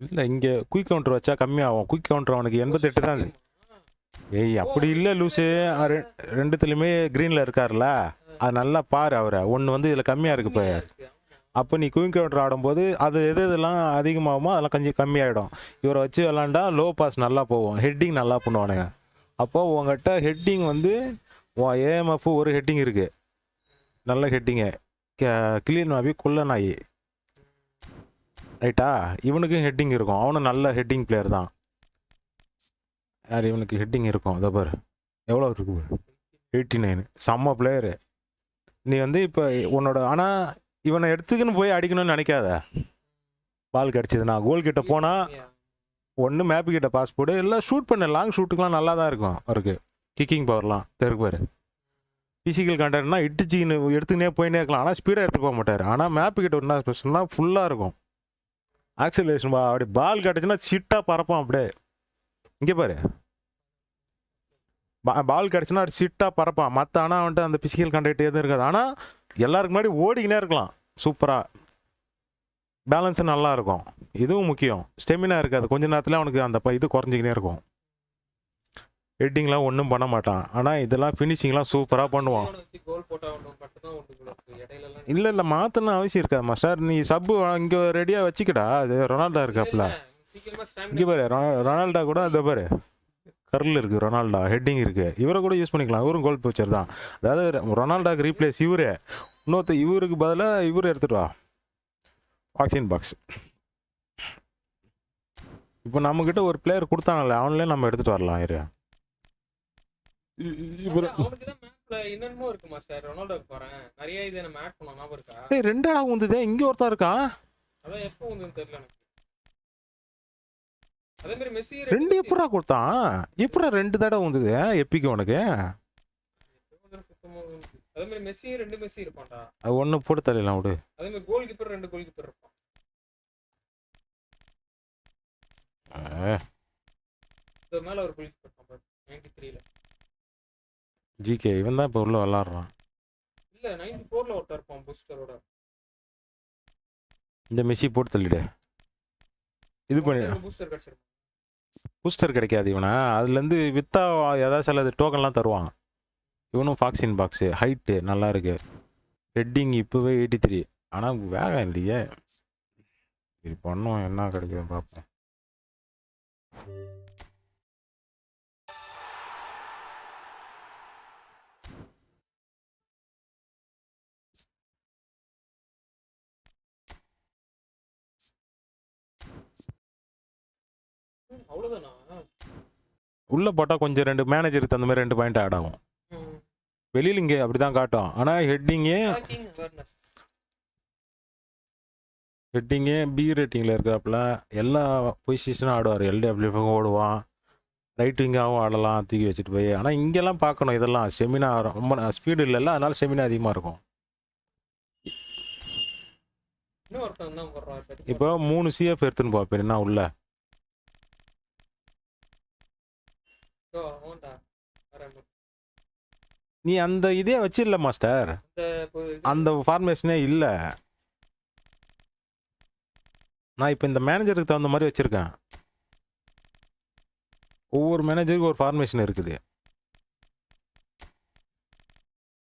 இல்லை இங்கே குயிக் கவுண்டர் வச்சா கம்மியாகும். குயிக் கவுண்டர் அவனுக்கு 88 தான். ஏய் அப்படி இல்லை லூஸு, 2துலையுமே க்ரீனில் இருக்கார்ல, அது நல்லா பாரு அவரை. ஒன்று வந்து இதில் கம்மியாக இருக்கு இப்போ. அப்போ நீ குயின் கவுண்டர் ஆடும்போது அது இதெல்லாம் அதிகமாகுமோ அதெல்லாம் கொஞ்சம் கம்மியாகிடும். இவரை வச்சு விளாண்டா லோ பாஸ் நல்லா போகும், ஹெட்டிங் நல்லா பண்ணுவானுங்க. அப்போது உங்கள்கிட்ட ஹெட்டிங் வந்து ஏஎம்எஃப் ஒரு ஹெட்டிங் இருக்குது, நல்ல ஹெட்டிங்கு. கிளீன் மாபி குள்ள நாய் ரைட்டா. இவனுக்கும் ஹெட்டிங் இருக்கும், அவனும் நல்ல ஹெட்டிங் பிளேயர் தான். யார் இவனுக்கு ஹெட்டிங் இருக்கும்? அதை பாரு எவ்வளோ இருக்கு பாரு, 89. செம்ம பிளேயரு. நீ வந்து இப்போ உன்னோட ஆனால் இவனை எடுத்துக்கின்னு போய் அடிக்கணும்னு நினைக்காத. பால் கிடச்சிதுண்ணா கோல் கிட்ட போனால் ஒன்று மேப்பு கிட்ட பாஸ் போடு, இல்லை ஷூட் பண்ண. லாங் ஷூட்டுக்கெலாம் நல்லா தான் இருக்கும் அவருக்கு, கிக்கிங் பவர்லாம் இருக்கு பாரு. ஃபிசிக்கல் கண்டென்ட்னா இட்டுச்சின்னு எடுத்துக்கினே போயினே இருக்கலாம், ஆனால் ஸ்பீடாக எடுத்து போக மாட்டார். ஆனால் மேப்பு கிட்ட என்ன ஸ்பெஷல்னா ஃபுல்லாக இருக்கும் ஆக்சிலரேஷன். அப்படி பால் கிடச்சுன்னா சிட்டாக பறப்பான் அப்படியே. இங்கே பாரு, பால் கிடச்சுன்னா அப்படி சிட்டாக பறப்பான். மற்ற ஆனால் வந்துட்டு அந்த ஃபிசிக்கல் கண்டெக்ட் எதுவும் இருக்காது. ஆனால் எல்லாருக்கு முன்னாடி ஓடிக்கினே இருக்கலாம் சூப்பராக, பேலன்ஸு நல்லா இருக்கும். இதுவும் முக்கியம், ஸ்டெமினா இருக்காது. கொஞ்ச நேரத்தில் அவனுக்கு அந்த இது குறைஞ்சிக்கினே இருக்கும். ஹெட்டிங்லாம் ஒன்றும் பண்ண மாட்டான், ஆனால் இதெல்லாம் ஃபினிஷிங்லாம் சூப்பராக பண்ணுவான். இல்லை மாற்றணும் அவசியம் இருக்காது மாஸ்டர். நீ சப்பு இங்கே ரெடியாக வச்சுக்கடா. அது ரொனால்டோ இருக்காப்புல, இங்கே பாரு ரொனால்டோ கூட அந்த பாரு கர்ல் இருக்குது, ரொனால்டோ ஹெட்டிங் இருக்குது. இவரை கூட யூஸ் பண்ணிக்கலாம், இவரும் கோல் போச்சர் தான். அதாவது ரொனால்டோக்கு ரீப்ளேஸ் இவரே, இன்னொருத்த இவருக்கு பதிலாக இவர் எடுத்துகிட்டு வா வாக்சின் பாக்ஸ். இப்போ நம்மக்கிட்ட ஒரு பிளேயர் கொடுத்தாங்கல்ல, அவன்லேயே நம்ம எடுத்துகிட்டு வரலாம். இரு ரெண்டு இடம் உந்துதே, இங்கே ஒருத்தன் இருக்கான். ரெண்டு எப்படா கொடுத்தான்? எப்படா ரெண்டு தடவை வந்தது எப்பிக்கு உனக்கு? அது ஒன்று போட்டு தரலாம் விடு. ஜிகே இவன் தான் இப்போ உள்ள விளாட்றான். இந்த மெஸ்ஸி போட்டு தள்ளிடு. இது பண்ணி பூஸ்டர் கிடைக்காது இவனை, அதுலேருந்து விற்றா ஏதாவது சில டோக்கன்லாம் தருவான். இவனும் ஃபாக்ஸின் பாக்ஸு, ஹைட்டு நல்லா இருக்கு, ஹெட்டிங் இப்போவே 83. ஆனால் வேகம் இல்லையே. இது பண்ணுவோம், என்ன கிடைக்குதுன்னு பார்ப்போம். உள்ள போட்டால் கொஞ்சம் ரெண்டு மேனேஜருக்கு தகுந்த மாதிரி 2 பாயிண்ட் ஆட் ஆகும். வெளியில் இங்கே அப்படி தான் காட்டும். ஆனால் ஹெட்டிங்கே பி ரேட்டிங்கில் இருக்கிறப்பல எல்லா பொசிஷனும் ஆடுவார். எல்டபிள்யூஃபும் ஓடுவான், ரைட் விங்காகவும் ஆடலாம் தூக்கி வச்சுட்டு போய். ஆனால் இங்கெல்லாம் பார்க்கணும், இதெல்லாம் செமினா ரொம்ப ஸ்பீடு இல்லைல்ல, அதனால செமினா அதிகமாக இருக்கும். இப்போ 3 CF எடுத்துன்னு பார்ப்பேன் என்ன உள்ள. நீ அந்த இதே வச்சிடல மாஸ்டர், அந்த ஃபார்மேஷனே இல்லை. நான் இப்போ இந்த மேனேஜருக்கு தகுந்த மாதிரி வச்சுருக்கேன். ஒவ்வொரு மேனேஜருக்கு ஒரு ஃபார்மேஷன் இருக்குது.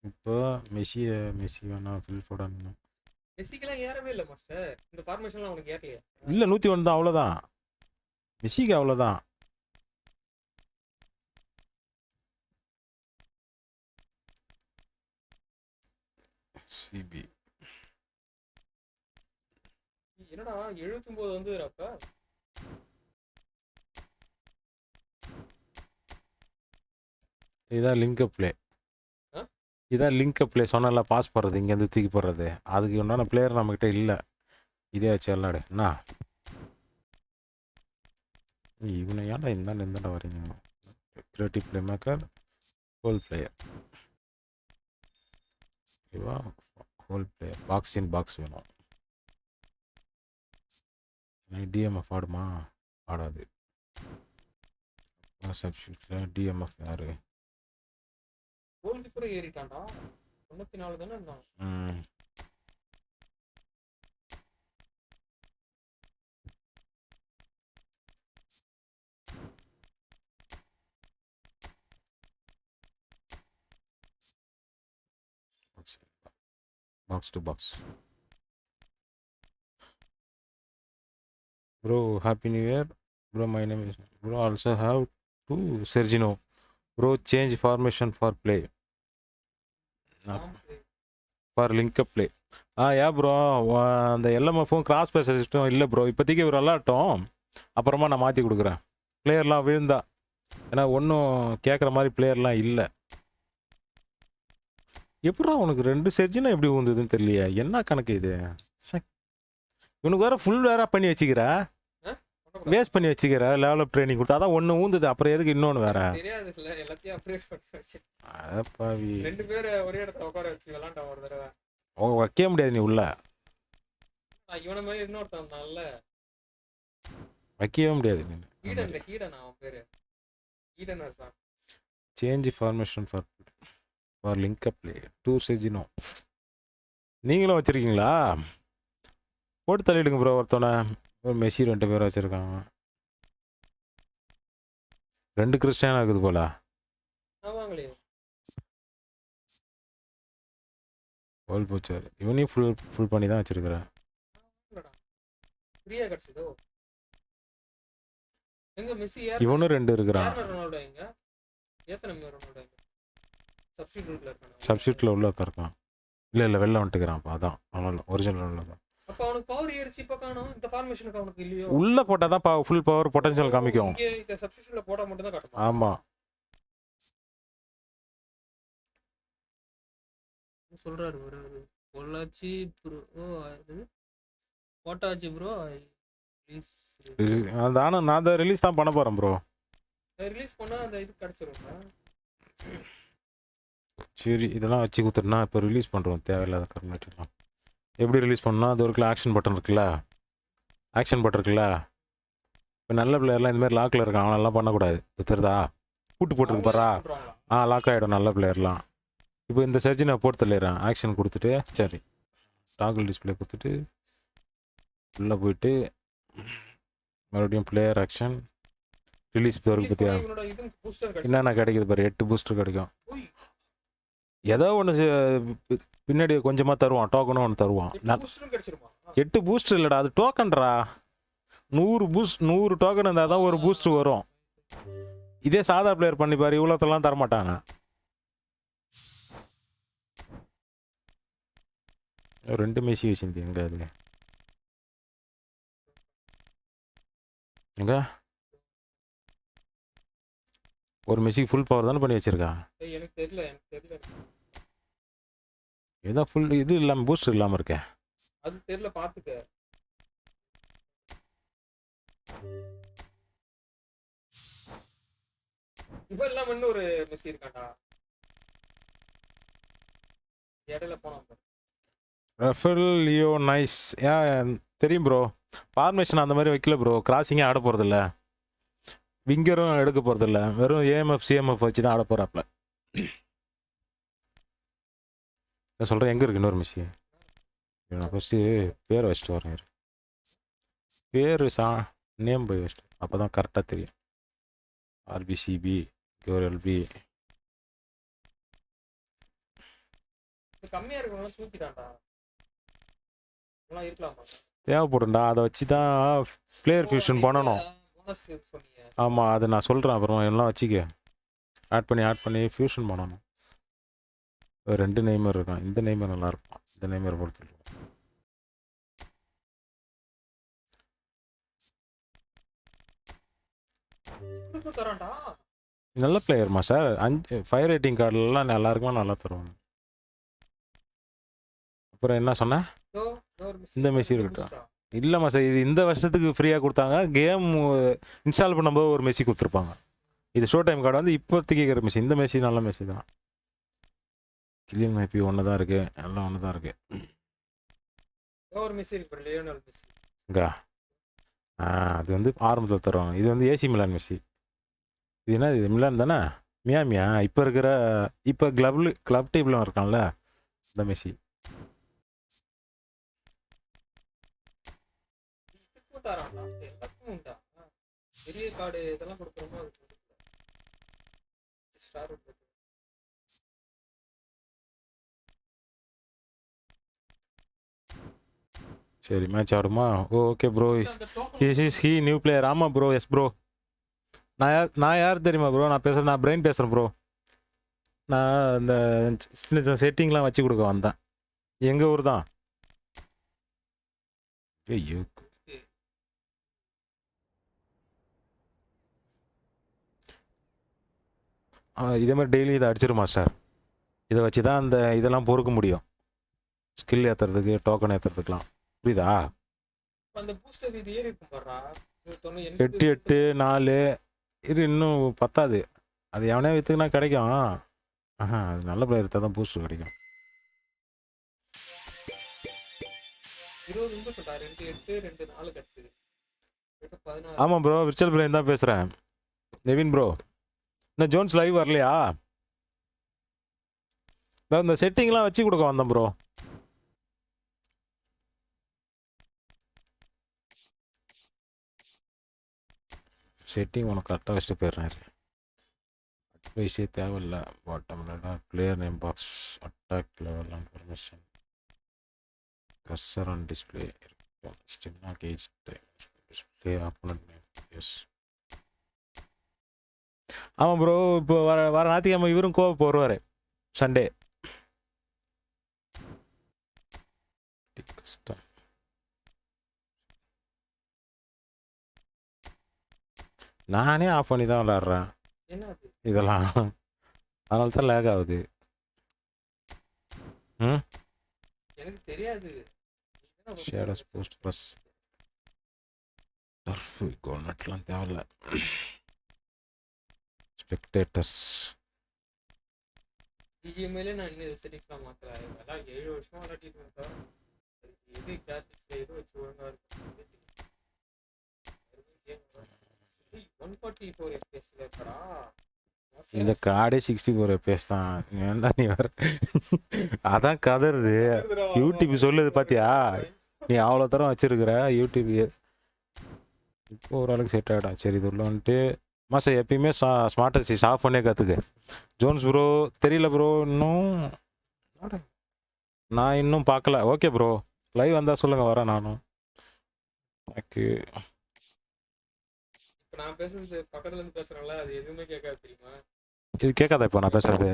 இப்போ மெஸ்ஸி வேணா ஃபில் ஃபோடன் மெஸ்ஸிக்கெல்லாம் ஏறவே இல்லை மாஸ்டர், இந்த ஃபார்மேஷன்லாம் உனக்கு ஏறலையா? இல்லை 101 தான், அவ்வளோதான். மெஸ்ஸிக்கு அவ்வளோதான். சிபி என்னடா 79 வந்துதுறாப்ப. இதான் லிங்க் ப்ளே, இதான் லிங்க் ப்ளே சொன்னால பாஸ் போடுறது, இங்கேருந்து தூக்கி போடுறது. அதுக்கு உண்டான பிளேயர் நம்மக்கிட்ட இல்லை. இதே வச்சு விளாடு என்ன. இவனை ஏன்டா இந்தாண்ட வரீங்க? கிரியேட்டிவ் பிளே மேக்கர், கோல் பிளேயர், ஓகேவா? கோல் பிளேயர் பாக்ஸ் இன் பாக்ஸ் வேணும். டிஎம்எஃப் ஆடுமா? ஆடாது. டிஎம்எஃப் யாரு? Goal keeper ஏறிட்டான்டா. 94 தானே இருந்தான். Box to box. Bro, happy new year. Bro, my name is. Bro, also have to Sergino. Bro, change formation for play. For link up play. Yeah bro, அந்த எல்எம்எஃப்பும் cross base system இல்லை bro. இப்போதைக்கு ஒரு விளாட்டும், அப்புறமா நான் மாற்றி கொடுக்குறேன். பிளேயர்லாம் விழுந்தா, ஏன்னா ஒன்றும் கேட்குற மாதிரி பிளேயர்லாம் இல்லை. எப்படா உனக்கு 2 செர்ஜினா எப்படி ஊந்துதுன்னு தெரியலையா? என்ன கணக்கு இது? இவனுக்கு வேற ஃபுல் வேற பண்ணி வச்சுக்கிற, வேஸ்ட் பண்ணி வச்சுக்கிற. லெவல் அப் ட்ரைனிங் கொடுத்தா தான் ஒன்று ஊந்துது, அப்புறம் எதுக்கு இன்னொன்று வேற? தெரியாதுல்ல, எல்லாத்தையும் அப்டேட் பண்ணி வச்சு. அடப்பாவி, 2 பேர் ஒரே இடத்துல உட்கார வச்சு விளாண்டா ஒரு தடவை. வைக்க முடியாது நீ உள்ள. இவனை மாதிரி இன்னொருத்தன் நல்ல வைக்கவே முடியாது நீ. ஹீடன் அவன் பேரு Heaton sir. Change formation for link up play 2 Sergino. நீங்களும் வச்சிருக்கீங்களா? போட்டு தள்ளிடுங்க ப்ரோ. ஒருத்தவனை ஒரு மெஸ்ஸி 2 பேர் வச்சிருக்காங்க. 2 கிறிஸ்டியானா இருக்குது போல. ஆமாங்களே, கோல் போச்சார். இவனையும் ஃபுல் பண்ணி தான் வச்சிருக்கிறேன். ஃப்ரீயா கிடைச்சதோ எங்க மெஸ்ஸி? இவனும் 2 இருக்கிறான். ரொனால்டோ எங்க? எத்தனை பேர் ரொனால்டோ எங்க? சப்ஸ்டிட்யூட்ல இருக்கான். சப்ஸ்டிட்யூட்ல உள்ள இருக்கான். இல்லை வெளில வந்துட்டுக்கிறான். அதான் ரொனால்டோ ஒரிஜினல் ரொனால்டோ தான். அப்ப அவனுக்கு பவர் ஏறிச்சு. இப்ப காணோம். இந்த ஃபார்மேஷனுக்கு அவனுக்கு இல்லையோ? உள்ள போட்டா தான் ஃபுல் பவர் பொட்டன்ஷியல் காமிக்கும். இங்க இந்த சப்ஸ்டிட்யூட்ல போட்டா மட்டும் தான் காட்டும். ஆமா, சொல்றாரு ஒரு பொள்ளாச்சி ப்ரோ. அது போட்டாச்சு ப்ரோ. ப்ளீஸ் நான் அதை ரிலீஸ் தான் பண்ண போறேன் ப்ரோ. ரிலீஸ் பண்ணா அந்த இது கிடைச்சிரும்ல. சரி, இதெல்லாம் வச்சு கொடுத்துட்டுனா இப்போ ரிலீஸ் பண்ணுறோம். தேவையில்லாத கர்மேட்டெல்லாம் எப்படி ரிலீஸ் பண்ணால், அது ஒரு ஆக்ஷன் பட்டன் இருக்குல்ல, இப்போ நல்ல பிளேயர்லாம் இந்தமாதிரி லாக்கில் இருக்கான். அவனெல்லாம் பண்ணக்கூடாது. தெரியுதா? பூட்டு போட்டுருக்கு பாரா. லாக் ஆகிடும் நல்ல பிளேயர்லாம். இப்போ இந்த சர்ஜி நான் போட்டு தள்ளிடுறேன். ஆக்ஷன் கொடுத்துட்டு, சரி டாங்கிள் டிஸ்பிளே கொடுத்துட்டு உள்ளே போயிட்டு மறுபடியும் பிளேயர் ஆக்ஷன் ரிலீஸ் தோறுக்கு பற்றியா என்னென்ன கிடைக்குது பாரு. 8 பூஸ்டர் கிடைக்கும். ஏதோ ஒன்று பின்னாடி கொஞ்சமாக தருவான். டோக்கனும் ஒன்று தருவான். 8 பூஸ்டர் இல்லைடா, அது டோக்கன்ரா. 100 டோக்கன் இருந்தால் தான் ஒரு பூஸ்டர் வரும். இதே சாதா பிளேயர் பண்ணி பாரு, இவ்வளோத்தெல்லாம் தரமாட்டாங்க. 2 மெஸ்ஸி வச்சிருந்தேன். எங்க அது எங்க ஒரு மெஸ்ஸிக்கு ஃபுல் பவர் தானே பண்ணி வச்சிருக்கா? எனக்கு தெரியல. ஏதோ ஃபுல் இது இல்லாமல் பூஸ்டர் இல்லாமல் இருக்கே. அது தெரியல, பார்த்துக்க. இப்போ இல்லாம இன்னொரு மெஸ்ஸி இருக்காண்டா, இடையில போனான். Rafael Leo nice. தெரியும் ப்ரோ. ஃபார்மேஷன் அந்த மாதிரி வைக்கல ப்ரோ. கிராசிங்கே ஆட போகிறதில்ல, விங்கரும் எடுக்க போகிறதில்ல. வெறும் ஏஎம்எஃப் சிஎம்எஃப் வச்சு தான் ஆட போகிறாப்புல. நான் சொல்கிறேன், எங்கே இருக்கு இன்னொரு மெஸ்ஸி? நான் ஃபஸ்ட்டு பேர் வச்சுட்டு வரேன். பேர் நேம் போய் வச்சுட்டு, அப்போ தான் கரெக்டாக தெரியும். ஆர்பிசிபி கேஎல்பி கம்மியா இருக்கவங்க தூக்கிட்டான்டா. இருக்கலாமா? தேவைப்படும்டா. அதை வச்சு தான் பிளேயர் ஃபியூஷன் பண்ணணும். ஆமாம், அது நான் சொல்கிறேன். அப்புறம் எல்லாம் வச்சுக்க ஆட் பண்ணி ஃபியூஷன் பண்ணணும். 2 நெய்மர் இருக்கான். இந்த நெய்மர் நல்லா இருப்பான். இந்த நெய்மர் பொறுத்துருவோம். நல்ல பிளேயர்மா சார். 5 ரேட்டிங் கார்டுலாம் எல்லாருக்குமே நல்லா தருவாங்க. அப்புறம் என்ன சொன்னேன்? இந்த மெஸ்ஸி இருக்கட்டும். இல்லைம்மா சார், இது இந்த வருஷத்துக்கு ஃப்ரீயாக கொடுத்தாங்க. கேம் இன்ஸ்டால் பண்ணும்போது ஒரு மெஸ்ஸி கொடுத்துருப்பாங்க. இது ஷோ டைம் கார்டு வந்து இப்போதைக்கு இருக்கிற மெஸ்ஸி. இந்த மெஸ்ஸி நல்ல மெஸ்ஸி தான். கில்லியன் மேப்பி ஒன்று தான் இருக்குது. எல்லாம் ஒன்று தான் இருக்குது. ஒரு மெஸ்ஸி இருக்கு, லியோனல் மெஸ்ஸி. அது வந்து ஆரம்பத்தில் தருவாங்க. இது வந்து ஏசி மிலான் மெஸ்ஸி. இது என்ன? இது மிலான் தானே? மியாமியா? இப்போ கிளப் டீம்ல இருக்கான்ல இந்த மெஸ்ஸி. பெரிய கார்டு இதெல்லாம் கொடுக்குறோமோ அது சரி மேட்ச் ஆடுமா? Okay bro. Is he new player? ஆமாம் ப்ரோ. Yes bro. நான் யார் தெரியுமா ப்ரோ? நான் பிரெயின் பேசுகிறேன் ப்ரோ. நான் இந்த சின்ன சின்ன செட்டிங்லாம் வச்சு கொடுக்க வந்தேன். எங்கள் ஊர் தான். ஐயோ, இதே மாதிரி டெய்லி இதை அடிச்சிரு மாஸ்டர். இதை வச்சு தான் அந்த இதெல்லாம் பொறுக்க முடியும். ஸ்கில் ஏற்றுறதுக்கு, டோக்கன் ஏற்றுறதுக்குலாம். புரியுதா? அந்த பூஸ்டர் இது ஏறி இருக்கும் பாரா. 8 8 4 இது இன்னும் பத்தாது. அது எவனே விற்றுக்குனா கிடைக்கும். அது நல்ல பிளேயர் எடுத்தால் தான் பூஸ்டர் கிடைக்கும். 20 நிமிஷம் 2 8 2 4 கட்சி. ஆமாம் ப்ரோ, விர்ச்சுவல் பிளேயர் தான் பேசுகிறேன். நெவின் ப்ரோ. இந்த ஜோன்ஸ் லைவ் வரலையா? இந்த செட்டிங்லாம் வச்சு கொடுக்க வந்தேன் ப்ரோ. செட்டிங் உனக்கு கரெக்டாக வச்சுட்டு போயிடுறாரு. அட்வைஸே தேவையில்ல. பாட்டமில் player name box, attack level and permission, cursor on display இருக்கும். Stamina gauge time display opponent name. Yes ஆமாம் ப்ரோ. இப்போ வர ஞாயிற்றுக்கிழமை இவரும் கோவம் வருவார். சண்டே கஷ்டம். நானே ஆஃப் பண்ணி தான் விளாட்றேன் இதெல்லாம். அதனால தான் லேக் ஆகுது. எனக்கு தெரியாது. ஷேடஸ் போஸ்ட் ப்ளஸ் டர்ஃப் கோல்நட்லாம் தேவையில்ல. ஸ்பெக்டேட்டர்ஸ் பிஜிஎம்ஐல நான் இன்னும் செட்டிங்ஸ்லாம் மாற்றல. அதெல்லாம் 7 வருஷமா விளையாடிட்டு இருக்கேன். எது கிராஃபிக்ஸ் எது வச்சு ஒழுங்கா இருக்கும். 144 FPS இருக்கடா. இந்த கார்டே 64 FPS தான். ஏன்டா நீ வர? அதான் கதறுது. யூடியூப் சொல்லுது பார்த்தியா? நீ அவ்வளோ தரம் வச்சிருக்கிற யூடியூப். இப்போ ஓரளவுக்கு செட் ஆகிடும். சரி, இது உள்ள வந்துட்டு மாசம் எப்பயுமே ஸ்மார்ட் அசிஸ் ஆஃப் பண்ணே கற்றுக்க. ஜோன்ஸ் ப்ரோ தெரியல ப்ரோ. நான் இன்னும் பார்க்கல. ஓகே ப்ரோ, லைவ் வந்தால் சொல்லுங்கள், வரேன் நானும். ஓகே. இப்போ நான் பேசுறது பக்கத்துல இருந்து பேசுறேன்ல, அது எதுவுமே கேட்காது தெரியுமா? இது கேட்காதா இப்போ நான் பேசுறது?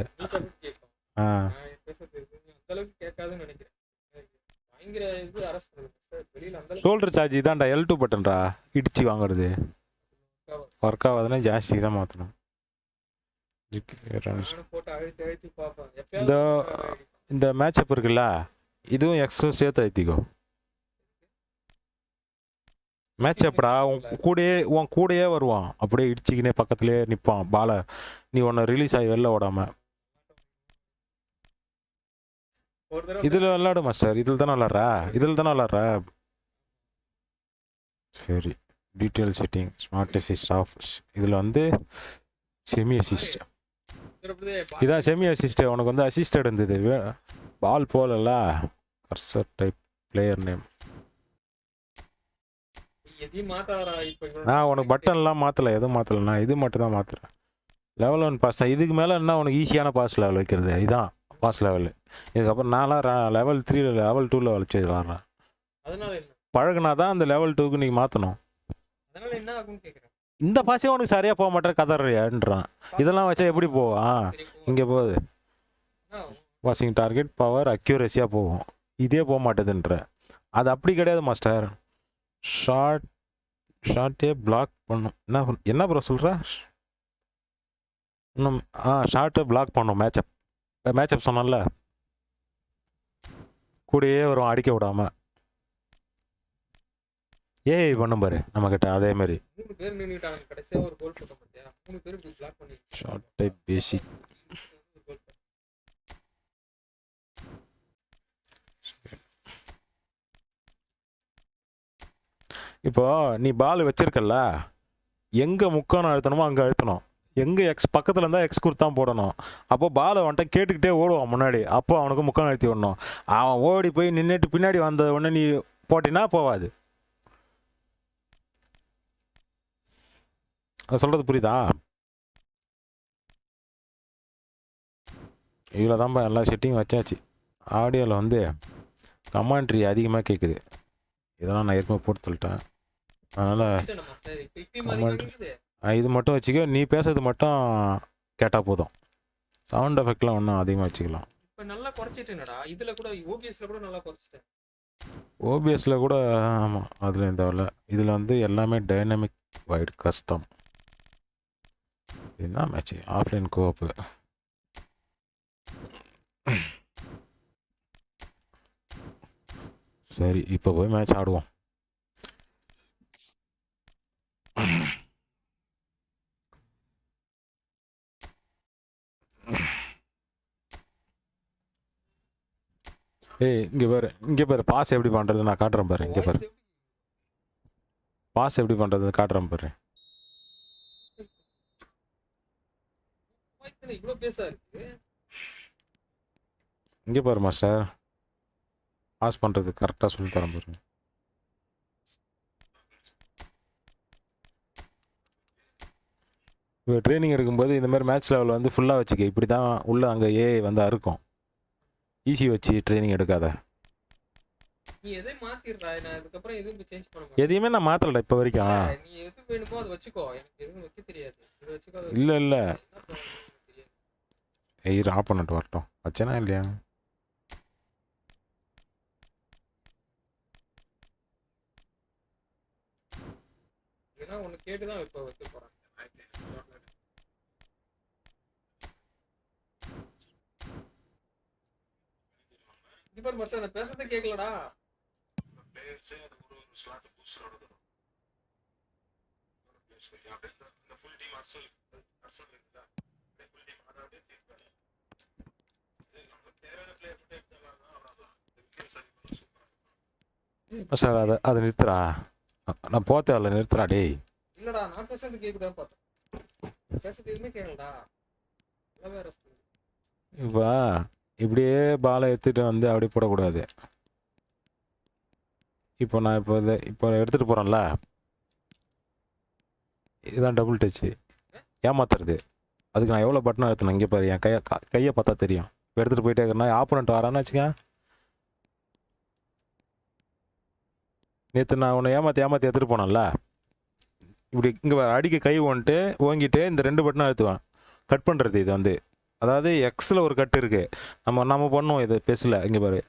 கேட்கும். நான் பேசுறது எதுவுமே அந்த அளவுக்கு கேட்காதுன்னு நினைக்கிறேன். பயங்கர இது அரெஸ்ட் பண்ணுறது வெளியில் அந்த ஷோல்டர் சார்ஜ் இதான்டா, L2 பட்டன்டா. இடிச்சு வாங்குறது ஒர்க் ஆகாதுன்னா ஜாஸ்தி தான் மாற்றணும். போட்டு அழுத்தி அழுத்தி பார்ப்பேன். இந்த மேட்ச் அப் இருக்குல்ல, இதுவும் எக்ஸும் சேர்த்து அழுத்திக்கோ. மேட்ச் அப்படா உன் கூடயே வருவான். அப்படியே இடிச்சிக்கினே பக்கத்துலேயே நிற்பான் பாலை. நீ உன்னை ரிலீஸ் ஆகி வெளில ஓடாம இதில் விளாடு மாஸ்டர். இதில் தானே விளாட்ற. சரி, detail setting, smart assist off. இதில் வந்து செமி அசிஸ்ட். இதான் செமி அசிஸ்ட். உனக்கு வந்து அசிஸ்டட் இருந்தது. பால் போகல. Cursor type, player name. நான் உனக்கு பட்டன்லாம் மாற்றலை, எதுவும் மாற்றலை. நான் இது மட்டும் தான் மாற்றுறேன். லெவல் 1 பாஸ் தான். இதுக்கு மேலே என்ன உனக்கு ஈஸியான பாஸ் லெவல் வைக்கிறது? இதுதான் பாஸ் லெவல். இதுக்கப்புறம் நான்லாம் லெவல் 3 லெவல் 2 வச்சு விளாட்றேன். பழகுனா தான் அந்த லெவல் 2க்கு நீங்கள் மாற்றணும். இந்த பாஸே உனக்கு சரியாக போக மாட்டேன் கதறியான்றான். இதெல்லாம் வச்சா எப்படி போவான்? இங்கே போகுது. பாசிங் டார்கெட் பவர் அக்யூரஸியாக போகும். இதே போக மாட்டேதுன்ற. அது அப்படி கிடையாது மாஸ்டர். ஷார்ட்டே பிளாக் பண்ணும். என்ன ப்ரோ சொல்கிற? இன்னும் ஷார்ட்டை பிளாக் பண்ணும். மேட்சப் சொன்னல, கூடயே வரும் அடிக்க விடாமல். ஏய் பண்ணும் பாரு நம்மக்கிட்ட அதே மாதிரி. ஷார்ட் டைப் பேசிக். இப்போ நீ பால் வச்சிருக்கல, எங்கே முக்கான அழுத்தணுமோ அங்கே அழுத்தணும். எங்கே எக்ஸ் பக்கத்தில் இருந்தால் எக்ஸ் கொடுத்தான் போடணும். அப்போ பாலை வந்துட்டு கேட்டுக்கிட்டே ஓடுவான் முன்னாடி. அப்போ அவனுக்கு முக்கான அழுத்தி விடணும். அவன் ஓடி போய் நின்றுட்டு பின்னாடி வந்த உடனே நீ போட்டினா போவாது. அது சொல்கிறது புரியுதா? இவ்வளோ தான்ப்பா எல்லா செட்டிங் வச்சாச்சு. ஆடியோவில் வந்து கமாண்ட்ரி அதிகமாக கேட்குது. இதெல்லாம் நான் ஏற்கனவே போட்டு சொல்லிட்டேன். அதனால் மாத்திட்டேன் மாஸ்டர். இப்போ இப்பயும் மாதிரி கமெண்ட் கேக்குது. இது மட்டும் வச்சுக்க. நீ பேசுறது மட்டும் கேட்டால் போதும். சவுண்ட் எஃபெக்ட்லாம் ஒன்றும் அதிகமாக வச்சுக்கலாம். இப்போ நல்லா குறைச்சிட்டேனடா. இதுல கூட ஓபிஎஸ்ல கூட நல்லா குறைச்சிட்டேன். ஓபிஎஸில் கூட ஆமாம், அதில் இந்த வரல. இதில் வந்து எல்லாமே டைனமிக் வைட் கஸ்டம். இதுதான் மேட்ச்சு, ஆஃப்லைன் கோப்பு. சரி, இப்போ போய் மேட்ச் ஆடுவோம். ஏய் இங்கே பாரு பாஸ் எப்படி பண்ணுறது நான் காட்டுறேன் பாரு. இங்கே பாரு பாஸ் எப்படி பண்ணுறது காட்டுறேன் பாரு. இவ்வளோ பேசா இருக்கு. இங்கே பாரு மாஸ்டர், பாஸ் பண்ணுறது கரெக்டாக சொல்லி தரேன் பாரு. இப்போ ட்ரைனிங் எடுக்கும்போது இந்த மாதிரி மேட்ச் லெவல் வந்து ஃபுல்லாக வச்சுக்க. இப்படி தான் உள்ளே அங்கே வந்து அறுக்கும். ஈஸி வச்சு ட்ரைனிங் எடுக்காத. நீ எதையும் மாத்திடுறா. நான் அதுக்கப்புறம் எதுவும் சேஞ்ச் பண்ண மாட்டேன். எதையுமே நான் மாற்றலடா இப்போ வரைக்கும். நீ எது வேணுமோ அதை வச்சுக்கோ. எனக்கு எதுவும் வைக்க தெரியாது. இது வச்சுக்கோ. இல்லை ஐயர் ஆஃப் பண்ணிட்டு வரட்டும். வச்சேனா இல்லையா? ஏன்னா ஒன்று கேட்டு தான் இப்போ வைக்க போகிறேன். இப்போ மச்சான் நான் பேசுறதே கேட்கலடா. சார் அதை நிறுத்துறா. நான் போத்தே அதில் நிறுத்துறா. டேய் இல்லடா, நான் பேசுறது கேக்குதா பார்த்தேன். பேசுறது எதுவுமே கேட்கலடா. வேற இப்போ இப்படியே பாலை எடுத்துகிட்டு வந்து அப்படியே போடக்கூடாது. இப்போ நான் இப்போ எடுத்துகிட்டு போகிறேன்ல, இதுதான் டபுள் டச்சு. ஏமாத்துறது. அதுக்கு நான் எவ்வளோ பட்டனாக எடுத்தேன் இங்கே பாரு. என் கையை பார்த்தா தெரியும். இப்போ எடுத்துகிட்டு போயிட்டே இருக்கிறேன்னா ஆப்போனண்ட் வரான்னு வச்சுக்க. நேற்று நான் உன்னை ஏமாற்றி எடுத்துகிட்டு போனேன்ல, இப்படி இங்கே அடிக்க கை ஓங்கிட்டு இந்த 2 பட்டனாக எடுத்துவேன். கட் பண்ணுறது இது வந்து, அதாவது எக்ஸில் ஒரு கட்டு இருக்குது. நம்ம பண்ணுவோம் இது பெருசில். இங்கே பாரு,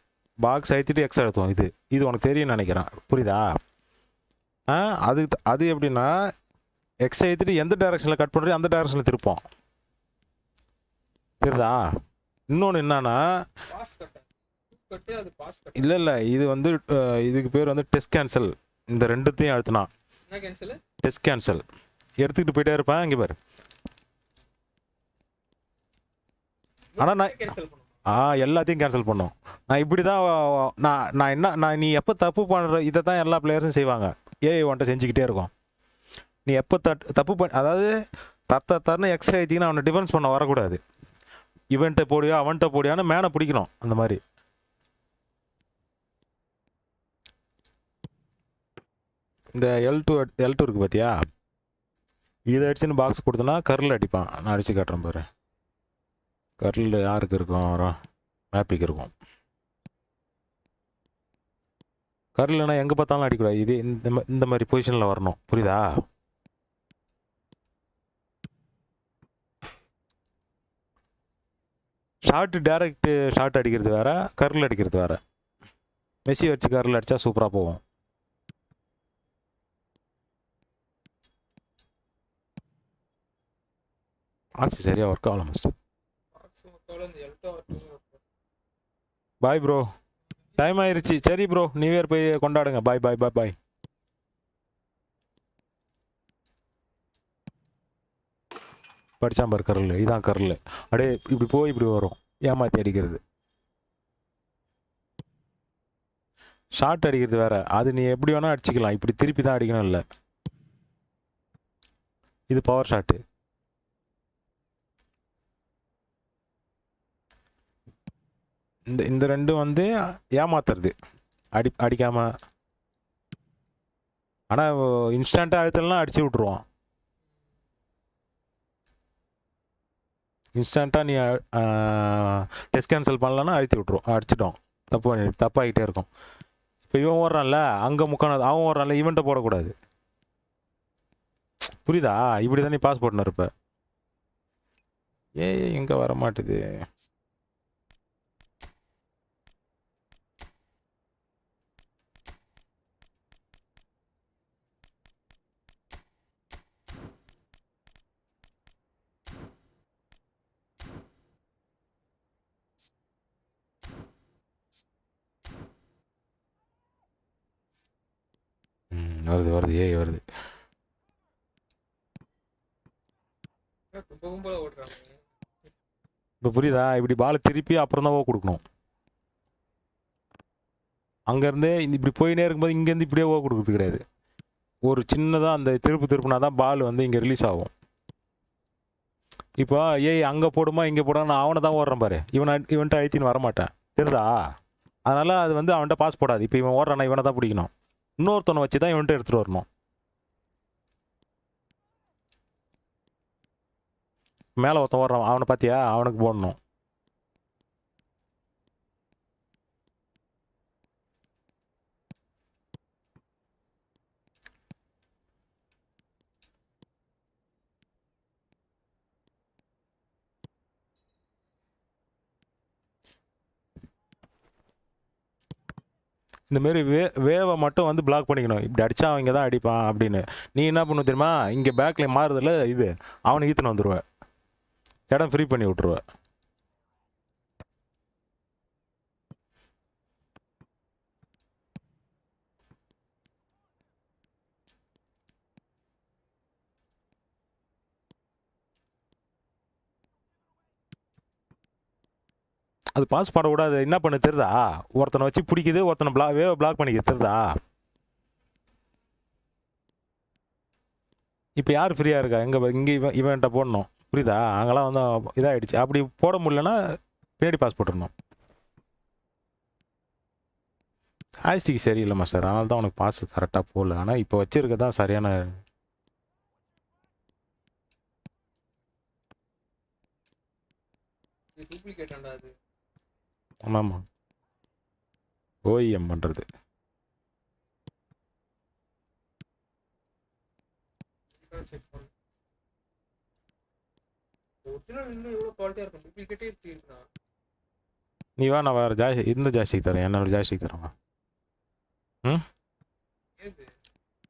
பாக்ஸ் அழுத்திட்டு எக்ஸ் எடுத்துவோம். இது உனக்கு தெரியும்னு நினைக்கிறேன். புரியுதா? அது எப்படின்னா எக்ஸ் அழுத்திட்டு எந்த டைரெக்ஷனில் கட் பண்ணுறது அந்த டைரெக்ஷனில் திருப்போம். புரியுதா? இன்னொன்று என்னன்னா, இல்லை இது வந்து இதுக்கு பேர் வந்து டெஸ்ட் கேன்சல். இந்த 2த்தையும் அழுத்தினா டெஸ்ட் கேன்சல் எடுத்துக்கிட்டு போயிட்டே இருப்பேன். இங்கே பாரு. ஆனால் நான் எல்லாத்தையும் கேன்சல் பண்ணோம். நான் இப்படி தான் நான் நீ எப்போ தப்பு பண்ணுற இதை தான் எல்லா பிளேயர்ஸும் செய்வாங்க. உன்ட்ட செஞ்சுக்கிட்டே இருக்கும். நீ எப்போ தப்பு அதாவது தரணும் எக்ஸ் ஆகிட்டிங்கன்னா அவனை டிஃபென்ஸ் பண்ண வரக்கூடாது. இவன்ட்ட போடியா அவன்கிட்ட போடியான்னு மேனை பிடிக்கணும். அந்த மாதிரி இந்த L2 இருக்குது பார்த்தியா? இதை அடிச்சுன்னு பாக்ஸ் கொடுத்தனா கர்லில் அடிப்பான். நான் அடித்து காட்டுறேன் பாரு. கர்லில் யாருக்கு இருக்கும்? வரும் மேப்பிக்கு இருக்கும். கர்லில்னா எங்கே பார்த்தாலும் அடிக்கூடாது. இது இந்த மாதிரி பொசிஷனில் வரணும். புரியுதா? டேரக்ட் ஷார்ட் அடிக்கிறது வேறு, கர்லில் அடிக்கிறது வேறு. மெஸ்ஸி வச்சு கர்லில் அடித்தா சூப்பராக போகும். ஆச்சு சரியாக ஒர்க் ஆகலாம் மிஸ்டர். பாய் ப்ரோ, டைம் ஆயிருச்சு. சரி ப்ரோ, நியூ இயர் போய் கொண்டாடுங்க. பாய் பாய் பாய் பாய். படிச்சாம்பார் கரல். இதான் கரல். அப்படியே இப்படி போய் இப்படி வரும். ஏமாற்றி அடிக்கிறது. ஷார்ட் அடிக்கிறது வேற. அது நீ எப்படி வேணால் அடிச்சுக்கலாம். இப்படி திருப்பி தான் அடிக்கணும். இல்லை, இது பவர் ஷாட்டு. இந்த 2 வந்து ஏமாத்துறது. அடிக்காமல். ஆனால் இன்ஸ்டண்ட்டாக அழுத்தலாம் அடிச்சு விட்ருவான். இன்ஸ்டண்ட்டாக நீ டெஸ்ட் கேன்சல் பண்ணலன்னா அழுத்தி விட்ருவோம். அடிச்சிட்டோம். தப்பாகிட்டே இருக்கும். இப்போ இவன் ஓடுறான்ல அங்கே முக்கானது, அவன் ஓடுறான்ல இவன்ட்ட போடக்கூடாது. புரியுதா? இப்படி தான் நீ பாஸ் போட்டுன்னு இருப்ப. எங்கே வர மாட்டுது. வருது வருது வருது. இப்போ புரியுதா? இப்படி பால் திருப்பி அப்புறம் தான் கொடுக்கணும். அங்கேருந்தே இப்படி போயினே இருக்கும்போது இங்கேருந்து இப்படியே கொடுக்குறது கிடையாது. ஒரு சின்னதாக அந்த திருப்புனா தான் பால் வந்து இங்கே ரிலீஸ் ஆகும். இப்போ அங்கே போடுமா இங்கே போடாம நான் அவனை தான் ஓடுறேன் பாரு, இவன்ட்ட அழுத்தின்னு வரமாட்டேன். தெரியுதா? அதனால் அது வந்து அவன்கிட்ட பாஸ் போடாது. இப்போ இவன் ஓடுறானா இவனை தான் பிடிக்கணும். இன்னொருத்தனை வச்சு தான் இவன்ட்டு எடுத்துகிட்டு வரணும். மேலே ஒருத்தன் ஓடுறான், அவனை பார்த்தியா? அவனுக்கு போடணும். இந்தமாரி வேவை மட்டும் வந்து பிளாக் பண்ணிக்கணும். இப்படி அடித்தா அவங்க தான் அடிப்பான் அப்படின்னு. நீ என்ன பண்ணு தெரியுமா? இங்கே பேக்கில் மாறுதில்ல இது, அவனை ஈத்துன்னு வந்துடுவேன், இடம் ஃப்ரீ பண்ணி விட்ருவேன். அது பாஸ் பண்ணக்கூடாது. என்ன பண்ணு தெரியுதா? ஒருத்தனை வச்சு பிடிக்குது, ஒருத்தனை வேவை பிளாக் பண்ணிக்க. தெரியுதா? இப்போ யார் ஃப்ரீயாக இருக்கா? இங்கே இவன்கிட்ட போடணும். புரியுதா? அங்கெல்லாம் வந்து இதாகிடுச்சு. அப்படி போட முடியலன்னா பின்னாடி பாஸ் போட்டுடணும். ஆஸ்டிக்கு சரியில்லை மாஸ்டர், அதனால தான் உனக்கு பாஸ் கரெக்டாக போடல. ஆனால் இப்போ வச்சிருக்க தான் சரியான. ஆமாம்மா, ஓஎம் பண்ணுறது. நீ வா, நான் வேறு இந்த ஜாஸ்திக்கு தரேன், என்னோட ஜாஸ்திக்கு தரேன் வா. ம்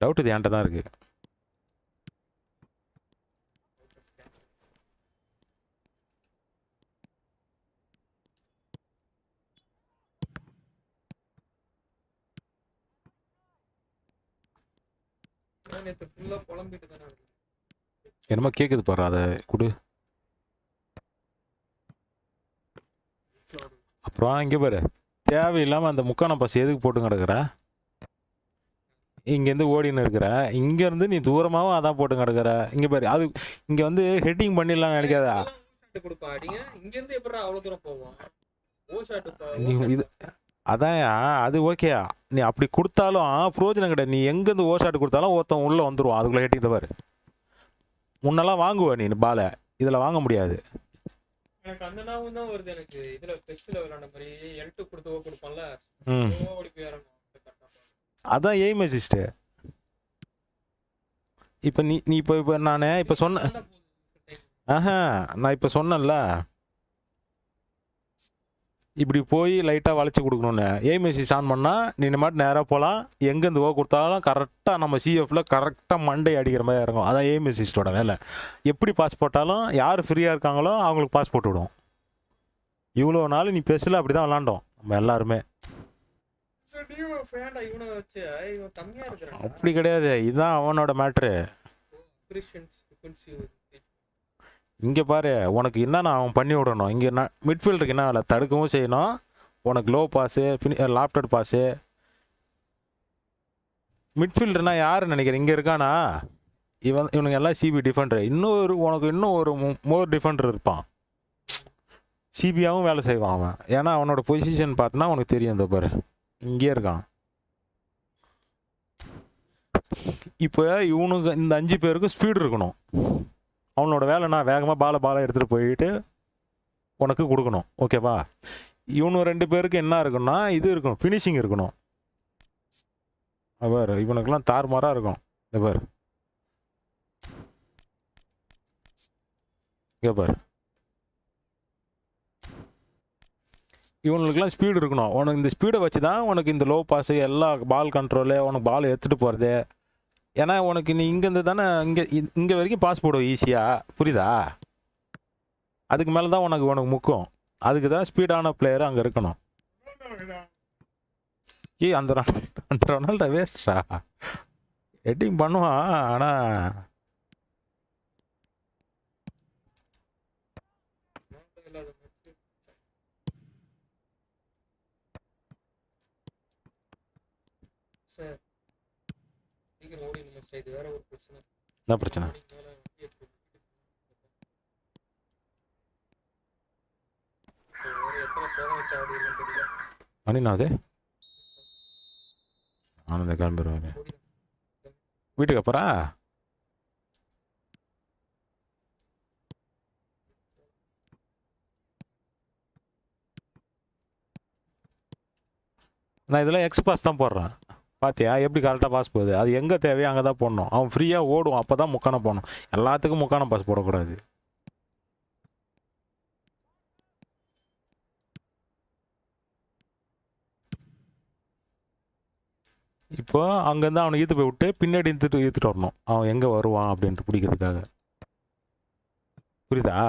டவுட் இது என்கிட்ட தான் இருக்குது. என்னமோ கேட்குது பாரு, அதை கொடு. அப்புறம் இங்கே பாரு, தேவையில்லாமல் அந்த முக்கான பஸ் எதுக்கு போட்டு கிடக்குற? இங்கேருந்து ஓடின்னு இருக்கிற, இங்கேருந்து நீ தூரமாகவும் அதான் போட்டு கிடக்குற. இங்கே பாரு, அது இங்கே வந்து ஹெட்டிங் பண்ணிடலாம் நினைக்காதா? நீ இது அதான் அது ஓகேயா? நீ அப்படி கொடுத்தாலும் புரோஜனம் கிடையாது. நீ எங்கேருந்து ஷாட் கொடுத்தாலும் ஒருத்தன் உள்ளே வந்துடுவான், அதுக்குள்ளே ஹெட்டிங் தவிர. முன்னெல்லாம் வாங்குவ நீ பாலை, இதில் வாங்க முடியாது. எனக்கு அந்த ஞாபகம் தான் வருது. எனக்கு இதுல பெஸ்ட்ல விளையாண்ட மாதிரி L2 கொடுத்து கொடுப்பான்ல, ஓடி போய் இறங்கும். அதான் எய்ம் அசிஸ்ட். இப்போ நீ இப்போ நான் இப்போ சொன்னேன். நான் இப்போ சொன்னேன்ல, இப்படி போய் லைட்டாக வளைச்சி கொடுக்கணுன்னு. எய்ம் அசிஸ்ட் ஆன் பண்ணால் நீ இந்த மாதிரி நேராக போகலாம், எங்கேருந்து கொடுத்தாலும் கரெக்டாக நம்ம சிஎஃப்ல கரெக்டாக மண்டை அடிக்கிற மாதிரி இறங்கும். அதான் எய்ம் அசிஸ்டோட வேலை. எப்படி பாஸ் போட்டாலும் யார் ஃப்ரீயாக இருக்காங்களோ அவங்களுக்கு பாஸ் போட்டு விடும். இவ்வளோ நாள் நீ பேசல, அப்படி தான் விளாண்டோம் நம்ம எல்லாருமே. அப்படி கிடையாது, இதுதான் அவனோட மேட்ரு. இங்கே பாரு, உனக்கு என்னென்ன அவன் பண்ணி விடணும். இங்கே மிட்ஃபீல்டருக்கு என்ன வேலை? தடுக்கவும் செய்யணும், உனக்கு லோ பாஸு, லாஃப்டட் பாஸு. மிட்ஃபீல்டர்னா யார் நினைக்கிறேன்? இங்கே இருக்கானா இவனுங்க எல்லாம் சிபி டிஃபெண்டர். உனக்கு இன்னும் ஒரு மோர் டிஃபெண்டர் இருப்பான், சிபியாவும் வேலை செய்வான் அவன். ஏன்னா அவனோட பொசிஷன் பார்த்தனா உனக்கு தெரியும். இந்த பாரு, இங்கே இருக்கான். இப்போ இவனுக்கு இந்த 5 பேருக்கு ஸ்பீடு இருக்கணும். அவனோட வேலைனா வேகமாக பாலை எடுத்துகிட்டு போயிட்டு உனக்கு கொடுக்கணும். ஓகேவா? இவனு 2 பேருக்கு என்ன இருக்குன்னா இது இருக்கணும், ஃபினிஷிங் இருக்கணும். அவர் இவனுக்கெல்லாம் தாறுமாறாக இருக்கும். இந்த பார் இங்கே பார், இவனுக்குலாம் ஸ்பீடு இருக்கணும். உனக்கு இந்த ஸ்பீடை வச்சு தான் உனக்கு இந்த லோ பாஸு எல்லா பால் கண்ட்ரோலு, உனக்கு பால் எடுத்துகிட்டு போகிறது. ஏன்னா உனக்கு நீ இங்கேருந்து தானே இங்கே வரைக்கும் பாஸ் போடுவோம் ஈஸியாக, புரியுதா? அதுக்கு மேலே தான் உனக்கு முக்கும். அதுக்கு தான் ஸ்பீடான பிளேயர் அங்கே இருக்கணும். அந்த ரொனால்டோ வேஸ்டா, ஹெட்டிங் பண்ணுவான். ஆனால் என்ன பிரச்சனை? மணினாவது ஆனந்த கிளம்பிடுவாரு வீட்டுக்கு. அப்புறம் நான் இதெல்லாம் எக்ஸ் பாஸ் தான் போடுறேன். பார்த்தியா எப்படி கரெக்டாக பாஸ் போகுது? அது எங்கே தேவையோ அங்கே தான் போடணும். அவன் ஃப்ரீயாக ஓடுவான், அப்போ தான் முக்கான போடணும். எல்லாத்துக்கும் முக்கான பாஸ் போடக்கூடாது. இப்போ அங்கேருந்து அவனை ஈத்து போய் விட்டு பின்னாடி ஈத்துட்டு வரணும். அவன் எங்கே வருவான் அப்படின்ட்டு பிடிக்கிறதுக்காக, புரியுதா?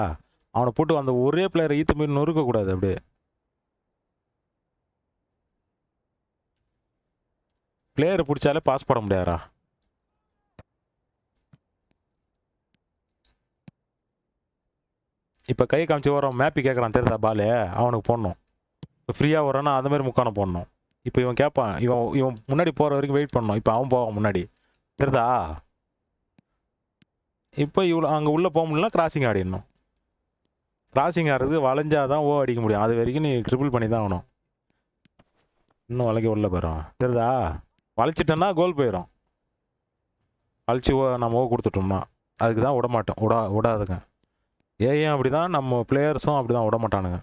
அவனை போட்டு அந்த ஒரே பிளேயரை ஈத்து போய் நொறுக்கக்கூடாது. அப்படியே பிளேயரை பிடிச்சாலே பாஸ் போட முடியாதா? இப்போ கை காமிச்சு வரோம், மேப்பி கேட்குறான், தெரியுதா? பாலு அவனுக்கு போடணும். இப்போ ஃப்ரீயாக வரான்னா அந்த மாதிரி முக்கான போடணும். இப்போ இவன் கேட்பான், இவன் முன்னாடி போகிற வரைக்கும் வெயிட் பண்ணணும். இப்போ அவன் போவான் முன்னாடி, தெரியுதா? இப்போ அங்கே உள்ளே போக முடியலனா கிராசிங் ஆடிடணும். கிராசிங் ஆடுறது வளைஞ்சாதான் அடிக்க முடியும். அது வரைக்கும் நீ ட்ரிபிள் பண்ணி தான் ஆகணும். இன்னும் வளைக்க உள்ள போயிடும், தெரியுதா? வளைச்சிட்டோன்னா கோல் போயிடும். வளைச்சி நம்ம கொடுத்துட்டோம்னா அதுக்கு தான் விடமாட்டோம். விடாதுங்க. ஏன் அப்படி தான் நம்ம பிளேயர்ஸும் அப்படி தான் விடமாட்டானுங்க.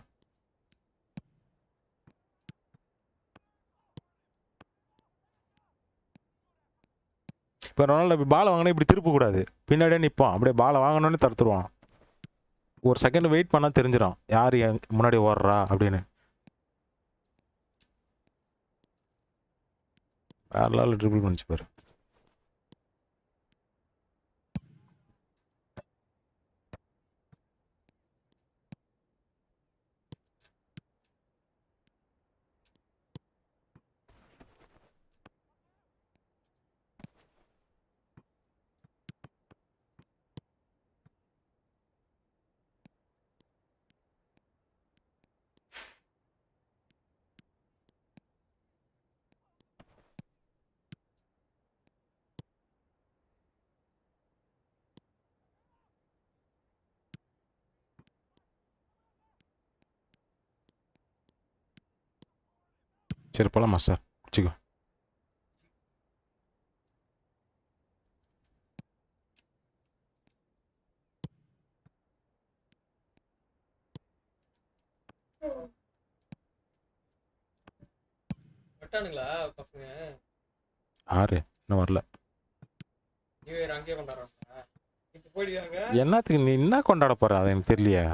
இப்போ ரொனால்டோ இப்படி பாலை வாங்கினா இப்படி திருப்பக்கூடாது, பின்னாடியே நிற்பான். அப்படியே பாலை வாங்கினோன்னே தடுத்துருவான். ஒரு செகண்ட் வெயிட் பண்ணால் தெரிஞ்சிடும் யார் முன்னாடி ஓடுறா அப்படின்னு. வேற லெவலில் ட்ரிபிள் பண்ணிச்சு பாரு. சரி போகலாமா சார்? வச்சுக்கோ. பசங்க ஆறு இன்னும் வரல. என்னத்துக்கு நீ என்ன கொண்டாட போற? அது எனக்கு தெரியலையா?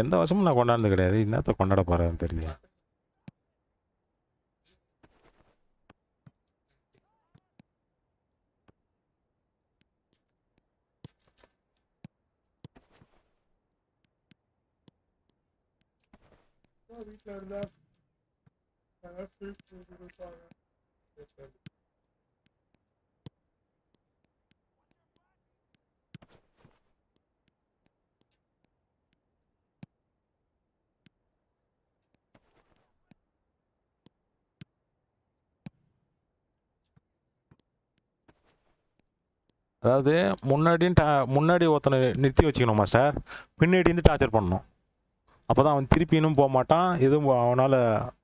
எந்த வருஷமும் நான் கொண்டாடுறது கிடையாது. என்னத்த கொண்டாட போறேன்னு தெரியல. வீட்டில் இருந்தா அதாவது முன்னாடி ஒருத்தனை நிறுத்தி வச்சுக்கணும் மாஸ்டர், பின்னாடி இருந்து டார்ச்சர் பண்ணணும். அப்போ தான் அவன் திருப்பினும் போக மாட்டான். எதுவும் அவனால்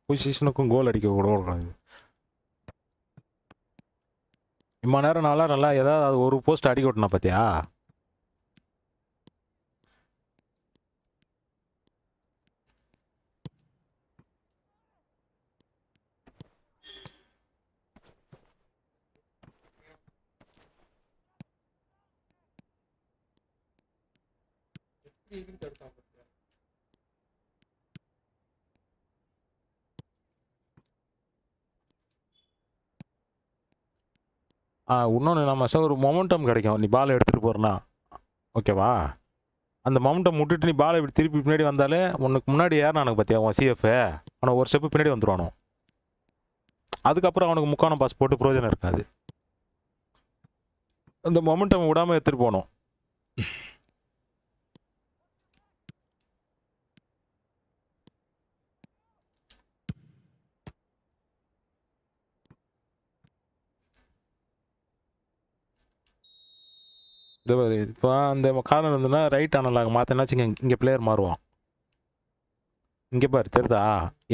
பொசிஷனுக்கும் கோல் அடிக்க கூடாது. இம்மா நேரம் நல்லா ஏதாவது ஒரு போஸ்ட் அடிக்க விட்டனா பார்த்தியா? இன்னொன்று நம்ம ஒரு மொமெண்டம் கிடைக்கும் நீ பால் எடுத்துகிட்டு போகிறனா, ஓகேவா? அந்த மொமெண்டம் விட்டுட்டு நீ பாலை இப்படி திருப்பி பின்னாடி வந்தாலே உனக்கு முன்னாடி ஏறினானுக்கு பார்த்தியா உன் சிஎஃப், அவனை ஒரு ஸ்டெப்பு பின்னாடி வந்துடுவானோ. அதுக்கப்புறம் அவனுக்கு முக்கான பாஸ் போட்டு பிரயோஜனம் இருக்காது. அந்த மொமெண்டம் விடாமல் எடுத்துகிட்டு போகணும். இந்த மாதிரி இப்போ அந்த கார்னர் இருந்ததுன்னா ரைட் ஆனலாக மாற்றினாச்சுங்க, இங்கே பிளேயர் மாறுவான். இங்கே பாரு தெரிதா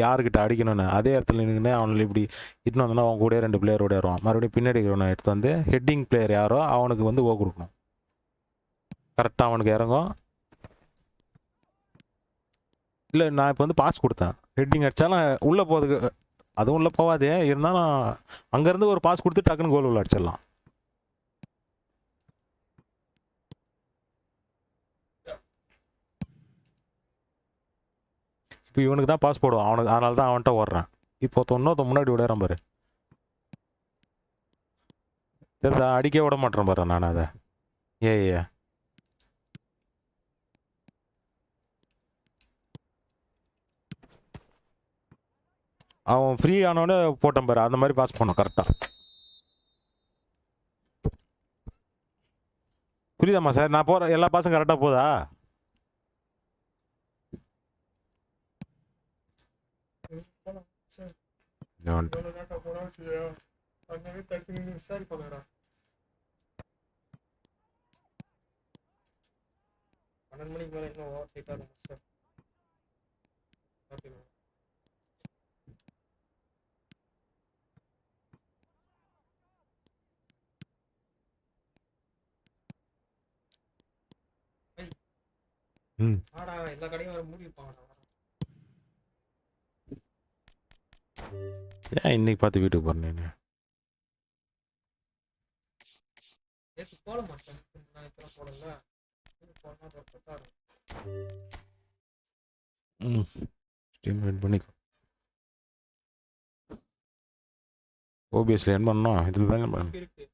யாருக்கிட்ட அடிக்கணும்னு, அதே இடத்துல நின்றுனே அவனில் இப்படி இட்டுன்னு வந்தோன்னா அவன் கூட 2 பிளேயர் ஓடிடுவான். மறுபடியும் பின்னாடி இருக்கிறவனை எடுத்து வந்து ஹெட்டிங் பிளேயர் யாரோ அவனுக்கு வந்து ஓ கொடுக்கணும். கரெக்டாக அவனுக்கு இறங்கும். இல்லை நான் இப்போ வந்து பாஸ் கொடுத்தேன், ஹெட்டிங் அடித்தாலும் உள்ளே போகிறதுக்கு அதுவும் உள்ளே போகாதே, இருந்தாலும் அங்கேருந்து ஒரு பாஸ் கொடுத்து டக்குன்னு கோல் உள்ள அடிச்சிடலாம். இப்போ இவனுக்கு தான் பாஸ் போடுவான் அவனுக்கு, அதனால தான் அவன்கிட்ட ஓடுறேன். இப்போ இன்னொருத்த முன்னாடி விடுறேன் பாரு, தெரிதா அடிக்க விட மாட்டேறேன் பாரு நான் அதை. ஏ அவன் ஃப்ரீ ஆனோடனே போட்டான் பாரு, அந்த மாதிரி பாஸ் பண்ணணும் கரெக்டாக. புரியுதாம்மா சார்? நான் போகிற எல்லா பாஸும் கரெக்டாக போதா? ம் எல்லா கடையும் வர மூடி இருப்பாங்க. ஏன் இன்னைக்கு பார்த்து வீட்டுக்கு போகிறேன் நீ? போட மாட்டேன், நான் இப்போ போடல. ஸ்டீம் ரெட் பண்ணிக்கோ. ஓபிஎஸ்ல என்ன பண்ணோம் இதில் தாங்க இருக்கு